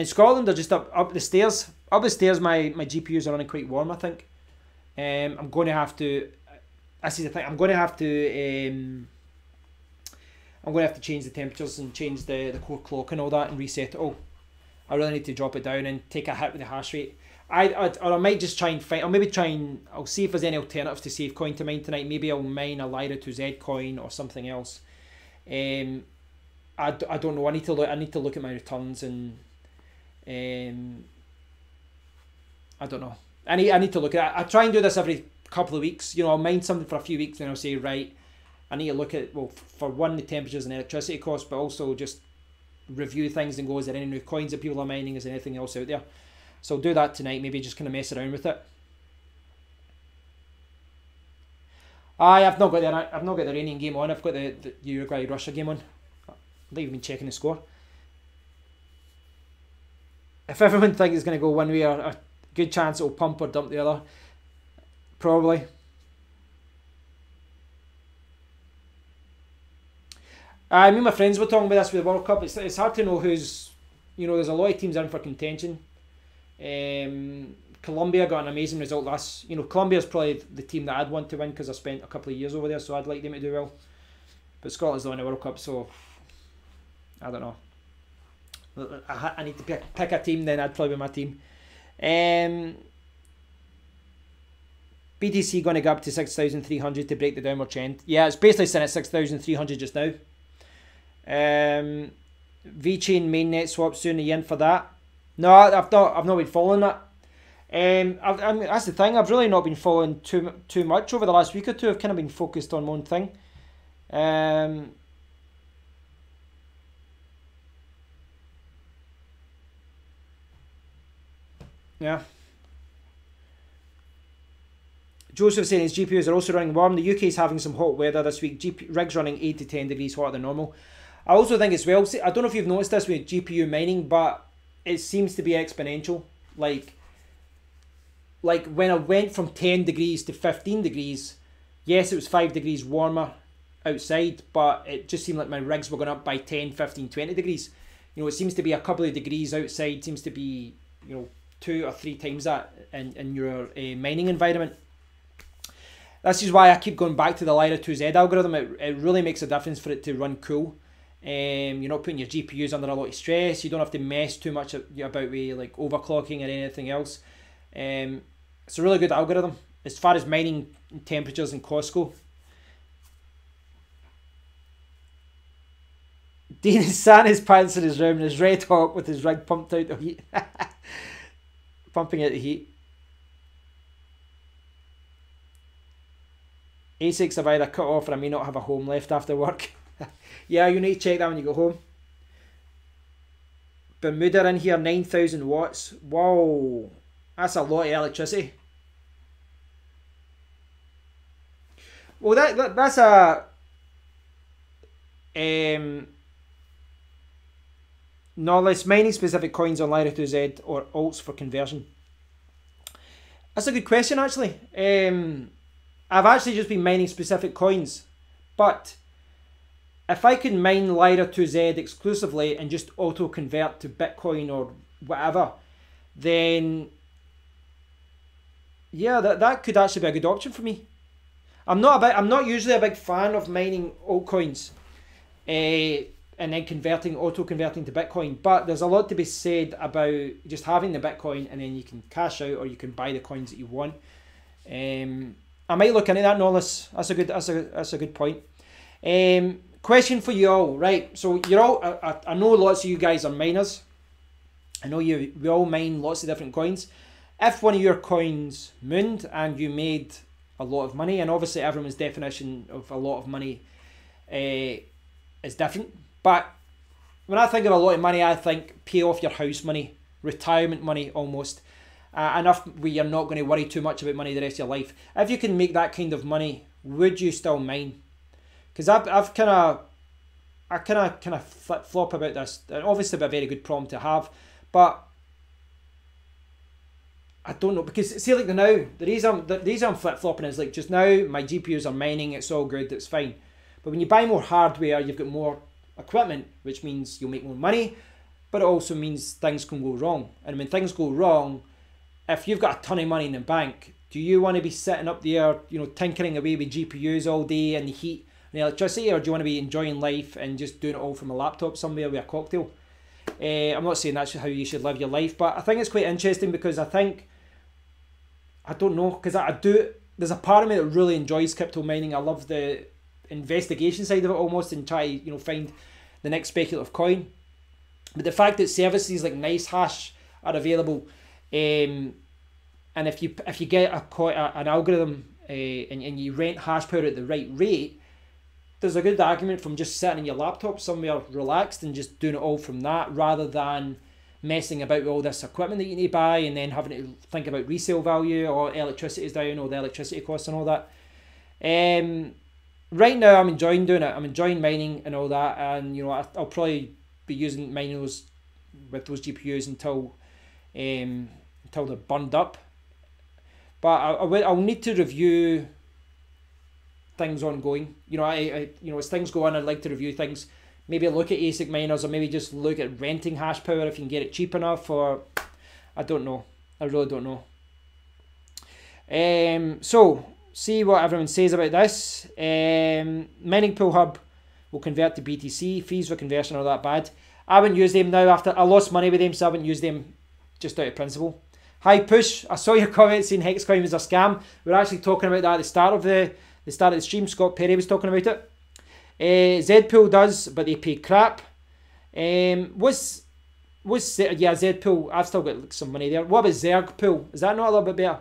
Scotland, they're just up the stairs. Up the stairs, my GPUs are running quite warm, I think. I'm going to have to... This is the thing. I'm going to have to change the temperatures and change the core clock and all that and reset it all. I really need to drop it down and take a hit with the hash rate. Or I might just try and find... I'll see if there's any alternatives to save coin to mine tonight. Maybe I'll mine a Lyra 2Z coin or something else. I don't know. I need to look at my returns and... I don't know. I need to look at it. I try and do this every couple of weeks. You know, I'll mine something for a few weeks and I'll say, right, I need to look at, well, for one, the temperatures and electricity costs, but also just review things and go, is there any new coins that people are mining? Is there anything else out there? So I'll do that tonight, maybe just kind of mess around with it. I've not got the Iranian game on. I've got the Uruguay-Russia game on. I've not even been checking the score. If everyone thinks it's going to go one way, or a good chance it'll pump or dump the other. Probably. Me and my friends were talking about this with the World Cup. It's hard to know who's... You know, there's a lot of teams in for contention. Colombia got an amazing result last... You know, Colombia's probably the team that I'd want to win because I spent a couple of years over there, so I'd like them to do well. But Scotland's not in the World Cup, so... I don't know. I need to pick a team, then I'd probably be my team. BTC going to go up to 6,300 to break the downward trend. Yeah, it's basically sitting at 6,300 just now. VeChain mainnet swap soon. Are you in for that? No, I've not been following that. That's the thing. I've really not been following too much over the last week or two. I've kind of been focused on my own thing. Yeah. Joseph saying his GPUs are also running warm. The UK is having some hot weather this week. Rig's running 8 to 10 degrees hotter than normal. I also think as well, I don't know if you've noticed this with GPU mining, but it seems to be exponential. Like when I went from 10 degrees to 15 degrees, yes, it was 5 degrees warmer outside, but it just seemed like my rigs were going up by 10, 15, 20 degrees. You know, it seems to be a couple of degrees outside, seems to be, you know, 2 or 3 times that in your mining environment. This is why I keep going back to the Lyra 2Z algorithm. It really makes a difference for it to run cool. You're not putting your GPUs under a lot of stress. You don't have to mess too much about with like overclocking or anything else. It's a really good algorithm as far as mining temperatures and costs go. Dean is sat in his pants in his room and is red hot with his rig pumped out the heat. Pumping out the heat. Asics have either cut off or I may not have a home left after work. Yeah, you need to check that when you go home. Bermuda in here, 9,000 watts. Whoa, that's a lot of electricity. Well, that's a... no less mining specific coins on Lyra 2Z or alts for conversion. That's a good question, actually. I've actually just been mining specific coins, but if I can mine Lyra 2Z exclusively and just auto convert to Bitcoin or whatever, then yeah, that could actually be a good option for me. I'm not usually a big fan of mining altcoins and then auto converting to Bitcoin, but there's a lot to be said about just having the Bitcoin and then you can cash out or you can buy the coins that you want. I might look into that, Nollis. That's a good point. Question for you all, right? So you're all, I know lots of you guys are miners. I know we all mine lots of different coins. If one of your coins mooned and you made a lot of money, and obviously everyone's definition of a lot of money is different, but when I think of a lot of money, I think pay off your house money, retirement money almost, enough where you're not going to worry too much about money the rest of your life. If you can make that kind of money, would you still mine? Because I kind of flip flop about this. Obviously, a very good problem to have, but I don't know, because see, like the reason I'm flip flopping is like just now my GPUs are mining, it's all good, it's fine. But when you buy more hardware, you've got more equipment, which means you'll make more money, but it also means things can go wrong. And when things go wrong, if you've got a ton of money in the bank, do you want to be sitting up there, you know, tinkering away with GPUs all day in the heat and the electricity, or do you want to be enjoying life and just doing it all from a laptop somewhere with a cocktail? I'm not saying that's how you should live your life, but I think it's quite interesting because I don't know, because there's a part of me that really enjoys crypto mining. I love the investigation side of it almost and try to, you know, find the next speculative coin. But the fact that services like NiceHash are available, and if you get an algorithm and you rent HashPower at the right rate, there's a good argument from just sitting in your laptop somewhere relaxed and just doing it all from that, rather than messing about with all this equipment that you need to buy and then having to think about resale value or electricity's down or the electricity costs and all that. Right now I'm enjoying doing it. I'm enjoying mining and all that, and you know I'll probably be using mining with those GPUs until they're burned up. But I'll need to review things ongoing. You know, I as things go on, I'd like to review things. Maybe look at ASIC miners, or maybe just look at renting HashPower if you can get it cheap enough, or I don't know. I really don't know. So see what everyone says about this. Mining Pool Hub will convert to BTC. Fees for conversion are that bad. I wouldn't use them now after I lost money with them, so I wouldn't use them just out of principle. Hi Push, I saw your comment saying Hexcoin was a scam. We were actually talking about that at the start of the stream. Scott Perry was talking about it. Zpool does, but they pay crap. Zpool, I've still got some money there. What about Zergpool? Is that not a little bit better?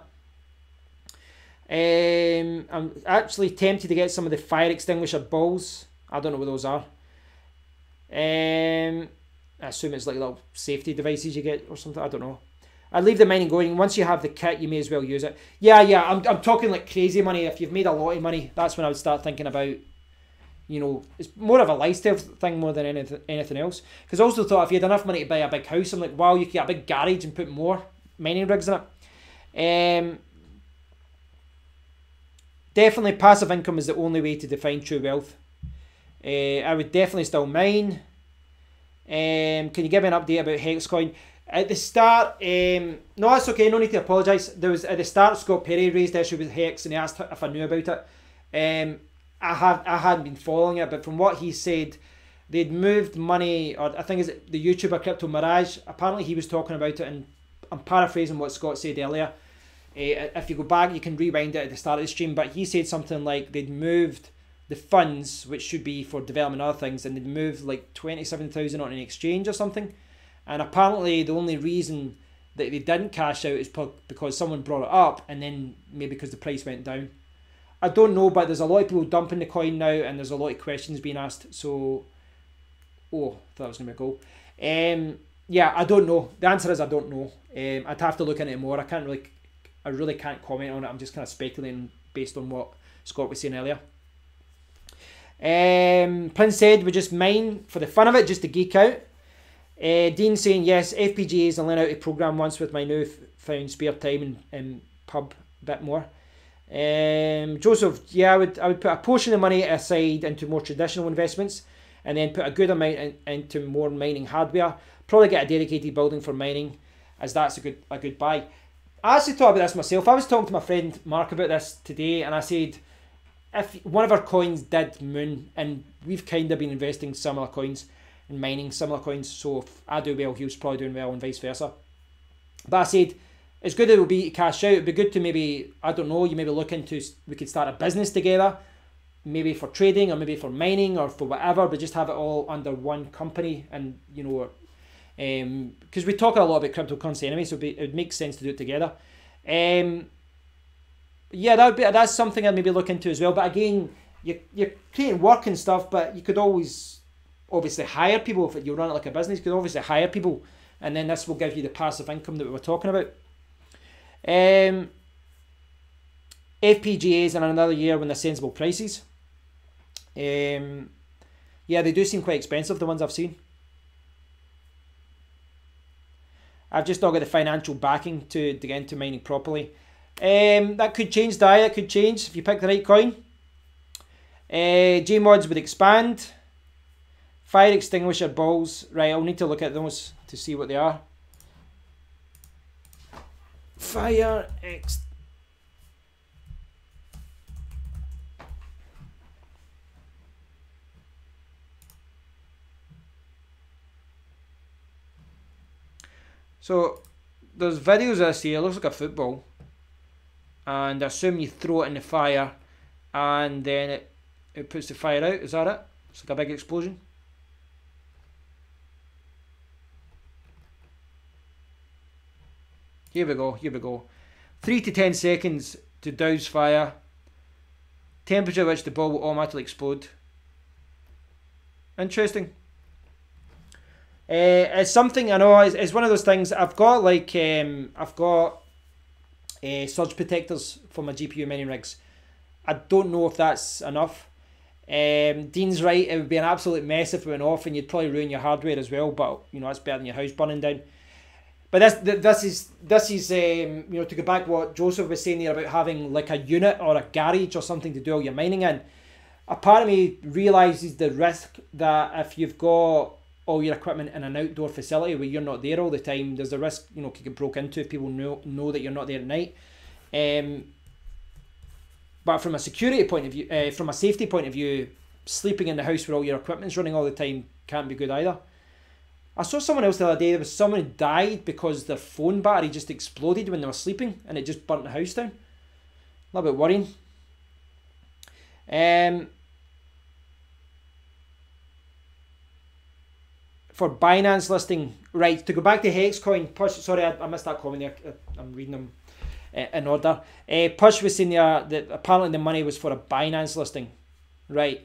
I'm actually tempted to get some of the fire extinguisher balls. I don't know what those are. I assume it's like little safety devices you get or something. I don't know. I'd leave the mining going. Once you have the kit, you may as well use it. Yeah, I'm talking like crazy money. If you've made a lot of money, that's when I would start thinking about, you know, it's more of a lifestyle thing more than anything else. Because I also thought if you had enough money to buy a big house, I'm like, wow, you could get a big garage and put more mining rigs in it. Definitely passive income is the only way to define true wealth. I would definitely still mine. Can you give me an update about Hexcoin? At the start, no, it's okay, no need to apologise. There was at the start, Scott Perry raised the issue with Hex and he asked if I knew about it. I hadn't been following it, but from what he said, they'd moved money, or I think it's the YouTuber Crypto Mirage. Apparently, he was talking about it, and I'm paraphrasing what Scott said earlier. If you go back, you can rewind it at the start of the stream, but he said something like they'd moved the funds, which should be for development and other things, and they'd moved like 27,000 on an exchange or something. And apparently, the only reason that they didn't cash out is because someone brought it up, and then maybe because the price went down. I don't know, but there's a lot of people dumping the coin now, and there's a lot of questions being asked. So, thought that was going to be a goal. Yeah, I don't know. The answer is I don't know. I'd have to look into it more. I really can't comment on it. I'm just kind of speculating based on what Scott was saying earlier. Prince said we just mine for the fun of it, just to geek out. Dean saying yes, FPGAs and learn how to program once with my new found spare time and pub a bit more. Joseph, yeah, I would put a portion of money aside into more traditional investments. and then put a good amount into more mining hardware. Probably get a dedicated building for mining, as that's a good buy. I actually thought about this myself. I was talking to my friend Mark about this today, and I said, if one of our coins did moon, and we've kind of been investing similar coins and mining similar coins, so if I do well, he was probably doing well, and vice versa. But I said, it's good it will be to cash out. It'd be good to maybe, I don't know, you maybe look into, we could start a business together, maybe for trading or maybe for mining or for whatever, but just have it all under one company. And you know, because we talk a lot about cryptocurrency anyway, so it would make sense to do it together. Yeah, that's something I'd maybe look into as well. But again, you're creating work and stuff, but you could always obviously hire people. If you run it like a business, you could obviously hire people, and then this will give you the passive income that we were talking about. FPGAs in another year when they're sensible prices. Yeah, they do seem quite expensive, the ones I've seen. I've just not got the financial backing to get into mining properly. That could change, that could change if you pick the right coin. Gmods would expand. Fire extinguisher balls. Right, I'll need to look at those to see what they are. Fire ex. So there's videos of this here. It looks like a football, and I assume you throw it in the fire, and then it puts the fire out. Is that it? It's like a big explosion. Here we go, here we go. 3 to 10 seconds to douse fire. Temperature at which the ball will automatically explode. Interesting. It's something, I know, it's one of those things. I've got like, I've got surge protectors for my GPU mining rigs. I don't know if that's enough. Dean's right, it would be an absolute mess if it went off, and you'd probably ruin your hardware as well, but you know, it's better than your house burning down. But this is you know, to go back what Joseph was saying here about having like a unit or a garage or something to do all your mining in. A part of me realises the risk that if you've got all your equipment in an outdoor facility where you're not there all the time, there's a risk, you know, could get broke into if people know that you're not there at night. But from a security point of view, from a safety point of view, sleeping in the house where all your equipment's running all the time can't be good either. I saw someone else the other day, there was someone who died because their phone battery just exploded when they were sleeping and it just burnt the house down. A little bit worrying. For Binance listing, right, to go back to Hexcoin, Push, sorry, I missed that comment there, I'm reading them in order. Push was saying there that apparently the money was for a Binance listing, right.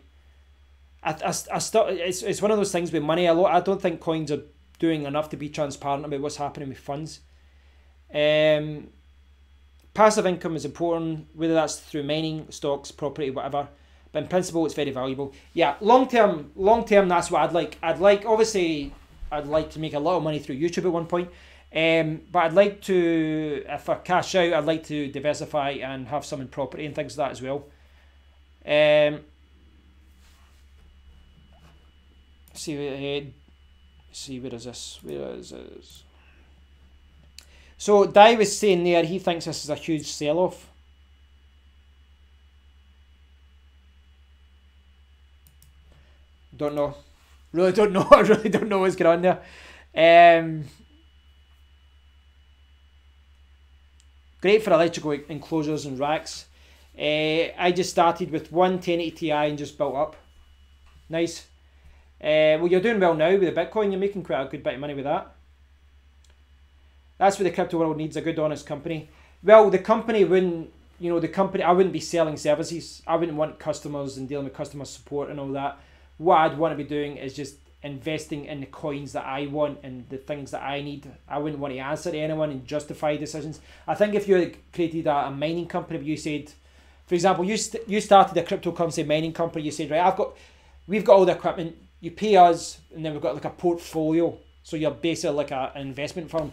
It's one of those things with money. I don't think coins are doing enough to be transparent about what's happening with funds. Passive income is important, whether that's through mining, stocks, property, whatever. But in principle, it's very valuable. Yeah, long term, that's what I'd like. Obviously, I'd like to make a lot of money through YouTube at one point. But I'd like to, if I cash out, I'd like to diversify and have some in property and things like that as well. See where is this? Where is this? So Dai was saying there he thinks this is a huge sell-off. Don't know. Really don't know. I really don't know what's going on there. Great for electrical enclosures and racks. I just started with one 1080 Ti and just built up. Nice. Well, you're doing well now with the Bitcoin. You're making quite a good bit of money with that. That's what the crypto world needs, a good, honest company. Well, the company wouldn't, you know, I wouldn't be selling services. I wouldn't want customers and dealing with customer support and all that. What I'd want to be doing is just investing in the coins that I want and the things that I need. I wouldn't want to answer to anyone and justify decisions. I think if you created a mining company, you said, for example, you started a cryptocurrency mining company, you said, right, we've got all the equipment, you pay us, and then we've got like a portfolio. So you're basically like an investment firm.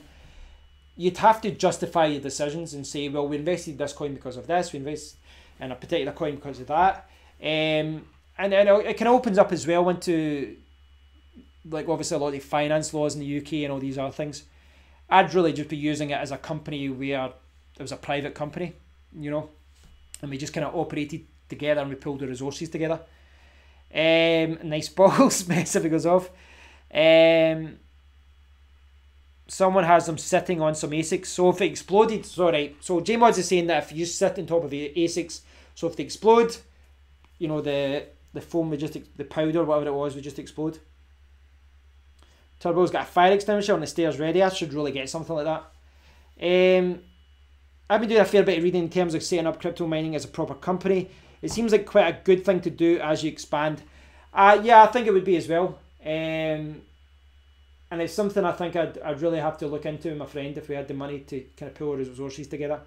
You'd have to justify your decisions and say, well, we invested this coin because of this, we invest in a particular coin because of that. And and it kind of opens up as well into, like, obviously a lot of the finance laws in the UK and all these other things. I'd really just be using it as a company where it was a private company, you know, and we just kind of operated together and we pulled the resources together. Nice balls, mess if it goes off. Someone has them sitting on some Asics. So if it exploded, so JMods is saying that if you sit on top of the Asics, so if they explode, you know, the foam would just, the powder, whatever it was, would just explode. Turbo's got a fire extinguisher on the stairs ready. I should really get something like that. I've been doing a fair bit of reading in terms of setting up crypto mining as a proper company. It seems like quite a good thing to do as you expand. Yeah, I think it would be as well. And it's something I think I'd really have to look into with my friend if we had the money to kind of pull our resources together.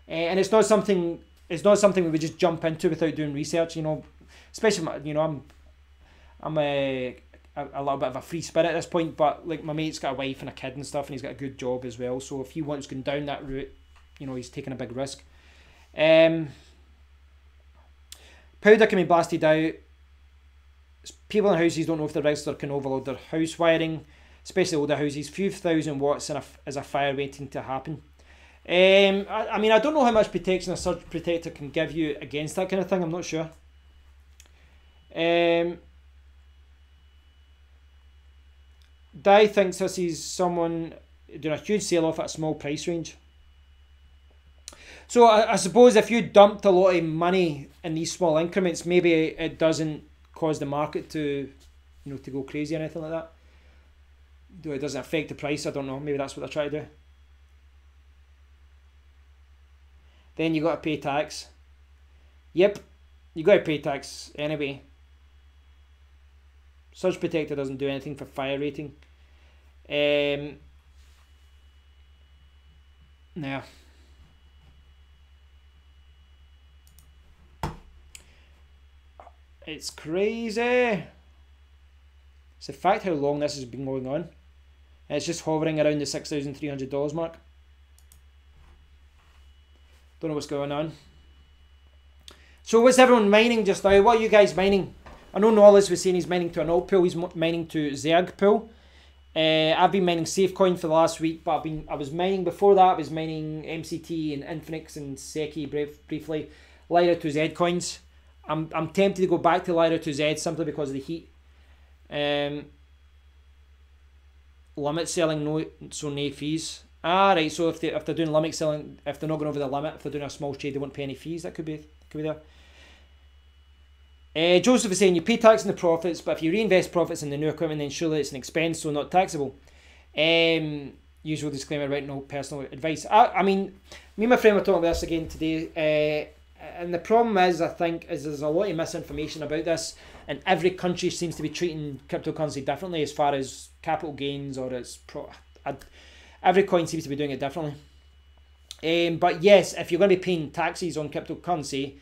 And it's not something we would just jump into without doing research. You know, especially you know, I'm a little bit of a free spirit at this point, but like my mate's got a wife and a kid and stuff, and he's got a good job as well. So if he wants going down that route, you know, he's taking a big risk. Powder can be blasted out. People in houses don't know if the register can overload their house wiring, especially older houses. Few thousand watts is a fire waiting to happen. I mean, I don't know how much protection a surge protector can give you against that kind of thing. I'm not sure. Di thinks this is someone doing a huge sell off at a small price range. So I suppose if you dumped a lot of money in these small increments, maybe it doesn't cause the market to, you know, to go crazy or anything like that. Though it doesn't affect the price, I don't know. Maybe that's what they're trying to do. Then you got to pay tax. Yep, you got to pay tax anyway. Surge protector doesn't do anything for fire rating. Now, it's crazy. It's the fact how long this has been going on. And it's just hovering around the $6,300 mark. Don't know what's going on. So what's everyone mining just now? What are you guys mining? I know Knowledge was saying he's mining to an alt pool. He's mining to Zerg pool. I've been mining Safecoin for the last week, but I was mining before that. I was mining MCT and Infinix and Seki briefly. Lyra 2Z coins. I'm tempted to go back to Lyra 2Z simply because of the heat. Limit selling, no fees. Right. So if they're doing limit selling, if they're not going over the limit, if they're doing a small trade, they won't pay any fees. That could be there. Joseph is saying you pay tax on the profits, but if you reinvest profits in the new equipment, then surely it's an expense, so not taxable. Usual disclaimer, right? No personal advice. I mean, me and my friend were talking about this again today, and the problem is, I think, is there's a lot of misinformation about this, and every country seems to be treating cryptocurrency differently as far as capital gains or its every coin seems to be doing it differently. But yes, if you're going to be paying taxes on cryptocurrency,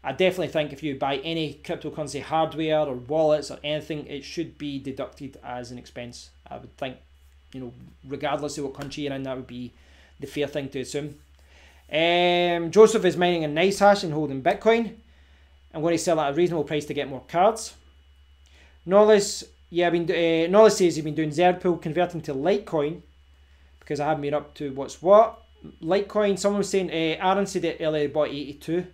I definitely think if you buy any cryptocurrency hardware or wallets or anything, it should be deducted as an expense. I would think, you know, regardless of what country you're in, that would be the fair thing to assume. Joseph is mining a nice hash and holding Bitcoin. I'm going to sell at a reasonable price to get more cards. Knowledge, yeah, Knowledge says he's been doing Zerg pool, converting to Litecoin because I haven't been up to what's what. Litecoin, someone was saying, Aaron said it earlier, bought 82.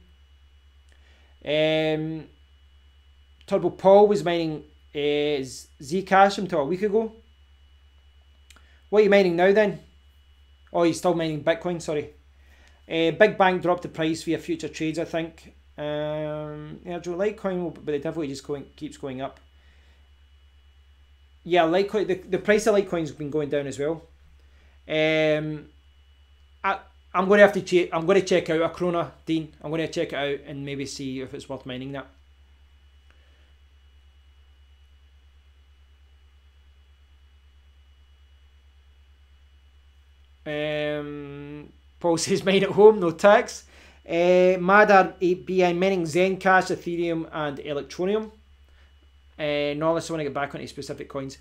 Turbo Paul was mining Zcash until a week ago. What are you mining now then? Oh, he's still mining Bitcoin, sorry. Big Bang dropped the price via future trades, I think. Yeah, Litecoin, but the definitely just keeps going up. Yeah, Litecoin, the price of Litecoin's been going down as well. I'm going to have to check. I'm going to check out a Chroma, Dean. I'm going to check it out and maybe see if it's worth mining that. Paul says mine at home, no tax. Madar 8B, I'm mining Zencash, Ethereum, and Electronium. Knowledge, I want to get back onto specific coins.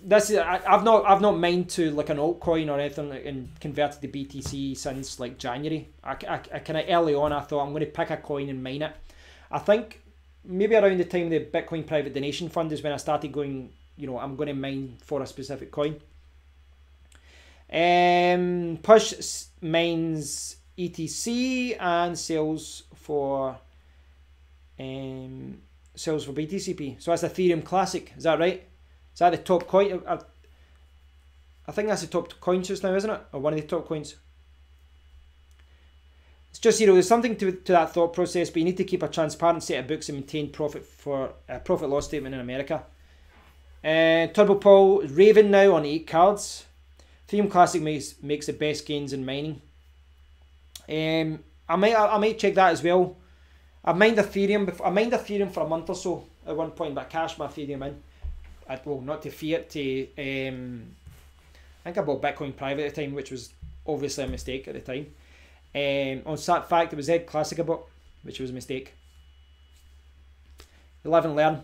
This is I've not mined to like an altcoin or anything and converted to BTC since like January. I kind of early on I thought I'm going to pick a coin and mine it. I think maybe around the time the Bitcoin private donation fund is when I started going, you know, I'm going to mine for a specific coin. Push mines ETC and sells for BTCP. So that's Ethereum Classic. Is that right? Is that the top coin? I think that's the top coin just now, isn't it? Or one of the top coins. It's just, you know, there's something to that thought process, but you need to keep a transparent set of books and maintain profit loss statement in America. Turbo Paul, Raven now on 8 cards. Ethereum Classic makes the best gains in mining. I might check that as well. I mined Ethereum for a month or so at one point, but I cashed my Ethereum in. Well, not to fiat, to I think I bought Bitcoin private at the time, which was obviously a mistake at the time. On that fact, it was Ed Classic I bought, which was a mistake. 11 learn.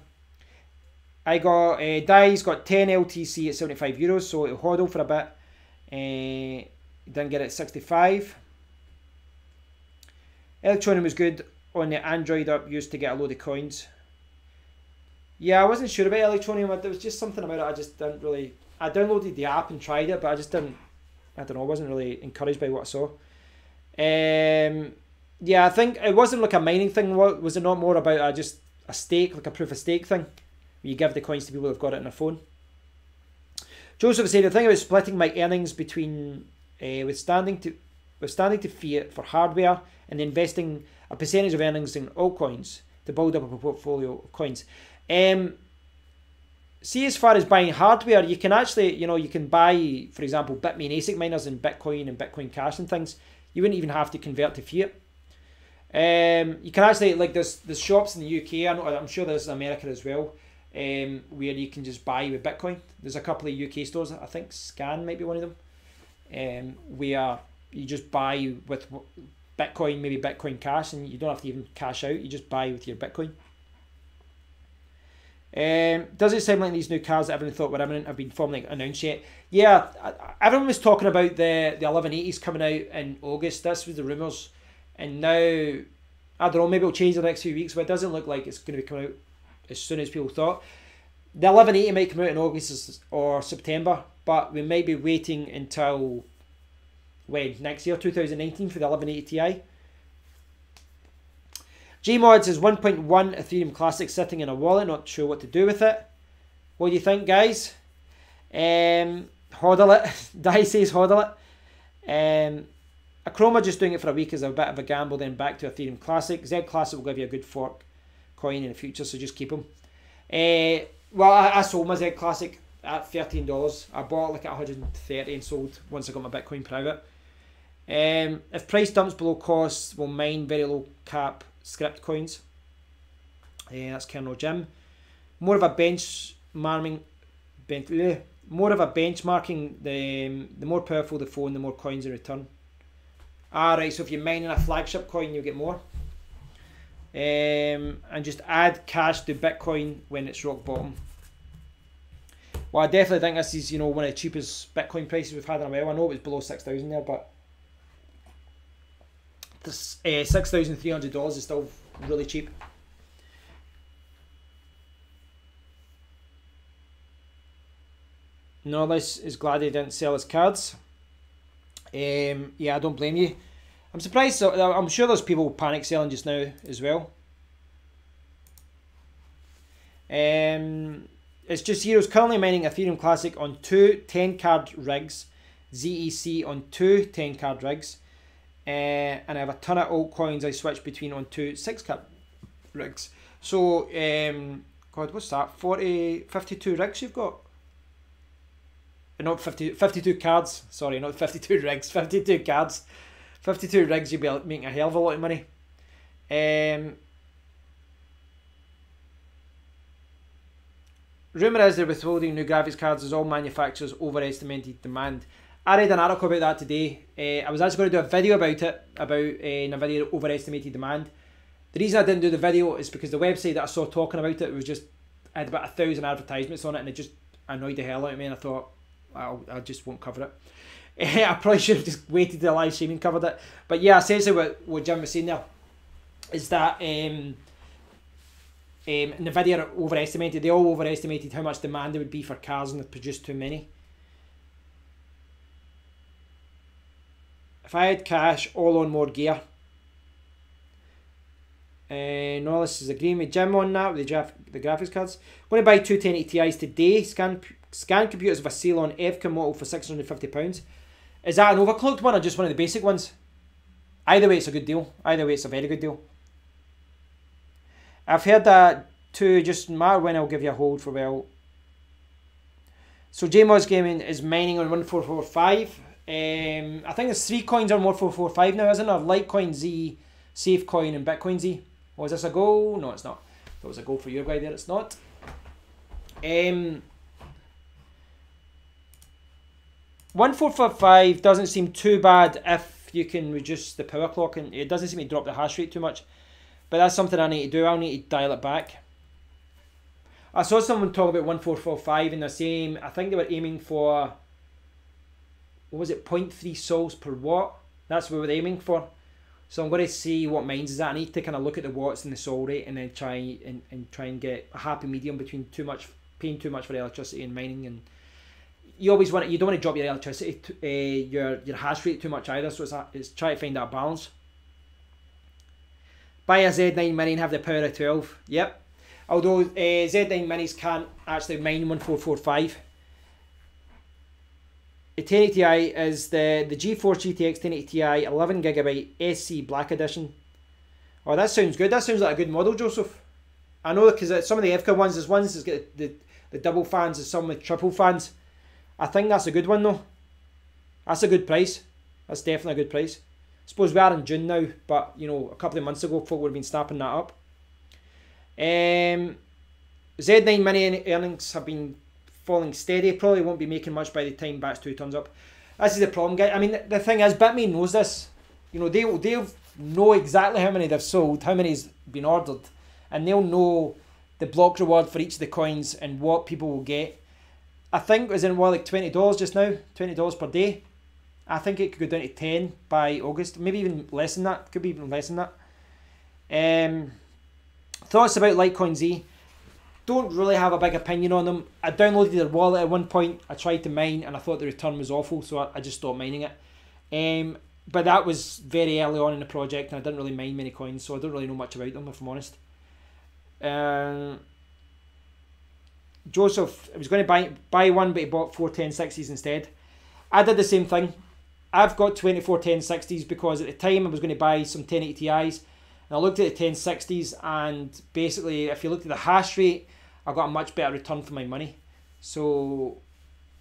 I got Dai's got 10 LTC at 75 euros, so it'll hodl for a bit. Didn't get it at 65. Electronium was good on the Android app used to get a load of coins. Yeah, I wasn't sure about Electronium. There was just something about it. I just didn't really. I downloaded the app and tried it, but I just didn't. I don't know. I wasn't really encouraged by what I saw. Yeah, I think it wasn't like a mining thing. Was it not more about just a stake, like a proof of stake thing, where you give the coins to people who've got it on their phone? Joseph said the thing about splitting my earnings between withstanding to fiat for hardware and investing a percentage of earnings in altcoins to build up a portfolio of coins. See, as far as buying hardware, you can actually, you know, you can buy, for example, Bitmain ASIC miners and Bitcoin Cash and things. You wouldn't even have to convert to fiat. You can actually, like, there's shops in the UK, I'm sure there's in America as well, where you can just buy with Bitcoin. There's a couple of UK stores, I think Scan might be one of them, where you just buy with Bitcoin, maybe Bitcoin Cash, and you don't have to even cash out, you just buy with your Bitcoin. Does it sound like these new cards that everyone thought were imminent have been formally announced yet? Yeah, everyone was talking about the 1180s coming out in August. This was the rumours. And now, I don't know, maybe it'll change in the next few weeks, but it doesn't look like it's going to be coming out as soon as people thought. The 1180 might come out in August or September, but we might be waiting until, when? Next year, 2019, for the 1180 Ti. Gmods is 1.1 Ethereum Classic sitting in a wallet, not sure what to do with it. What do you think, guys? Hodl it. Dai says hodl it. A Chroma just doing it for a week is a bit of a gamble, then back to Ethereum Classic. Z Classic will give you a good fork coin in the future, so just keep them. Well, I sold my Z Classic at $13. I bought like at 130 and sold once I got my Bitcoin private. If price dumps below cost, we'll mine very low cap script coins. That's Colonel Jim. More of a benchmarking. The more powerful the phone, the more coins in return. Right, so if you're mining a flagship coin, you'll get more. And just add cash to Bitcoin when it's rock bottom. Well, I definitely think this is, you know, one of the cheapest Bitcoin prices we've had in a while. I know it was below 6,000 there, but this $6,300 is still really cheap. Norlis is glad he didn't sell his cards. Yeah, I don't blame you. I'm surprised. I'm sure there's people panic selling just now as well. It's just Heroes currently mining Ethereum Classic on 2 10-card rigs, ZEC on 2 10-card rigs, and I have a ton of altcoins I switch between on 2 6-card rigs. So, God, what's that? 52 rigs you've got? Not 52 cards. Sorry, not 52 rigs. 52 cards. 52 rigs, you'll be making a hell of a lot of money. Rumour is they're withholding new graphics cards as all manufacturers overestimated demand. I read an article about that today. I was actually going to do a video about it, about Nvidia overestimated demand. The reason I didn't do the video is because the website that I saw talking about it was just, I had about 1,000 advertisements on it, and it just annoyed the hell out of me, and I thought, I just won't cover it. I probably should have just waited till the live streaming covered it. But yeah, essentially what Jim was saying there is that Nvidia are overestimated. They all overestimated how much demand there would be for cars and they produced too many. If I had cash, all on more gear. No, this is agreeing with Jim on that with the graphics cards. I'm going to buy two 1080 Ti's today. Scan computers with a Ceylon FCA model for £650. Is that an overclocked one or just one of the basic ones? Either way, it's a good deal. Either way, it's a very good deal. I've heard that too. Just no matter when, I'll give you a hold for well. So JMods Gaming is mining on 1445. I think there's 3 coins on 1445 now, isn't there? Litecoin Z, Safecoin, and Bitcoin Z. Oh, is this a go? No, it's not. That was a go for your guy there. It's not. 1455 doesn't seem too bad if you can reduce the power clock, and it doesn't seem to drop the hash rate too much. But that's something I need to do. I'll need to dial it back. I saw someone talk about 1445 and they're saying, I think they were aiming for, what was it, 0.3 sols per watt? That's what we're aiming for. So I'm going to see what mines is that. I need to kind of look at the watts and the sol rate and then try and get a happy medium between paying too much for electricity and mining. And you always want it, you don't want to drop your electricity, your hash rate too much either. So it's try to find that balance. Buy a Z9 Mini and have the power of 12. Yep. Although Z9 Minis can't actually mine 1445. The 1080 Ti is the GeForce GTX 1080 Ti 11GB SC Black Edition. Oh, that sounds good. That sounds like a good model, Joseph. I know because some of the FCA ones, there's ones that's got the double fans, there's some with triple fans. I think that's a good one though. That's a good price. That's definitely a good price. I suppose we are in June now, but you know, a couple of months ago, folk would have been snapping that up. Z9 Mini earnings have been falling steady. Probably won't be making much by the time Batch 2 turns up. This is the problem, guys. I mean, the thing is, Bitmain knows this. You know, they'll know exactly how many they've sold, how many's been ordered, and they'll know the block reward for each of the coins and what people will get. I think it was in like $20 just now, $20 per day. I think it could go down to 10 by August, maybe even less than that. Could be even less than that. Thoughts about Litecoin Z? Don't really have a big opinion on them. I downloaded their wallet at one point. I tried to mine and I thought the return was awful, so I just stopped mining it. But that was very early on in the project and I didn't really mine many coins, so I don't really know much about them if I'm honest. Joseph, I was going to buy one, but he bought 4 1060s instead. I did the same thing. I've got 24 1060s because at the time I was going to buy some 1080 Ti's. And I looked at the 1060s and basically if you looked at the hash rate, I got a much better return for my money. So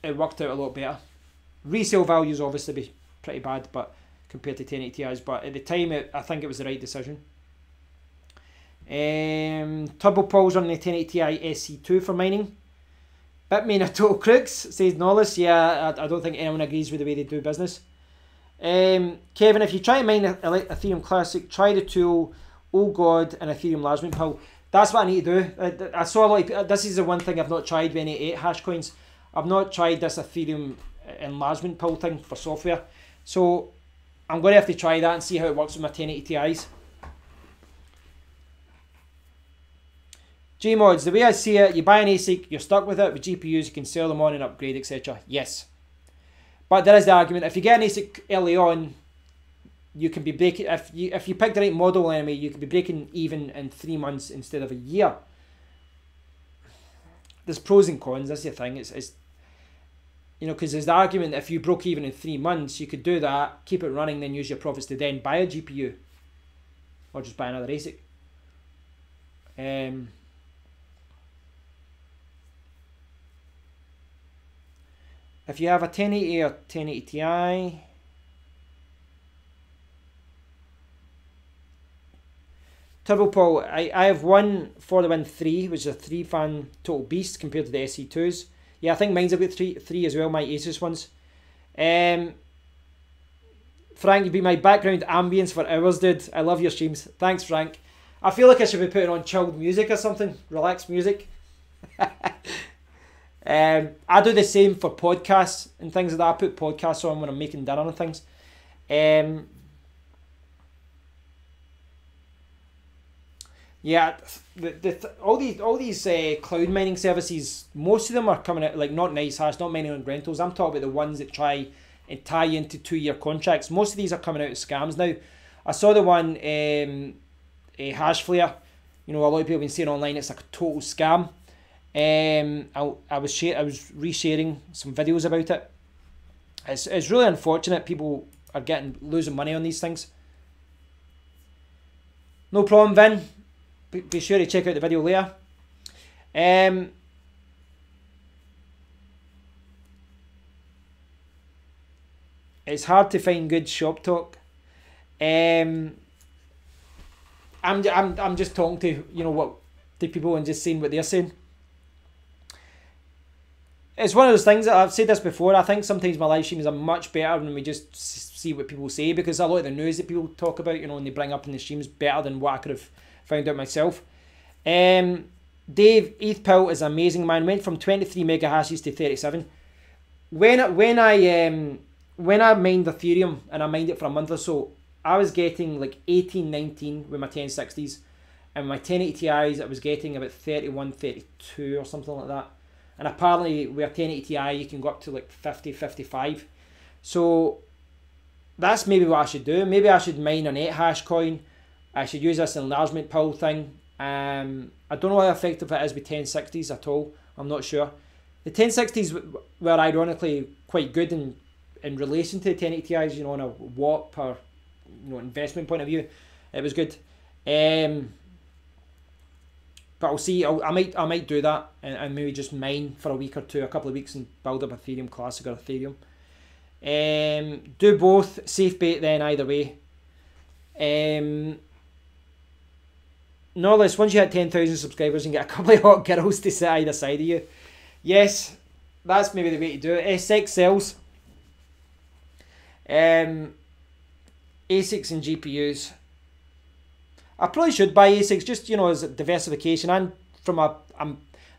it worked out a lot better. Resale values obviously be pretty bad but compared to 1080 Ti's, but at the time I think it was the right decision. Turbo Paul's on the 1080 Ti SC2 for mining. Bitmain are total crooks, says Nollis. Yeah, I don't think anyone agrees with the way they do business. Kevin, if you try to mine Ethereum Classic, try the tool Oh God and Ethereum Enlargement Pool. That's what I need to do. I saw a lot of, this is the one thing I've not tried with any 8 hash coins. I've not tried this Ethereum Enlargement Pool thing for software. So I'm going to have to try that and see how it works with my 1080 Ti's. Gmods, the way I see it, you buy an ASIC, you're stuck with it. With GPUs, you can sell them on and upgrade, etc. Yes. But there is the argument, if you get an ASIC early on, you can be breaking, if you pick the right model anyway, you could be breaking even in 3 months instead of a year. There's pros and cons, that's the thing. It's you know, because there's the argument that if you broke even in 3 months, you could do that, keep it running, then use your profits to then buy a GPU. Or just buy another ASIC. If you have a 1080 or 1080 Ti, Turbo Paul, I have one for the Win 3, which is a 3-fan total beast compared to the SC2s. Yeah, I think mine's about 3 as well, my Asus ones. Frank, you've been my background ambience for hours, dude. I love your streams. Thanks, Frank. I feel like I should be putting on chilled music or something, relaxed music. I do the same for podcasts and things like that. I put podcasts on when I'm making dinner and things. Yeah, all these cloud mining services, most of them are coming out like not nice hash, not mining on rentals. I'm talking about the ones that try and tie into 2-year contracts. Most of these are coming out as scams now. I saw the one HashFlare. You know, a lot of people have been saying online it's like a total scam. I was resharing some videos about it. It's really unfortunate people are losing money on these things. No problem, Vin. Be sure to check out the video later. It's hard to find good shop talk. I'm just talking to to people and just seeing what they're saying. It's one of those things that I've said this before. I think sometimes my live streams are much better when we just see what people say, because a lot of the news that people talk about, and they bring up in the streams, better than what I could have found out myself. Dave, ETH Pill is amazing, man. Went from 23 mega hashes to 37. When I mined Ethereum and I mined it for a month or so, I was getting like 18, 19 with my 1060s, and my 1080 Ti's I was getting about 31, 32 or something like that. And apparently with a 1080 Ti you can go up to like 50, 55. So that's maybe what I should do. Maybe I should mine an 8 hash coin. I should use this enlargement pool thing. I don't know how effective it is with 1060s at all. I'm not sure. The 1060s were ironically quite good in relation to the 1080 Ti's, on a watt per investment point of view. It was good. But I'll see. I might do that and maybe just mine for a week or two, a couple of weeks, and build up Ethereum Classic or Ethereum. Do both. Safe bait then either way. Knowledge, once you hit 10,000 subscribers, you can get a couple of hot girls to sit either side of you. Yes, that's maybe the way to do it. Sex sells. Asics and GPUs. I probably should buy Asics just, as a diversification, and from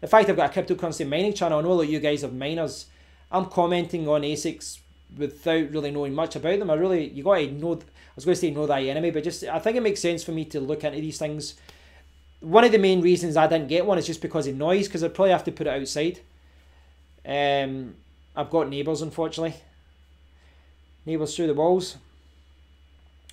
the fact I've got a cryptocurrency mining channel. I know that you guys have miners. I'm commenting on Asics without really knowing much about them. You got to know. I was going to say know thy enemy, but I think it makes sense for me to look into these things. One of the main reasons I didn't get one is just because of noise, because I'd probably have to put it outside. I've got neighbours, unfortunately. Neighbours through the walls.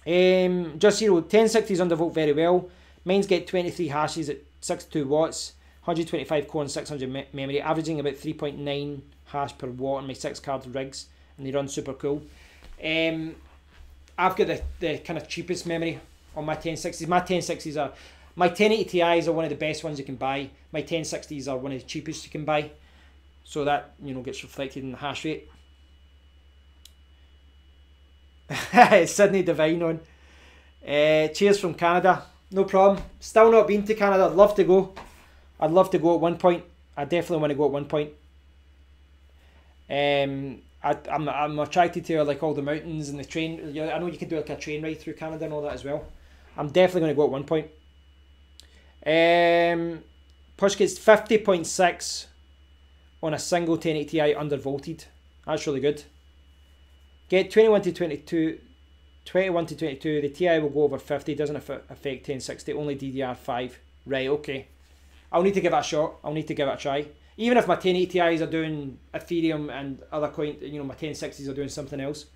Just 1060s undervolt very well. Mines get 23 hashes at 62 watts, 125 core and 600 memory, averaging about 3.9 hash per watt on my 6 card rigs, and they run super cool. I've got the kind of cheapest memory on my 1060s. My 1080 Ti's are one of the best ones you can buy. My 1060s are one of the cheapest you can buy. So that, gets reflected in the hash rate. Sydney Divine on. Cheers from Canada. No problem. Still not been to Canada. I'd love to go. I'd love to go at one point. I definitely want to go at one point. I'm attracted to like all the mountains and the train. I know you can do like a train ride through Canada and all that as well. I'm definitely going to go at one point. Push gets 50.6 on a single 1080 Ti undervolted. That's really good. Get 21 to 22. The Ti will go over 50. Doesn't affect 1060. Only DDR5. Right. Okay. I'll need to give it a shot. I'll need to give it a try. Even if my 1080 Ti's are doing Ethereum and other coin, my 1060s are doing something else.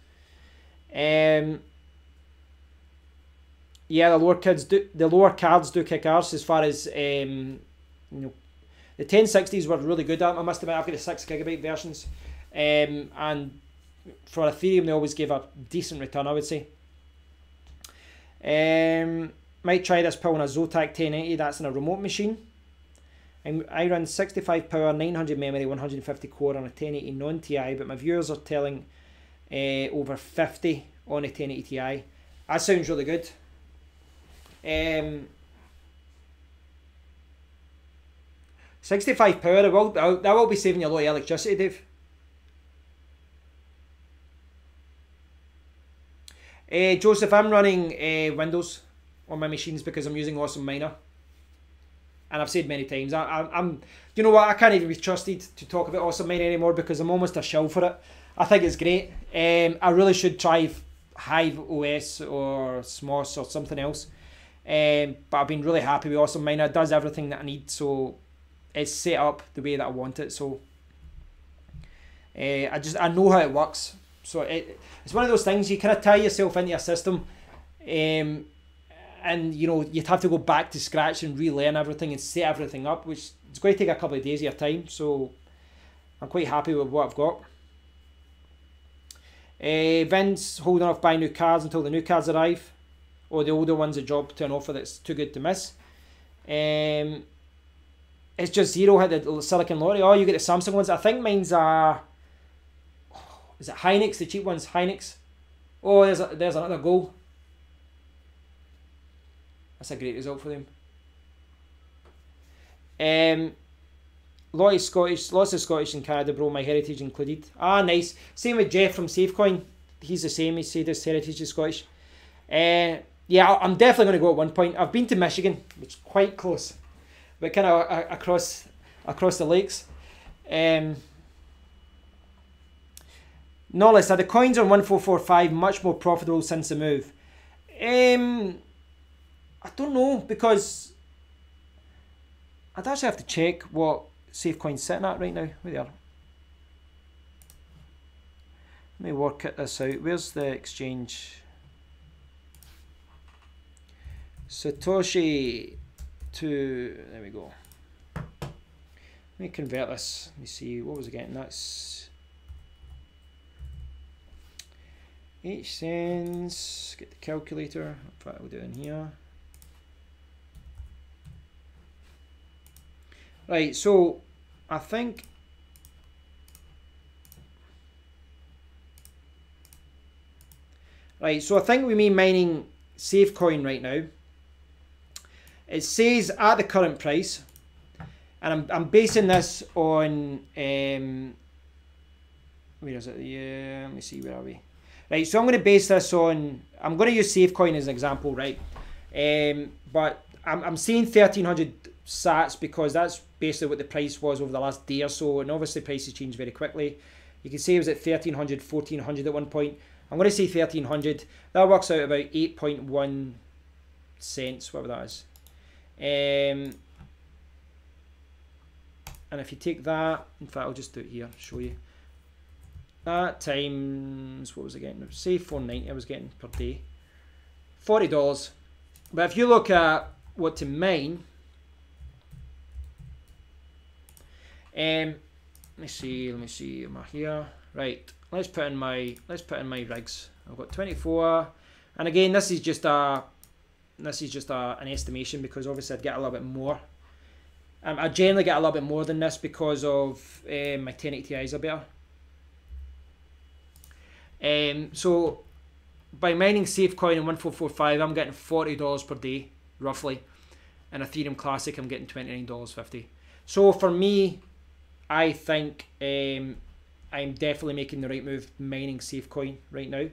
Yeah, the lower cards do kick arse as far as the 1060s were really good at. I must admit, I've got the 6 GB versions, and for Ethereum they always gave a decent return, I would say. Might try this pill on a Zotac 1080. That's in a remote machine. I run 65 power, 900 memory, 150 core on a 1080 non-Ti, but my viewers are telling over 50 on a 1080 Ti. That sounds really good. 65 power, that will be saving you a lot of electricity, Dave. Joseph, I'm running Windows on my machines because I'm using Awesome Miner. And I've said many times, I'm you know what, I can't even be trusted to talk about Awesome Miner anymore because I'm almost a shill for it. I think it's great. I really should try Hive OS or SMOS or something else. But I've been really happy with Awesome Miner. It does everything that I need, so it's set up the way that I want it. So I know how it works. So it's one of those things you kind of tie yourself into a system, and you know you'd have to go back to scratch and relearn everything and set everything up, which is going to take a couple of days of your time. So I'm quite happy with what I've got. Vin's holding off buying new cards until the new cards arrive, or the older ones that drop to an offer that's too good to miss. It's just Zero had the Silicon Lottery. Oh, you get the Samsung ones. I think mine's is it Hynix, the cheap ones? Hynix. Oh, there's another goal. That's a great result for them. Lots of Scottish in Canada, bro. My heritage included. Ah, nice. Same with Jeff from SafeCoin. He's the same. He said his heritage is Scottish. Yeah, I'm definitely going to go at one point. I've been to Michigan, which is quite close, but kind of across the lakes. Knowledge, are the coins on 1445 much more profitable since the move? I don't know, because I'd actually have to check what SafeCoin's sitting at right now. Where they are. Let me work this out. Where's the exchange? Satoshi to, there we go. Let me convert this. Let me see, what was I getting? That's H cents. Get the calculator. In fact, we'll do it in here. Right, so I think we mean mining SafeCoin right now. It says at the current price, and I'm basing this on where is it? Yeah, let me see, where are we? Right, so I'm going to base this on, I'm going to use SafeCoin as an example, right? But I'm saying 1300 sats because that's basically what the price was over the last day or so, and obviously prices change very quickly. You can see it was at 1300, 1400 at one point. I'm going to say 1300. That works out about 8.1 cents, whatever that is. And if you take that, in fact, I'll just do it here, show you. That times, what was I getting? Say 490 I was getting per day. $40. But if you look at what to mine, let me see, am I here? Right, let's put in my rigs. I've got 24, and again, this is just an estimation, because obviously I'd get a little bit more. I generally get a little bit more than this because of my 1080 Ti's are better. So by mining SafeCoin in 1445, I'm getting $40 per day, roughly. And Ethereum Classic, I'm getting $29.50. So for me, I think I'm definitely making the right move mining SafeCoin right now.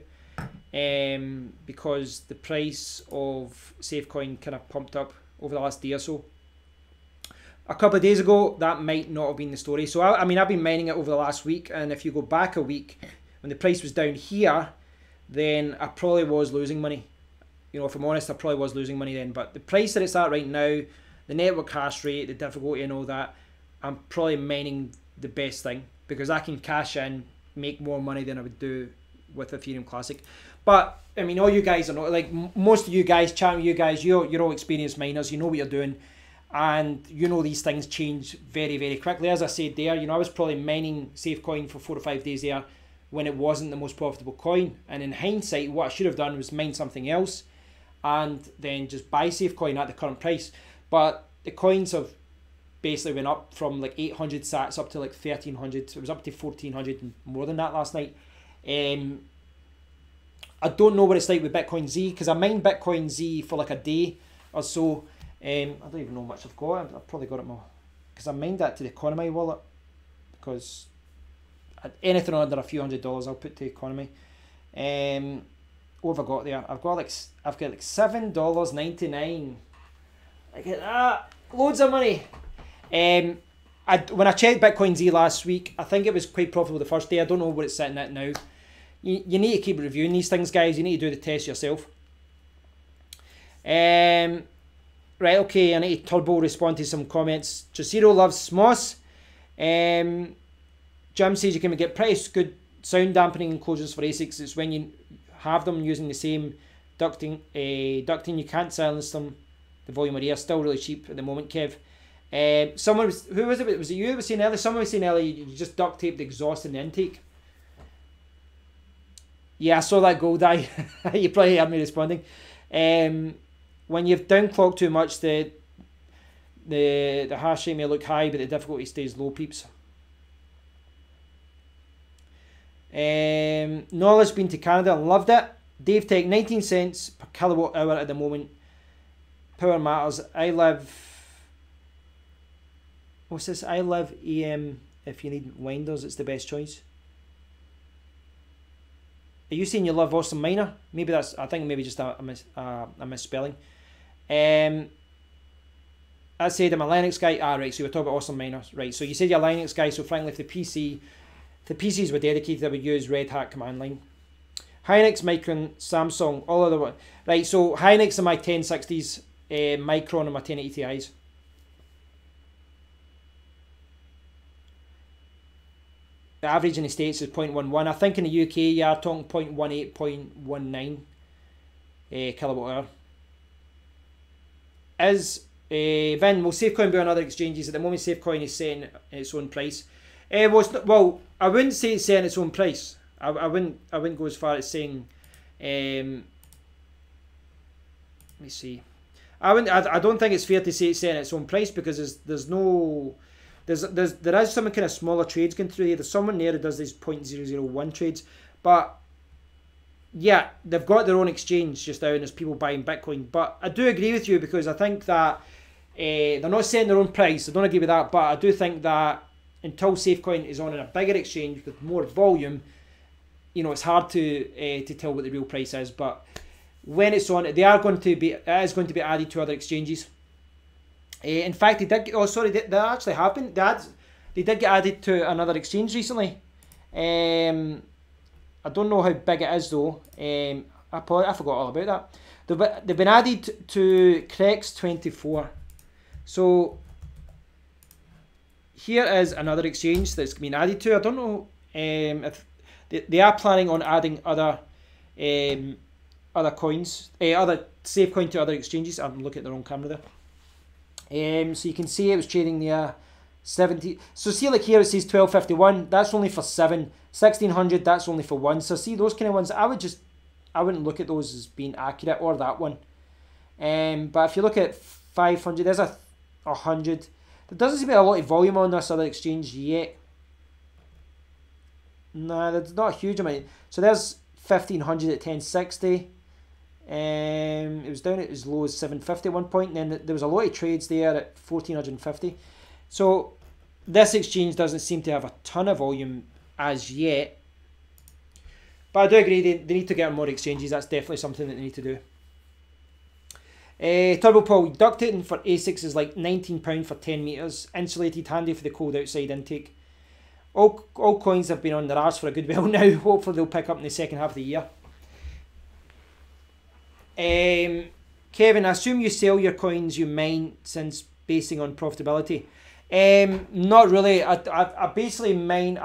Because the price of SafeCoin kind of pumped up over the last day or so. A couple of days ago, that might not have been the story. So I mean, I've been mining it over the last week, and if you go back a week, when the price was down here, then I probably was losing money. You know, if I'm honest, I probably was losing money then. But the price that it's at right now, the network hash rate, the difficulty and all that, I'm probably mining the best thing, because I can cash in, make more money than I would do with Ethereum Classic. But I mean, all you guys are not, like most of you guys, chatting with you guys, you're all experienced miners, you know what you're doing, and you know these things change very, very quickly. As I said there, you know, I was probably mining SafeCoin for 4 or 5 days there when it wasn't the most profitable coin, and in hindsight, what I should have done was mine something else and then just buy SafeCoin at the current price. But the coins have basically went up from like 800 sats up to like 1300. It was up to 1400 and more than that last night. I don't know what it's like with Bitcoin Z, because I mined Bitcoin Z for like a day or so. I don't even know how much I've got. I've probably got it more, because I mined that to the Economy wallet, because anything under a few $100 I'll put to Economy. What have I got there? I've got like $7.99. I get that, loads of money. When I checked Bitcoin Z last week, I think it was quite profitable the first day. I don't know what it's sitting at now. You need to keep reviewing these things, guys. You need to do the test yourself. Right, okay, I need to turbo respond to some comments. Jasiro loves Smoss. Jim says you can get pretty good sound dampening enclosures for Asics. It's when you have them using the same ducting you can't silence them. The volume of air still really cheap at the moment, Kev. Someone was, who was it? Was it you that was saying earlier? Someone was saying earlier you just duct tape the exhaust and the intake. Yeah, I saw that gold eye. You probably heard me responding. When you've downclocked too much, the hash rate may look high, but the difficulty stays low, peeps. Knowledge been to Canada and loved it. Dave Tech, 19 cents per kilowatt hour at the moment. Power matters. I live. What's this? I live EM. If you need winders, it's the best choice. Are you saying you love Awesome Miner? Maybe that's. I think maybe just a misspelling. I said I'm a Linux guy. Ah, right. So you were talking about Awesome Miner, right? So you said you're a Linux guy. So frankly, if the PCs were dedicated, I would use Red Hat command line. Hynix, Micron, Samsung, all other one. Right. So Hynix are my 1060s. Micron are my 1080 Ti's. The average in the States is 0.11. I think in the UK, yeah, talking 0.18, 0.19 kilowatt hour. Vin, will Safecoin be on other exchanges? At the moment, Safecoin is setting its own price. Well, I wouldn't say it's setting its own price. I wouldn't go as far as saying. Let me see. I don't think it's fair to say it's setting its own price because there is some kind of smaller trades going through here. There's someone there who does these 0.001 trades, but yeah, they've got their own exchange just now, and there's people buying Bitcoin. But I do agree with you because I think that they're not setting their own price. I don't agree with that, but I do think that until Safecoin is on a bigger exchange with more volume, it's hard to tell what the real price is. But when it's on, it is going to be added to other exchanges. In fact, they did. Oh, sorry, they actually have been. They did get added to another exchange recently. I don't know how big it is though. I forgot all about that. They've been added to Crex24. So here is another exchange that's been added to. I don't know if they are planning on adding other coins, other Safecoin to other exchanges. I'm looking at the wrong camera there. So you can see it was trading near 70. So see, like here it says 1251. That's only for 7. 1600. That's only for 1. So see those kind of ones. I wouldn't look at those as being accurate, or that one. But if you look at 500, there's 100. There doesn't seem to be a lot of volume on this other exchange yet. Nah, there's not a huge amount. So there's 1500 at 1060. It was down at as low as 750 at one point, and then there was a lot of trades there at 1450. So this exchange doesn't seem to have a ton of volume as yet, but I do agree they need to get on more exchanges. That's definitely something that they need to do. Turbo Paul, ducting for Asics is like £19 for 10 meters, insulated, handy for the cold outside intake. All coins have been on their arse for a good while now. Hopefully they'll pick up in the second half of the year. Kevin, I assume you sell your coins you mine since basing on profitability. Not really. I basically mine.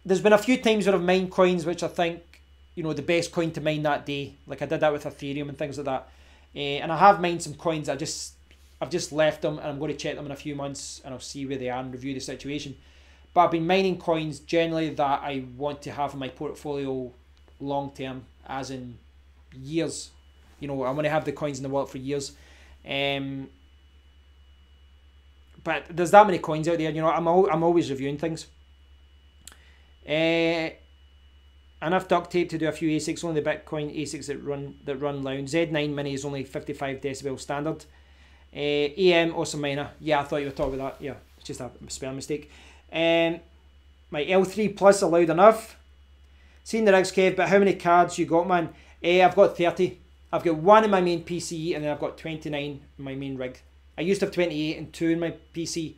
There's been a few times where I've mined coins which I think, the best coin to mine that day. Like I did that with Ethereum and things like that. And I have mined some coins. I've just left them, and I'm going to check them in a few months, and I'll see where they are and review the situation. But I've been mining coins generally that I want to have in my portfolio long term, as in years. I want to have the coins in the wallet for years. But there's that many coins out there. I'm always reviewing things. Enough duct tape to do a few Asics. Only the Bitcoin Asics that run loud. Z9 Mini is only 55 decibel standard. AM Awesome Miner. Yeah, I thought you were talking about that. Yeah, it's just a spelling mistake. My L3 Plus are loud enough. Seen the rigs, Kev, but how many cards you got, man? I've got 30. I've got 1 in my main PC, and then I've got 29 in my main rig. I used to have 28 and 2 in my PC,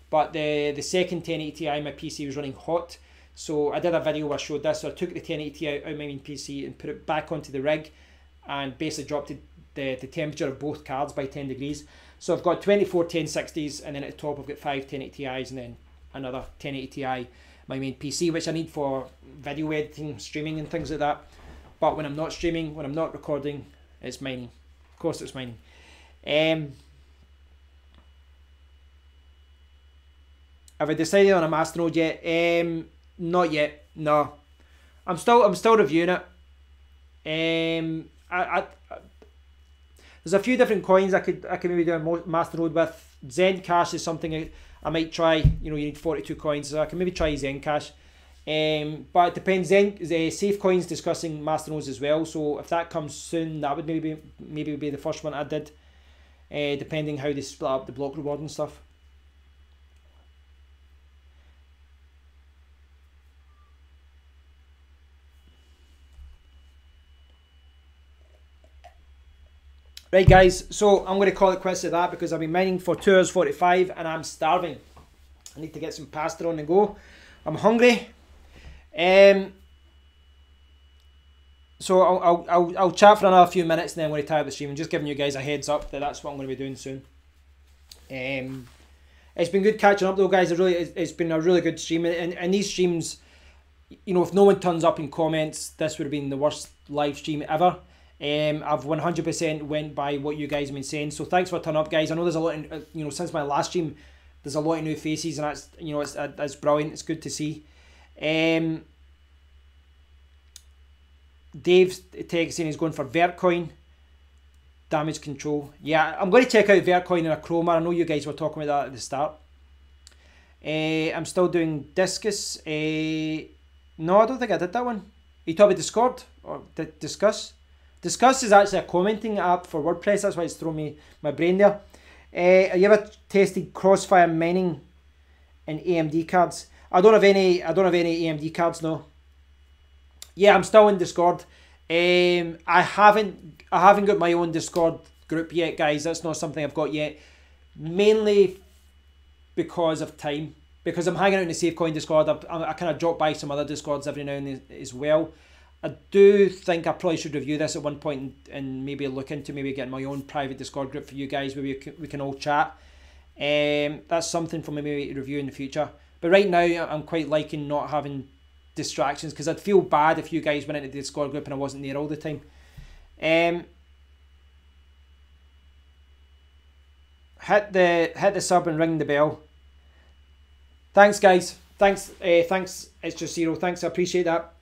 but the second 1080 Ti, my PC was running hot. So I did a video where I showed this. So I took the 1080 Ti out of my main PC and put it back onto the rig, and basically dropped it the temperature of both cards by 10 degrees. So I've got 24 1060s, and then at the top I've got 5 1080 Ti's, and then another 1080 Ti, my main PC, which I need for video editing, streaming and things like that. But when I'm not streaming, when I'm not recording, it's mining. Of course it's mining. Have I decided on a Masternode yet? Not yet. No, I'm still reviewing it. There's a few different coins I could maybe do a Masternode with. Zencash is something I might try. You know, you need 42 coins, so I can maybe try Zencash. But it depends. Safecoin's discussing Masternodes as well, so if that comes soon, that would maybe be the first one I did. Depending how they split up the block reward and stuff. Right guys, so I'm going to call it quits at that because I've been mining for 2 hours 45 and I'm starving. I need to get some pasta on the go. I'm hungry. So I'll chat for another few minutes and then I'm going to tie up the stream. I'm just giving you guys a heads up that that's what I'm going to be doing soon. It's been good catching up though, guys. It's been a really good stream, and these streams, you know, if no one turns up in comments, this would have been the worst live stream ever. I've 100% went by what you guys have been saying, so thanks for turning up, guys. I know there's a lot, you know, since my last stream, there's a lot of new faces, and that's, you know, that's brilliant. It's good to see. Dave's texting, he's going for Vertcoin damage control. Yeah, I'm going to check out Vertcoin and a Chroma. I know you guys were talking about that at the start. I'm still doing Discus. No, I don't think I did that one. Are you talking about Discord or Discuss? Discuss is actually a commenting app for WordPress. That's why it's thrown my brain there. Have you ever tested Crossfire mining and AMD cards? I don't have any AMD cards, no. Yeah, I'm still in Discord. I haven't got my own Discord group yet, guys. That's not something I've got yet. Mainly because of time. Because I'm hanging out in the Safecoin Discord. I kind of drop by some other Discords every now and then as well. I do think I probably should review this at one point and maybe look into maybe getting my own private Discord group for you guys where we can all chat. That's something for me maybe to review in the future. But right now, I'm quite liking not having distractions because I'd feel bad if you guys went into the Discord group and I wasn't there all the time. Hit the sub and ring the bell. Thanks, guys. Thanks. It's just zero. Thanks. I appreciate that.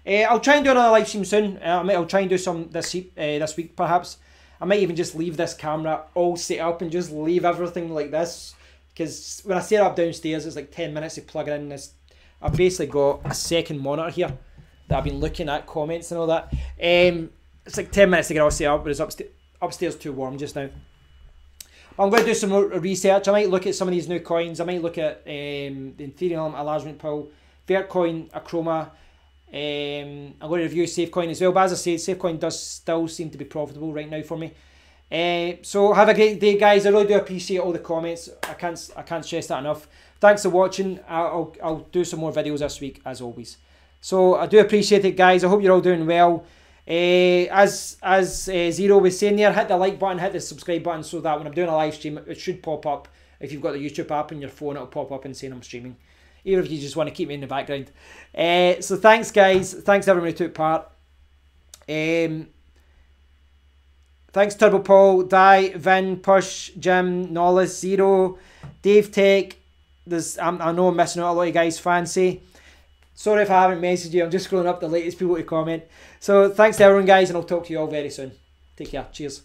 I'll try and do another live stream soon. I'll try and do some this week perhaps. I might even just leave this camera all set up and just leave everything like this, because when I set it up downstairs it's like 10 minutes to plug it in. I've basically got a second monitor here that I've been looking at comments and all that. It's like 10 minutes to get all set up, but it's upstairs too warm just now. But I'm going to do some more research. I might look at some of these new coins. I might look at the Ethereum enlargement pool, Vertcoin, a Chroma. I'm going to review Safecoin as well, but as I said, Safecoin does still seem to be profitable right now for me. So have a great day, guys. I really do appreciate all the comments. I can't stress that enough. Thanks for watching. I'll do some more videos this week as always. So I do appreciate it, guys. I hope you're all doing well. As Zero was saying there, hit the like button, hit the subscribe button, so that when I'm doing a live stream it should pop up. If you've got the YouTube app on your phone, it'll pop up and saying I'm streaming, even if you just want to keep me in the background. So thanks, guys. Thanks everyone who took part. Thanks Turbo Paul, Di, Vin, Push, Jim, Nollis, Zero, Dave Tech. I know I'm missing out a lot of you guys. Fancy. Sorry if I haven't messaged you. I'm just scrolling up the latest people to comment. So thanks to everyone, guys, and I'll talk to you all very soon. Take care. Cheers.